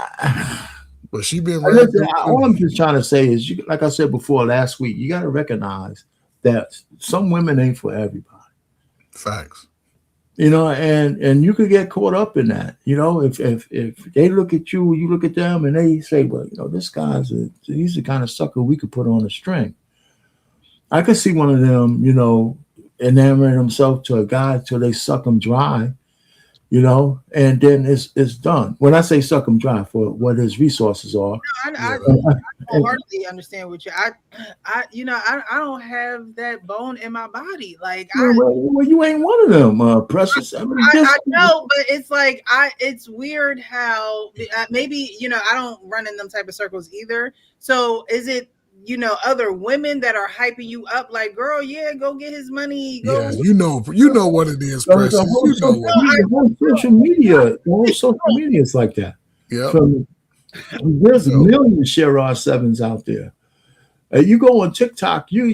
But she been all I'm just trying to say is, like I said before last week, you got to recognize that some women ain't for everybody. Facts. You know, and you could get caught up in that. You know, if they look at you, you look at them, and they say, well, you know, this guy's he's the kind of sucker we could put on a string. I could see one of them, you know, enamoring himself to a guy till they suck him dry. You know, and then it's done. When I say suck him dry for what his resources are, I wholeheartedly understand what you. I don't have that bone in my body. Like, well, you ain't one of them, Precious. I mean, I know, but it's like it's weird how maybe I don't run in them type of circles either. So is it? Other women that are hyping you up, like, girl, yeah, go get his money. Go. Yeah, you know what it is, Precious. The whole social media is like that. Yeah, there's a million Share 7s out there. You go on TikTok. I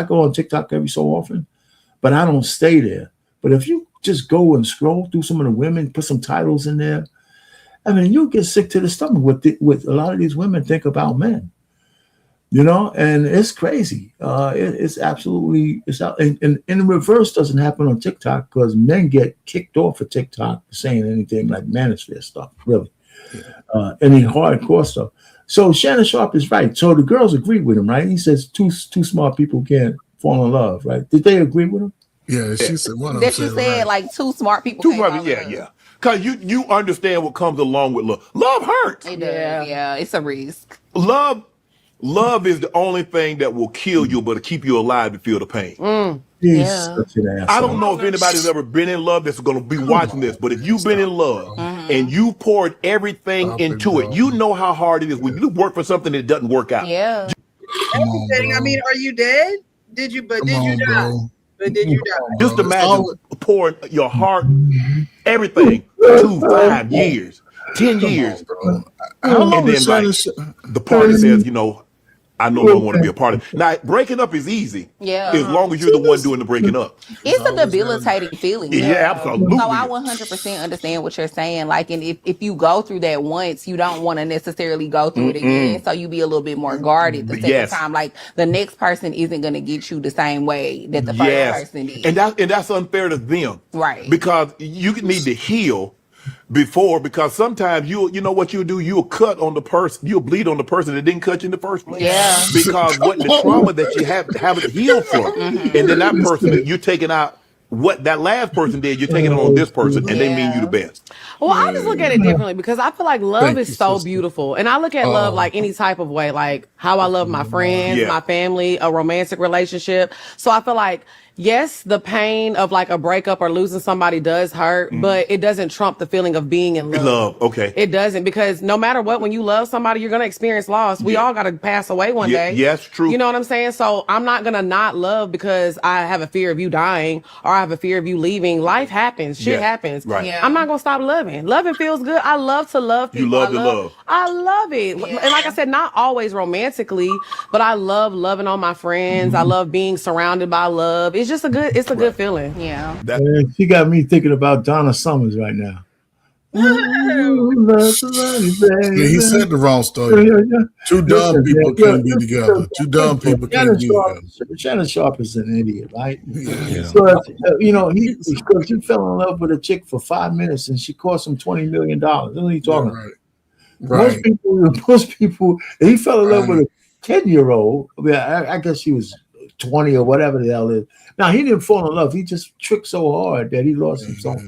go on TikTok every so often, but I don't stay there. But if you just go and scroll through some of the women, put some titles in there. I mean, you get sick to the stomach with a lot of these women think about men, and it's crazy. It's absolutely, and in reverse doesn't happen on TikTok because men get kicked off of TikTok for saying anything like manosphere stuff, really, any hardcore stuff. So Shannon Sharpe is right. So the girls agree with him, right? He says two smart people can't fall in love, right? Did they agree with him? Yeah, she said one of them. That you said like two smart people. Yeah. Because you understand what comes along with love. Love hurts. It does. Yeah, it's a risk. Love is the only thing that will kill you, but to keep you alive to feel the pain. I don't know if anybody's ever been in love that's going to be watching this, but if you've been in love and you poured everything into it, you know how hard it is when you work for something that doesn't work out. Yeah. Everything. I mean, are you dead? Did you die? But did you die? Just imagine pouring your heart, everything, 2, 5 years, 10 years. And then the party says, I no longer want to be a part of it. Now, breaking up is easy. Yeah. As long as you're the one doing the breaking up. It's a debilitating feeling. Yeah, absolutely. So I 100% understand what you're saying. Like, and if you go through that once, you don't want to necessarily go through it again. So you be a little bit more guarded the second time. Like, the next person isn't going to get you the same way that the first person did. And that's unfair to them. Right. Because you need to heal because sometimes you know what you'll do, you'll cut on the person, you'll bleed on the person that didn't cut you in the first place. Yeah. Because what the trauma that you haven't healed from, and then that person you're taking out what that last person did, you're taking it on this person, and they mean you the best. Well, I just look at it differently because I feel like love is so beautiful. And I look at love like any type of way, like how I love my friends, my family, a romantic relationship. So I feel like, yes, the pain of like a breakup or losing somebody does hurt, but it doesn't trump the feeling of being in love. Okay. It doesn't, because no matter what, when you love somebody, you're going to experience loss. We all got to pass away one day. Yes, true. You know what I'm saying? So I'm not going to not love because I have a fear of you dying or I have a fear of you leaving. Life happens. Shit happens. Right. Yeah. I'm not going to stop loving. Loving feels good. I love to love people. You love to love. I love it. And like I said, not always romantically, but I love loving on my friends. I love being surrounded by love. It's just a good feeling. Yeah. She got me thinking about Donna Summers right now. Yeah, he said the wrong story. Two dumb people can't be together. Two dumb people can't be together. Shannon Sharpe is an idiot, right? Yeah. So, because he fell in love with a chick for 5 minutes and she cost him $20 million. That's what he's talking about. Right. Most people, he fell in love with a 10-year-old. I mean, I guess she was 20 or whatever the hell it is. Now, he didn't fall in love. He just tricked so hard that he lost himself.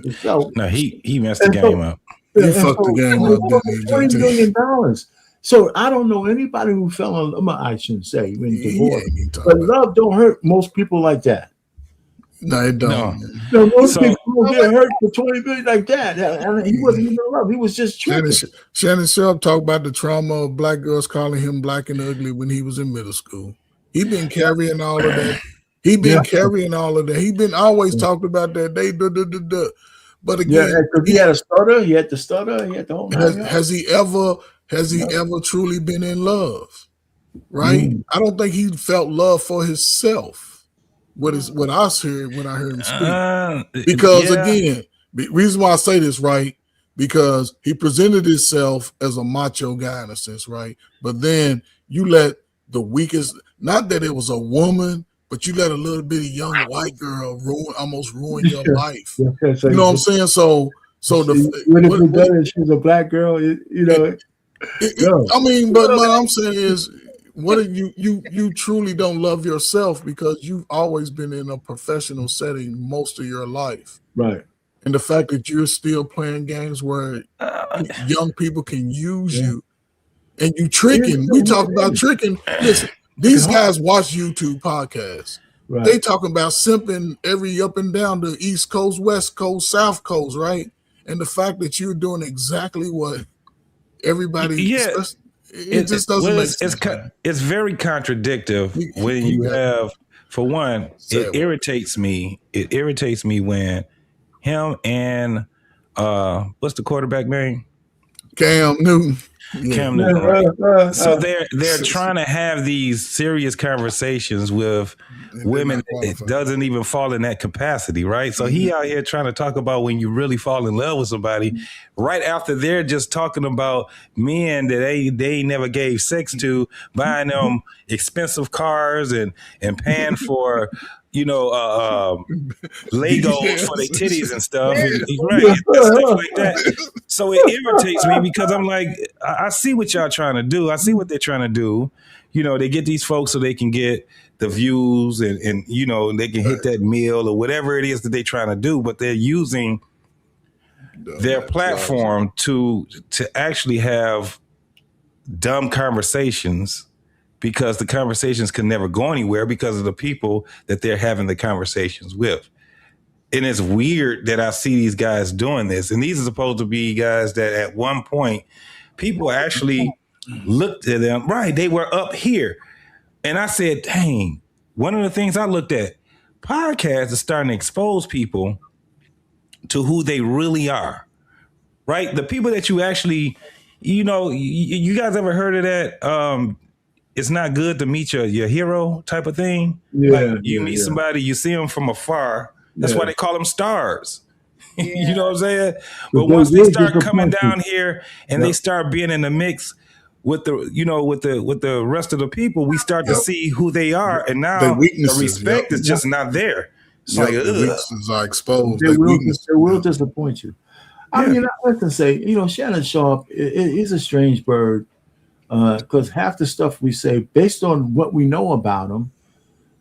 No, he messed the game up. He fucked the game up. $20 million. So I don't know anybody who fell in love. I shouldn't say when divorced. But love don't hurt most people like that. No, it don't. No, most people don't get hurt for 20 million like that. And he wasn't even in love. He was just tripping. Shannon Sharp talked about the trauma of black girls calling him black and ugly when he was in middle school. He been carrying all of that. He been always talked about that. But again, he had a stutter. He had the stutter. He had the whole. Has he ever truly been in love? Right? I don't think he felt love for himself. What I heard when I heard him speak. Because again, the reason why I say this, right? Because he presented himself as a macho guy in a sense, right? But then you let the weakest, not that it was a woman, but you let a little bitty young white girl almost ruin your life. You know what I'm saying? So if she's a black girl, but what I'm saying is, what if you truly don't love yourself because you've always been in a professional setting most of your life, right? And the fact that you're still playing games where young people can use you, and you tricking. We talk about tricking. Listen, these guys watch YouTube podcasts. Right. They talking about simping every up and down the East Coast, West Coast, South Coast, right? And the fact that you're doing exactly what everybody it just doesn't make sense. It's very contradictory when you have, for one, it irritates me. It irritates me when him and what's the quarterback name? Cam Newton. Cam Newton. Right? So they're trying to have these serious conversations with women that doesn't even fall in that capacity, right? So he out here trying to talk about when you really fall in love with somebody, right after they're just talking about men that they never gave sex to, buying them expensive cars and paying for Legos for their titties and stuff, right? Stuff like that. So it irritates me because I'm like, I see what y'all trying to do. I see what they're trying to do. They get these folks so they can get the views and they can hit that meal or whatever it is that they're trying to do, but they're using their platform to actually have dumb conversations, because the conversations can never go anywhere because of the people that they're having the conversations with. And it's weird that I see these guys doing this. And these are supposed to be guys that at one point people actually looked at them, right? They were up here. And I said, dang, one of the things I looked at, podcasts are starting to expose people to who they really are, right? The people that you actually, you guys ever heard of that? It's not good to meet your hero type of thing. Yeah, you meet somebody, you see them from afar. That's why they call them stars. You know what I'm saying? But once they start coming down here and they start being in the mix with the rest of the people, we start to see who they are, and now the respect is just not there. It's like the weaknesses are exposed. They will disappoint you. I mean, I like to say, Shannon Sharp, he's a strange bird. Because half the stuff we say, based on what we know about him,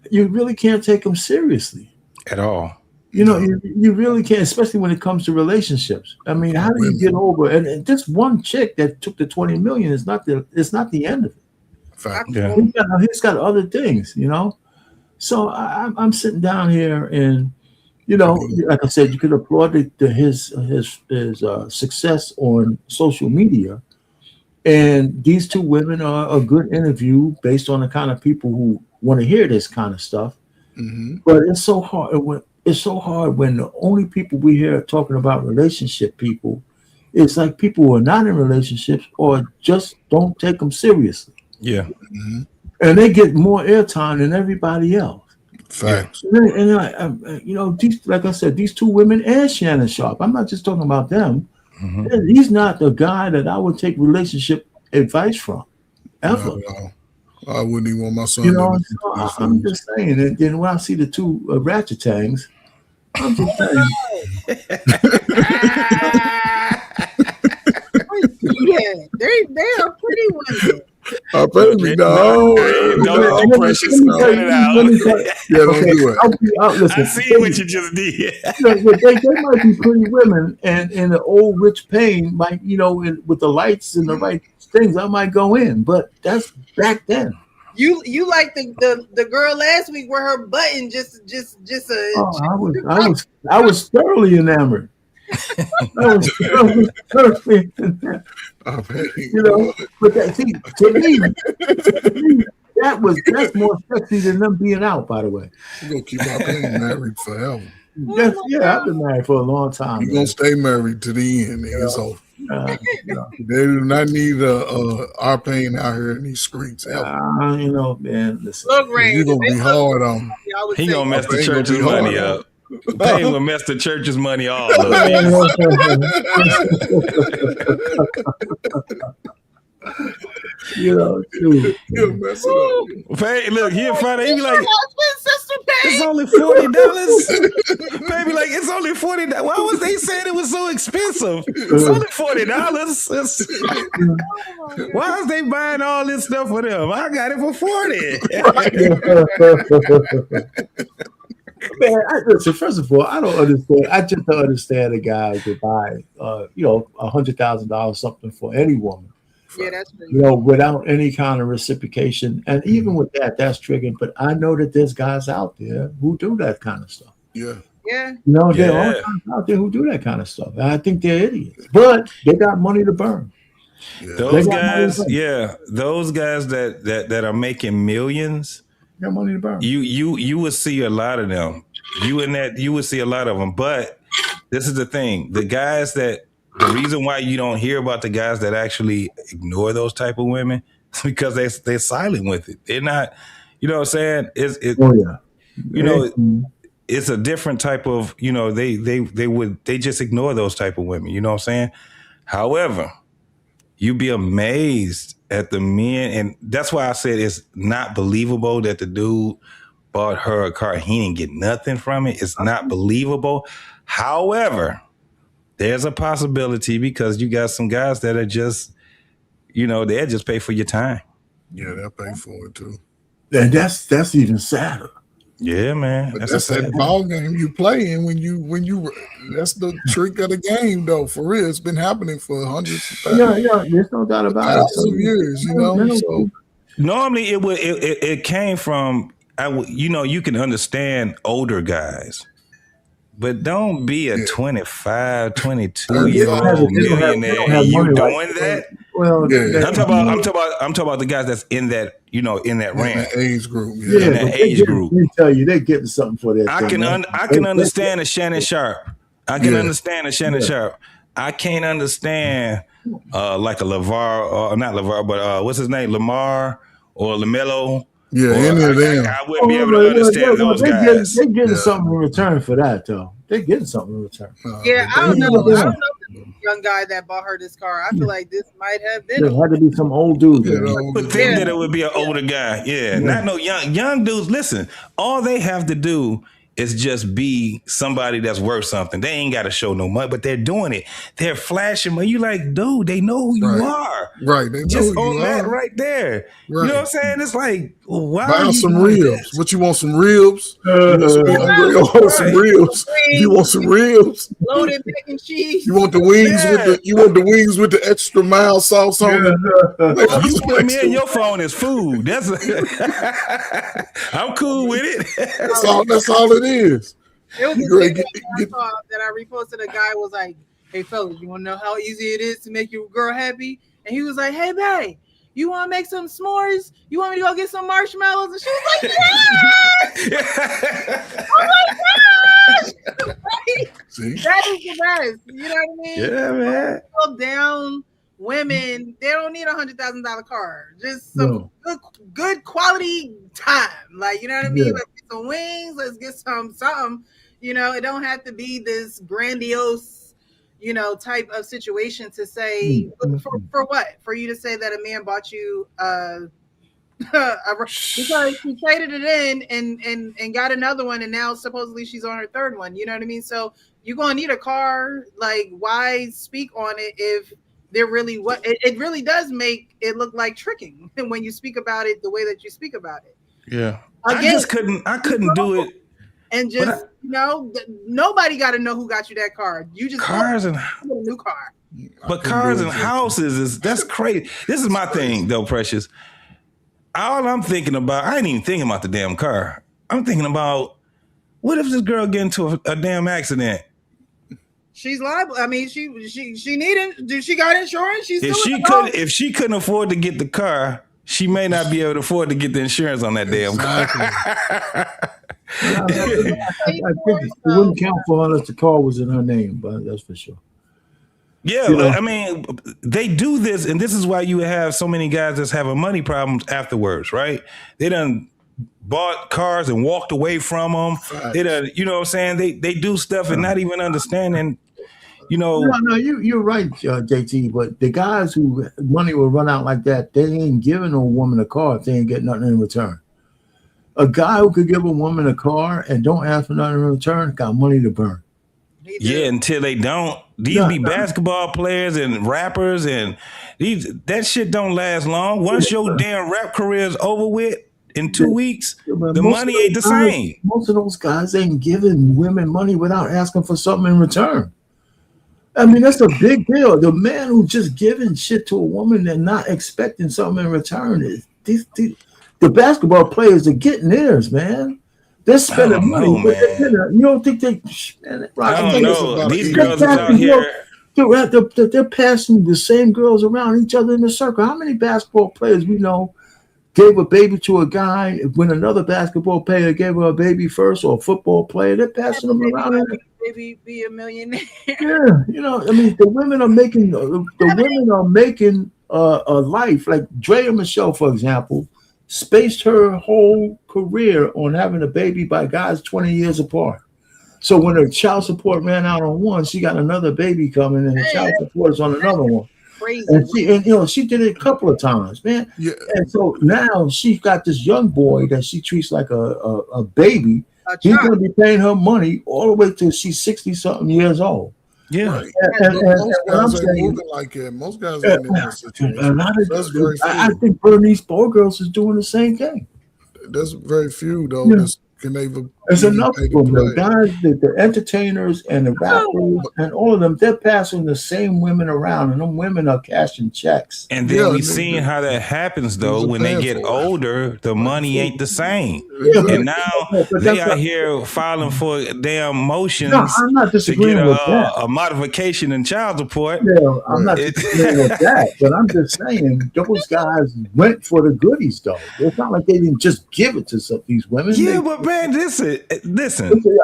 you really can't take him seriously at all. You really can't, especially when it comes to relationships. I mean, how do you get over? And this one chick that took the 20 million is not the end of it. Fact. Yeah. He's got other things, So I'm sitting down here, and like I said, you could applaud his success on social media. And these two women are a good interview based on the kind of people who want to hear this kind of stuff. Mm-hmm. But it's so hard. It's so hard when the only people we hear talking about relationship people, it's like people who are not in relationships or just don't take them seriously. Yeah. Mm-hmm. And they get more airtime than everybody else. Facts. And these, like I said, these two women and Shannon Sharp, I'm not just talking about them. Mm-hmm. He's not the guy that I would take relationship advice from, ever. No. I wouldn't even want my son. I'm just saying. And then when I see the two ratchet tangs, I'm just saying. They are pretty women. Baby, no. Don't precious. Cut it out. Don't do it. I see what you just did. They might be pretty women, and in the old rich pain might, with the lights and the right things, I might go in. But that's back then. You like the girl last week where her button just I was thoroughly enamored. I was thoroughly enamored. You know, but that, see, to me, that's more sexy than them being out. By the way, You're gonna keep our pain married forever. I've been married for a long time. You're gonna stay married to the end, nigga. So they do not need our pain out here in these streets. You know, man. Listen, Look, Ray, you're gonna be hard on. He gonna mess the church's money up. Payne will mess the church's money all up. You know, dude. He'll mess it up. Payne, look, he'll find out. He be like, sister it's only $40. Baby, like it's only $40. Why was they saying it was so expensive? It's only $40. Why is they buying all this stuff for them? I got it for $40. Man, listen, first of all, I don't understand. I just don't understand a guy who could buy, $100,000 something for any woman. Yeah, that's true. You know, without any kind of reciprocation. And even with that, that's triggering. But I know that there's guys out there who do that kind of stuff. Yeah. Yeah. You know, there are guys out there who do that kind of stuff. And I think they're idiots. But they got money to burn. Yeah. Those guys that are making millions. Got money to burn. You would see a lot of them. You would see a lot of them. But this is the thing: the reason why you don't hear about the guys that actually ignore those type of women is because they're silent with it. They're not, you know what I'm saying? It's a different type of, they just ignore those type of women. You know what I'm saying? However, you'd be amazed at the men, and that's why I said it's not believable that the dude bought her a car. He didn't get nothing from it. It's not believable. However, there's a possibility because you got some guys that are just, they'll just pay for your time. Yeah, they'll pay for it too. And that's even sadder. Yeah, man. But that's that ball game you play in when you that's the trick of the game though. For real, it's been happening for hundreds of thousands. Yeah, there's no doubt about it. Thousands of years, So normally it came from you can understand older guys. But don't be a 25, 22-year-old millionaire and you doing that. Well, I'm talking about the guys that's in that, in that range. That age group. In that age group. Let me tell you, they're getting something for that. I can understand a Shannon Sharp. I can understand a Shannon Sharp. I can't understand like a LeVar, or not LeVar, but what's his name? Lamar or LaMelo. Yeah, any of them. I wouldn't be able to understand those guys. They're getting something in return for that, though. They're getting something in return. Yeah, I don't know the young guy that bought her this car. I feel like this might have been. There had to be some old dude. But think that it would be an older guy. Yeah, not no young dudes. Listen, all they have to do is just be somebody that's worth something. They ain't got to show no money, but they're doing it. They're flashing money. You like, dude, they know who you are. Right. They know just who on you that are. right there. Right. You know what I'm saying? It's like, why buy some ribs. What you want? Some ribs? You want some ribs? You want some ribs? Loaded mac and cheese. You want the wings with the extra mild sauce on it? You put me in your phone as food. That's I'm cool with it. That's all it is. It was a video that I reposted. A guy was like, "Hey fellas, you want to know how easy it is to make your girl happy?" And he was like, "Hey babe, you want to make some s'mores? You want me to go get some marshmallows?" And she was like, "Yeah!" Oh my gosh! See? That is the best. You know what I mean? Yeah, man. Down women, they don't need $100,000 car. Just some good quality time. Like, you know what I mean? Yeah. Let's get some wings. Let's get something. You know, it don't have to be this grandiose, type of situation to say for what? For you to say that a man bought you because she traded it in and got another one, and now supposedly she's on her third one. You know what I mean? So you're gonna need a car. Like, why speak on it if they're really it really does make it look like tricking when you speak about it the way that you speak about it. Yeah. Again, I couldn't do it. And just nobody got to know who got you that car. You just cars and a new car. But cars and houses that's crazy. This is my thing though, Precious. all I'm thinking about, I ain't even thinking about the damn car. I'm thinking about, what if this girl get into a damn accident? She's liable. I mean, she needed. Do she got insurance? She's If she couldn't afford to get the car, she may not be able to afford to get the insurance on that damn car. I think it wouldn't count for her unless the car was in her name, but that's for sure. Yeah, I mean, they do this, and this is why you have so many guys that's having money problems afterwards, right? They done bought cars and walked away from them. Right. They done, you know what I'm saying? They do stuff and not even understanding, you know. No, you're right, JT, but the guys who money will run out like that, they ain't giving a woman a car if they ain't getting nothing in return. A guy who could give a woman a car and don't ask for nothing in return got money to burn. Yeah, until they don't. These be basketball players and rappers, and that shit don't last long. Once your damn rap career is over with in 2 weeks, the money ain't the same. Most of those guys ain't giving women money without asking for something in return. I mean, that's a big deal. The man who's just giving shit to a woman and not expecting something in return is the basketball players are getting theirs, man. They're spending money. You don't think they? Man, I don't know. These girls are out here. They're passing the same girls around each other in the circle. How many basketball players we know gave a baby to a guy when another basketball player gave her a baby first, or a football player? They're passing them around. Maybe be a millionaire. Yeah, you know, I mean, the women are making a life. Like Drea Michelle, for example, spaced her whole career on having a baby by guys 20 years apart. So when her child support ran out on one, she got another baby coming, and the child support is on another one. Crazy. And she did it a couple of times, man. Yeah. And so now she's got this young boy that she treats like a baby. He's going to be paying her money all the way till she's 60-something years old. Yeah. Right. Most guys ain't moving like that. Most guys ain't in that situation. I think Bernice Burgos is doing the same thing. There's very few, though. Yeah. There's enough of them. The guys, the entertainers and the rappers and all of them, they're passing the same women around, and them women are cashing checks. And then we seen how that happens, though. When they get older, the money ain't the same. And now they are here filing for damn motions I'm not disagreeing to get with that. A modification in child support. Yeah, I'm not disagreeing with that, but I'm just saying those guys went for the goodies, though. It's not like they didn't just give it to these women. Yeah, but man, listen.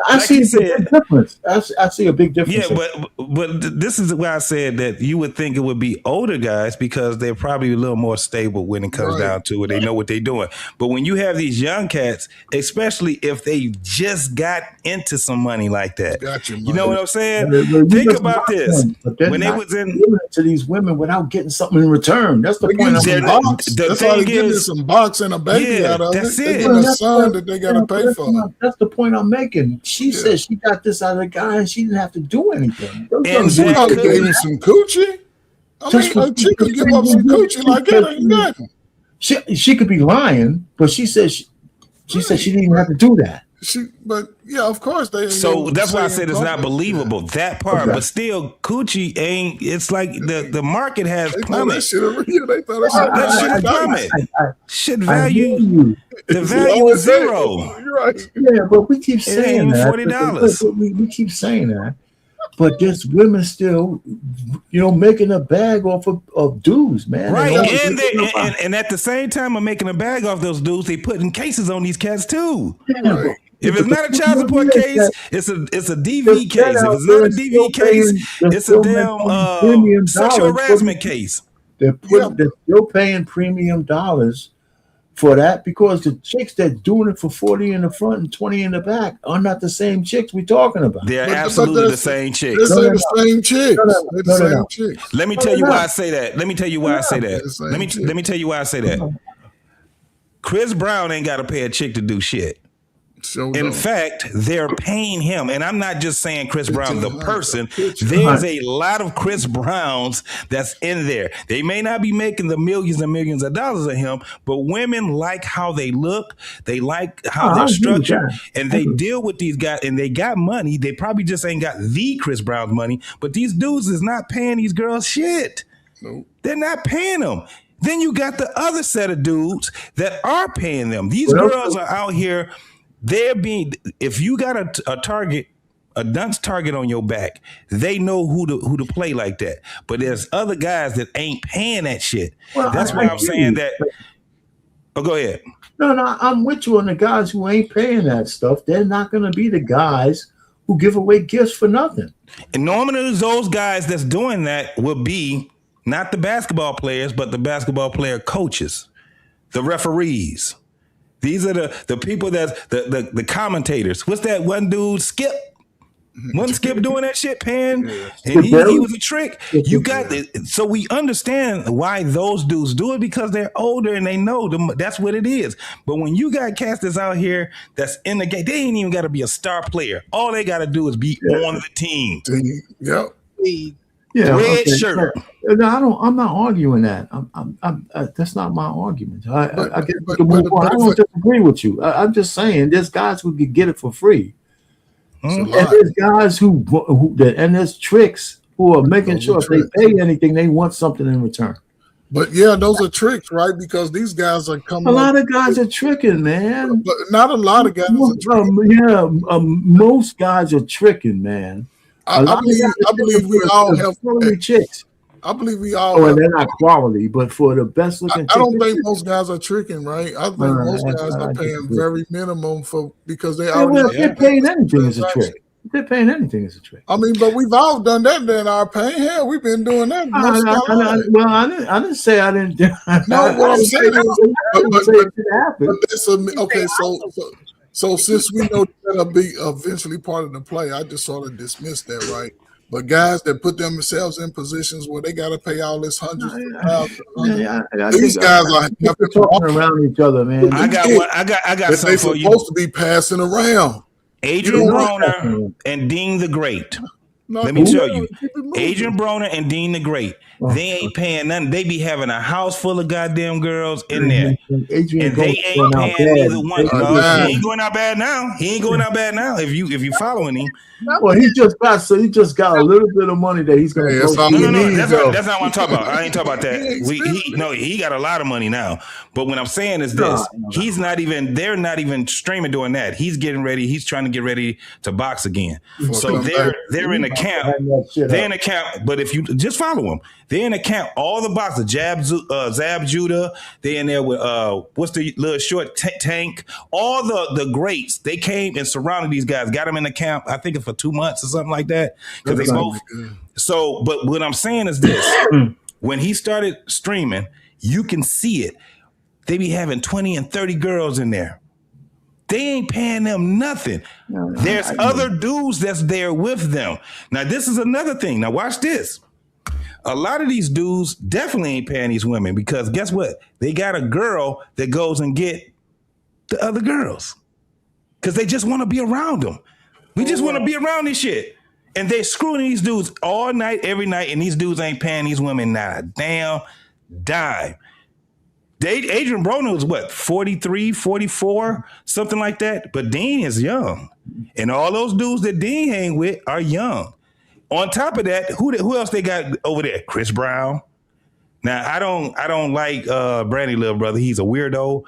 I see a big difference. I see a big difference. Yeah, but this is why I said that you would think it would be older guys because they're probably a little more stable when it comes down to it. They know what they're doing. But when you have these young cats, especially if they just got into some money like that, you know what I'm saying? Think about this. When they was in to these women without getting something in return. That's the point. That's why they getting some box and a baby out of that's it. it. That's a son that they gotta pay for. That's the point I'm making. She said she got this out of the guy and she didn't have to do anything. And she probably gave him some coochie. I mean, she could give up some coochie like that ain't nothing. She could be lying, but she said she didn't even have to do that. But yeah, of course they. So that's why I said it's not believable that part, but still, coochie ain't. It's like the market has plummeted. That shit plummeted. Shit value. The value is zero. You're right. Yeah, but we keep saying that. $40. We keep saying that. But there's women still, making a bag off of dudes, man. Right, and at the same time of making a bag off those dudes, they putting cases on these cats too. Yeah. If it's not a child support case, it's a DV case. If it's not a DV case, it's a damn sexual harassment case. They're still paying premium dollars for that because the chicks that doing it for 40 in the front and 20 in the back are not the same chicks we're talking about. They're absolutely the same chicks. They're the same chicks. They're the same chicks. Let me tell you why I say that. Let me tell you why I say that. Chris Brown ain't got to pay a chick to do shit. In fact, they're paying him. And I'm not just saying Chris Brown, the person. There's a lot of Chris Browns that's in there. They may not be making the millions and millions of dollars of him, but women like how they look. They like how they're structured. And they deal with these guys and they got money. They probably just ain't got the Chris Brown's money, but these dudes is not paying these girls shit. Nope. They're not paying them. Then you got the other set of dudes that are paying them. These girls are out here. They're being. If you got a target, a dunce target on your back, they know who to play like that. But there's other guys that ain't paying that shit. Well, that's why I'm saying that. Oh, go ahead. No, I'm with you on the guys who ain't paying that stuff. They're not going to be the guys who give away gifts for nothing. And normally those guys that's doing that will be not the basketball players, but the basketball player coaches, the referees. These are the people that the commentators. What's that one dude, Skip? Wasn't Skip doing that shit, Pan? And he was a trick. You got it. So we understand why those dudes do it, because they're older and they know them. That's what it is. But when you got cats that's out here that's in the game, they ain't even got to be a star player. All they got to do is be on the team. Yep. Yeah, red shirt. No, I'm not arguing that. That's not my argument. I don't disagree with you. I'm just saying there's guys who could get it for free. And there's guys who and there's tricks who are making sure if they pay anything, they want something in return. But yeah, those are tricks, right? Because these guys are coming. A lot of guys are tricking, man. But not a lot of guys are tricking. Most guys are tricking, man. I believe we all have quality chicks. I believe we all. Oh, and they're not quality, but for the best looking. I don't think most guys are tricking, right? I think most guys are paying very minimum because they already. They're paying anything as a trick. They're paying anything as a trick. I mean, but we've all done that in our paying. Hell, we've been doing that. I didn't say I didn't. No, what I'm saying is, okay. So since we know that'll be eventually part of the play, I just sort of dismissed that, right? But guys that put themselves in positions where they got to pay all this hundreds of thousands, these guys are talking around each other, man. I got something for you. They're supposed to be passing around. Adrian Broner and Dean the Great. Let me tell you, Adrian Broner and Dean the Great, they ain't paying nothing. They be having a house full of goddamn girls in there, and they ain't paying neither one. He ain't going out bad now. He ain't going out bad now. If you following him. Well, he just got a little bit of money that he's going to. That's not what I'm talking about. I ain't talking about that. He got a lot of money now. But what I'm saying is this: he's not even. They're not even streaming doing that. He's getting ready. He's trying to get ready to box again. So they're in the camp. They're in the camp. But if you just follow them, they're in the camp. All the boxers, Zab Judah. They're in there with what's the little short Tank. All the greats. They came and surrounded these guys. Got them in the camp. I think it's for 2 months or something like that. Because they both. So, but what I'm saying is this: when he started streaming, you can see it. They be having 20 and 30 girls in there. They ain't paying them nothing. There's other dudes that's there with them. Now, this is another thing. Now, watch this. A lot of these dudes definitely ain't paying these women because guess what? They got a girl that goes and get the other girls because they just want to be around them. We just want to be around this shit. And they screwing these dudes all night, every night, and these dudes ain't paying these women not a damn dime. Adrian Broner was what, 43, 44, something like that? But Dean is young. And all those dudes that Dean hang with are young. On top of that, who else they got over there? Chris Brown. Now, I don't like Brandy Little Brother. He's a weirdo.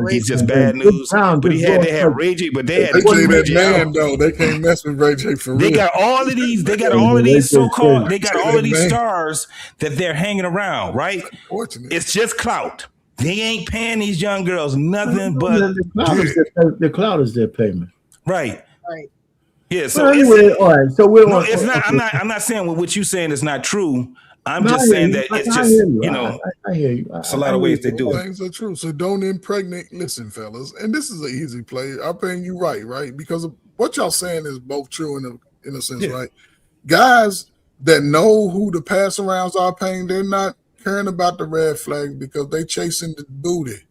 He's just bad news. But they had Ray J, but they had Ray J. Man, though. They can't mess with Ray J for real. They got all of these. They got all of these so-called. They got all of these stars that they're hanging around, right? It's just clout. They ain't paying these young girls nothing but the clout is their payment. Right. Yeah. So anyway, all right. So we're it's not. I'm not saying what you're saying is not true. I'm just saying that it's just, I hear you. It's a lot of ways they do it. Things are true. So don't impregnate. Listen, fellas, and this is an easy play. I'm paying you right? Because of what y'all saying is both true in a sense, right? Guys that know who the pass arounds are paying, they're not caring about the red flags because they chasing the booty.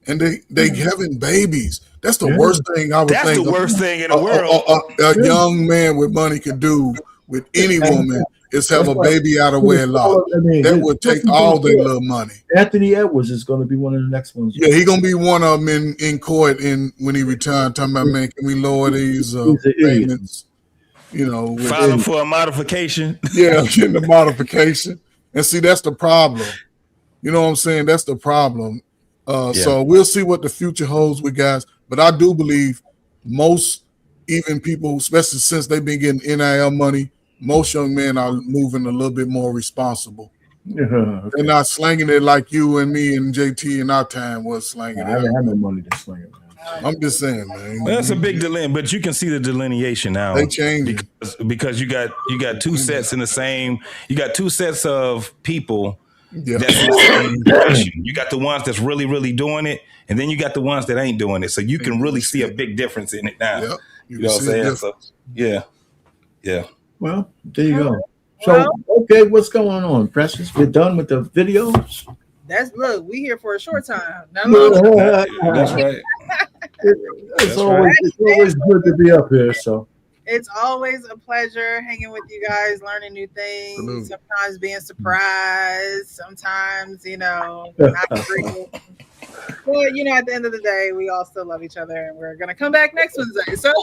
And they having babies. That's the worst thing I would think. That's the worst thing in the world. A young man with money could do with any woman is have a baby out of wedlock. That would take all their little money. Anthony Edwards is going to be one of the next ones. Yeah, he's going to be one of them in court when he retired, talking about, man, can we lower these payments? Filing for a modification. Yeah, getting a modification. And see, that's the problem. You know what I'm saying? That's the problem. So we'll see what the future holds with guys. But I do believe most, even people, especially since they've been getting NIL money, most young men are moving a little bit more responsible. Okay. They're not slanging it like you and me and JT in our time was slanging it. I didn't have no money to sling it, man. I'm just saying, man. Well, that's a big delineation, but you can see the delineation now. They change because you got two sets in the same. You got two sets of people. Yeah. That's in the same direction. You got the ones that's really, really doing it, and then you got the ones that ain't doing it. So you can really see a big difference in it now. Yep. You know what I'm saying? So, yeah. Well, there you go. So, okay, what's going on, Precious? We're done with the videos. Look, we here for a short time. That's right. It's always good to be up here. So it's always a pleasure hanging with you guys, learning new things. Sometimes being surprised. Sometimes, not agreeing. But at the end of the day, we all still love each other, and we're gonna come back next Wednesday. So,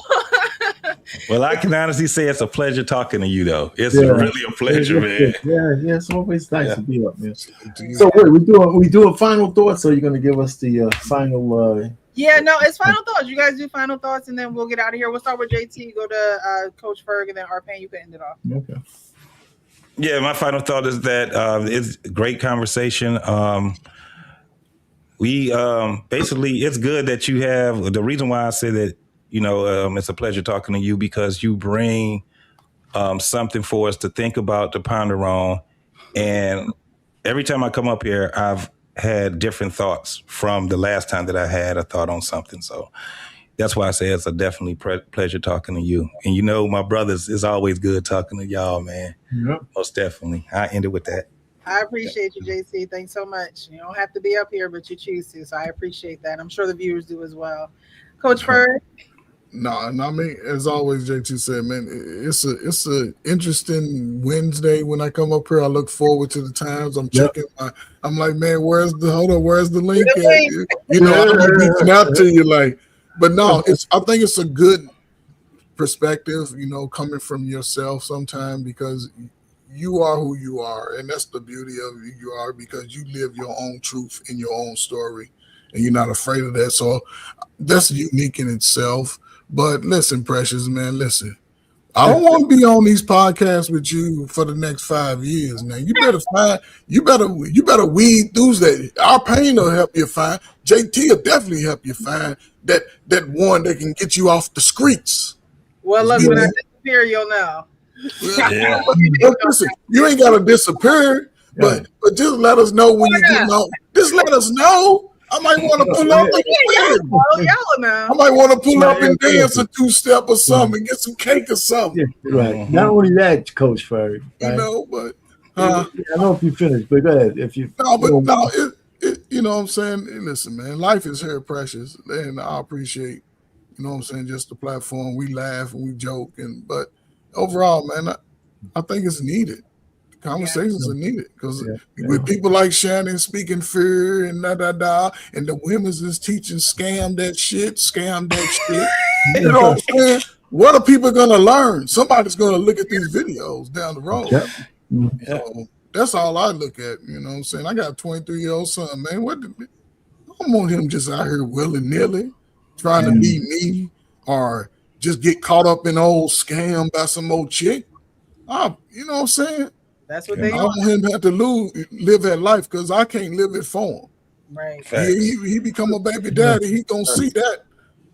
well, I can honestly say it's a pleasure talking to you, though. It's really a pleasure, man. Yeah, it's always nice to be up, man. So, wait, we doing final thoughts, so you're gonna give us the final? Yeah, no, it's final thoughts. You guys do final thoughts, and then we'll get out of here. We'll start with JT, go to Coach Ferg, and then Arpan. You can end it off. Okay. Yeah, my final thought is that it's a great conversation. We basically, it's good that you have the reason why I say that, it's a pleasure talking to you because you bring something for us to think about, to ponder on. And every time I come up here, I've had different thoughts from the last time that I had a thought on something. So that's why I say it's a definitely pleasure talking to you. And my brothers, it's always good talking to y'all, man. Yep. Most definitely. I end it with that. I appreciate you, JC. Thanks so much. You don't have to be up here, but you choose to. So I appreciate that. I'm sure the viewers do as well. Coach Ferg? No, I mean, as always, JT said, man, it's a interesting Wednesday when I come up here. I look forward to the times. I'm checking I'm like, man, where's the link at? I'm reaching out to you but no, I think it's a good perspective, coming from yourself sometime because you are who you are, and that's the beauty of who you are because you live your own truth in your own story, and you're not afraid of that. So that's unique in itself. But listen, Precious, man, listen. I don't want to be on these podcasts with you for the next 5 years. Now you better weed through that. Our pain will help you find. JT will definitely help you find that one that can get you off the streets. Well, look, when I disappear, you'll know. Yeah. Listen, you ain't gotta disappear, but just let us know when you get out. Just let us know. I might want to pull up. I might want to pull up and dance a 2-step or something, and get some cake or something. Yeah, right. Not only that, Coach Ferg. Right? But I know if you finished, but go ahead. If you you know what I'm saying. Listen, man, life is here, Precious, and I appreciate, just the platform. We laugh and we joke, but overall, man, I think it's needed. Conversations are needed because with people like Shannon speaking fear and and the women's is teaching scam that shit. You know what I'm saying? What are people gonna learn? Somebody's gonna look at these videos down the road. So that's all I look at. You know what I'm saying? I got a 23-year-old son, man. I don't want him just out here willy-nilly trying to be me or just get caught up in old scam by some old chick. You know what I'm saying? That's what they I want him to have to live that life because I can't live it for him. Right. He become a baby daddy. He gonna see that.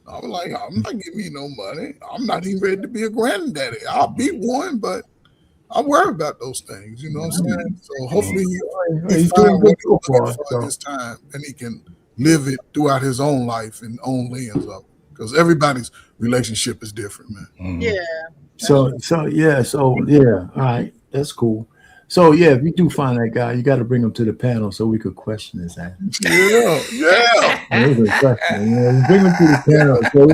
I'm like, I'm not giving you no money. I'm not even ready to be a granddaddy. I'll be one, but I worry about those things. You know what I'm saying? So hopefully he's doing good for his time, and he can live it throughout his own life and own lens of it. Because everybody's relationship is different, man. Yeah. So all right, that's cool. So if you do find that guy, you got to bring him to the panel so we could question his ass. Yeah. Bring him to the panel so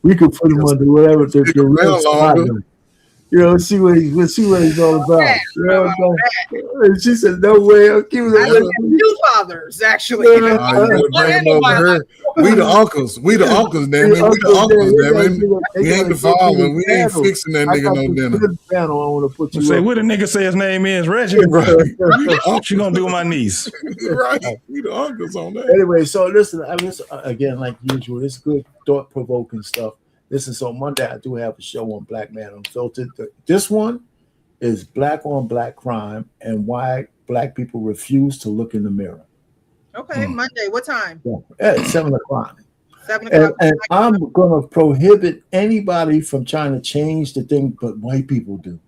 we could put him under whatever the real spotlight. You know, see what he's all about. You know what I'm saying? And she said, "No way, I'm keeping I it." have two fathers, actually. You bring him over here. We the uncles. We the uncles, damn it. We the uncles, damn it. We ain't the father. We ain't fixing that nigga no dinner. I want to put you. Say what the nigga say his name is, Reggie. What you gonna do with my niece? Right. We the uncles on that. Anyway, so listen. I mean, again, like usual, it's good thought-provoking stuff. Listen, so Monday I do have a show on Black Man Unfiltered. This one is Black on Black crime and why Black people refuse to look in the mirror. Okay, Monday. What time? Yeah, at 7:00. 7 o'clock. And I'm going to prohibit anybody from trying to change the thing, but white people do.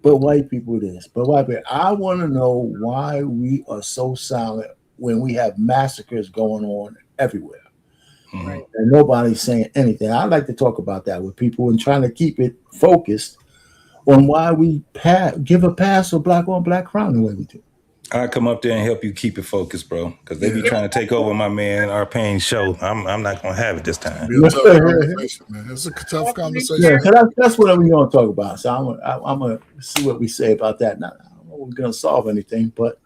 But white people this. But white people. I want to know why we are so silent when we have massacres going on everywhere. Right. And nobody's saying anything. I like to talk about that with people and trying to keep it focused on why we give a pass for Black on Black crime the way we do. I come up there and help you keep it focused, bro, because they be trying to take over my man Arpane's show. I'm not gonna have it this time. Be a tough conversation, man. It's a tough conversation. Yeah, so that's what we're gonna talk about. So I'm gonna see what we say about that. Now, I don't know if we're gonna solve anything, but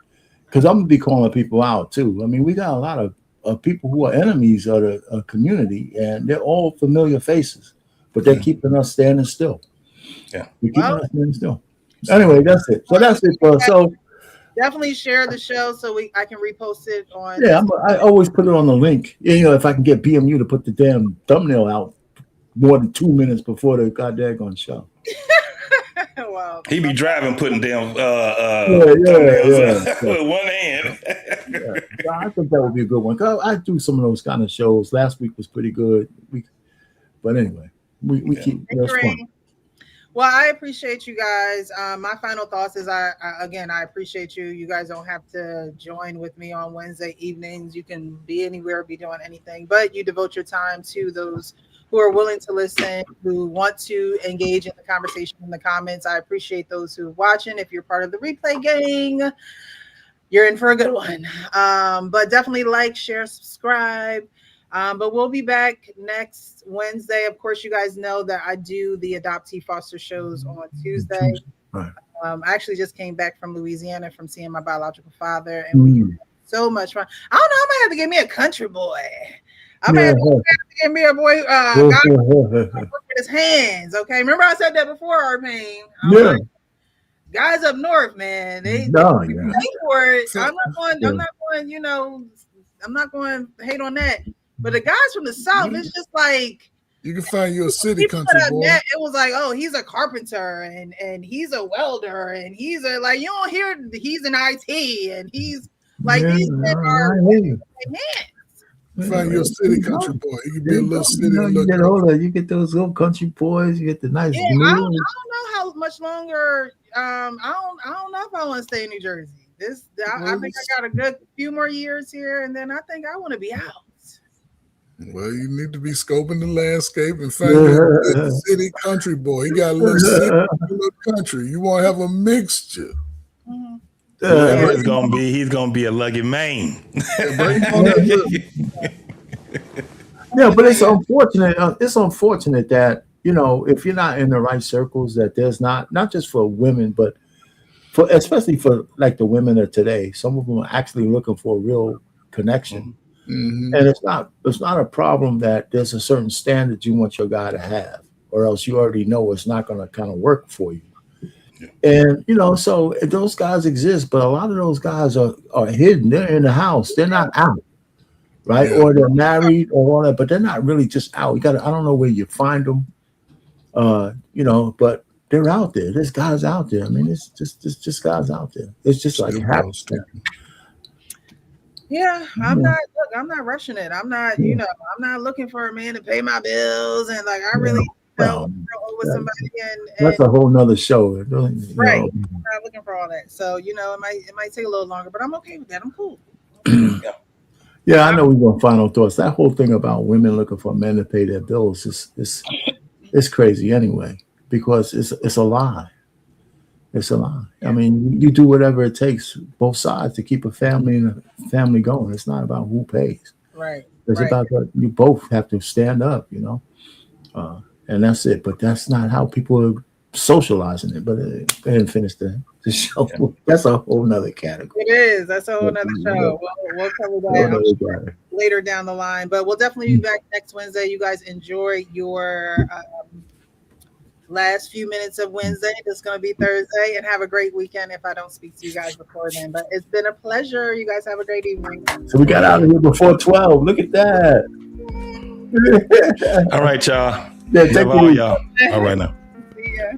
because I'm gonna be calling people out too. I mean, we got a lot of people who are enemies of the community, and they're all familiar faces, but they're keeping us standing still. Yeah, they're keeping us standing still. Anyway, that's it. So that's it. So definitely share the show so I can repost it on. Yeah, I always put it on the link. You know, if I can get BMU to put the damn thumbnail out more than 2 minutes before the goddamn show. Wow. He be driving, putting down thumbnails with one hand. I think that would be a good one. I do some of those kind of shows. Last week was pretty good. But anyway, we keep that's fun. Well, I appreciate you guys. My final thoughts is I appreciate you. You guys don't have to join with me on Wednesday evenings. You can be anywhere, be doing anything, but you devote your time to those who are willing to listen, who want to engage in the conversation in the comments. I appreciate those who are watching. If you're part of the replay gang, you're in for a good one. But definitely like, share, subscribe. But we'll be back next Wednesday. Of course, you guys know that I do the adoptee foster shows on Tuesday. Right. I actually just came back from Louisiana from seeing my biological father, and we had so much fun. I don't know. I might have to get me a country boy. I might have to get me a boy. Guy with his hands. Okay. Remember I said that before, Arpane. Yeah. Guys up north, man. They for it. I'm not going. You know, I'm not going to hate on that. But the guys from the South, it's just like you can find you a city country boy. It was like, oh, he's a carpenter and he's a welder and he's a you don't hear he's an IT and he's like these men are man. You find you a city country boy. You can be a little city. You get those little country boys. You get the nice. Yeah, I don't know how much longer. I don't know if I want to stay in New Jersey. I think I got a good few more years here, and then I think I want to be out. Well, you need to be scoping the landscape and find a city country boy. He got a little city, a little country. You want to have a mixture. He's gonna be a lucky man. Yeah, but it's unfortunate. It's unfortunate that if you're not in the right circles, that there's not just for women, but especially for like the women of today. Some of them are actually looking for a real connection. Mm-hmm. And it's not a problem that there's a certain standard you want your guy to have, or else you already know it's not going to kind of work for you. Yeah. And so those guys exist, but a lot of those guys are hidden. They're in the house. They're not out, right? Yeah. Or they're married or all that, but they're not really just out. I don't know where you find them, but they're out there. There's guys out there. I mean, it's just guys out there. It's just like happens. Yeah, I'm not rushing it. I'm not, I'm not looking for a man to pay my bills and like I really over somebody and that's a whole nother show. Right. I'm not looking for all that. So, it might take a little longer, but I'm okay with that. I'm cool. Yeah, I know we're going final thoughts. That whole thing about women looking for men to pay their bills is crazy anyway, because it's a lie. It's a lie. I mean, you do whatever it takes, both sides, to keep a family going. It's not about who pays. Right. It's about that you both have to stand up, and that's it. But that's not how people socializing it. But go ahead and finish the show. Yeah. That's a whole nother category. It is. That's a whole nother show. We'll cover that later down the line. But we'll definitely be back next Wednesday. You guys enjoy your last few minutes of Wednesday. It's going to be Thursday, and have a great weekend if I don't speak to you guys before then. But it's been a pleasure. You guys have a great evening. So we got out of here before 12. Look at that. All right, y'all. Yeah, take all y'all. All right now. See ya.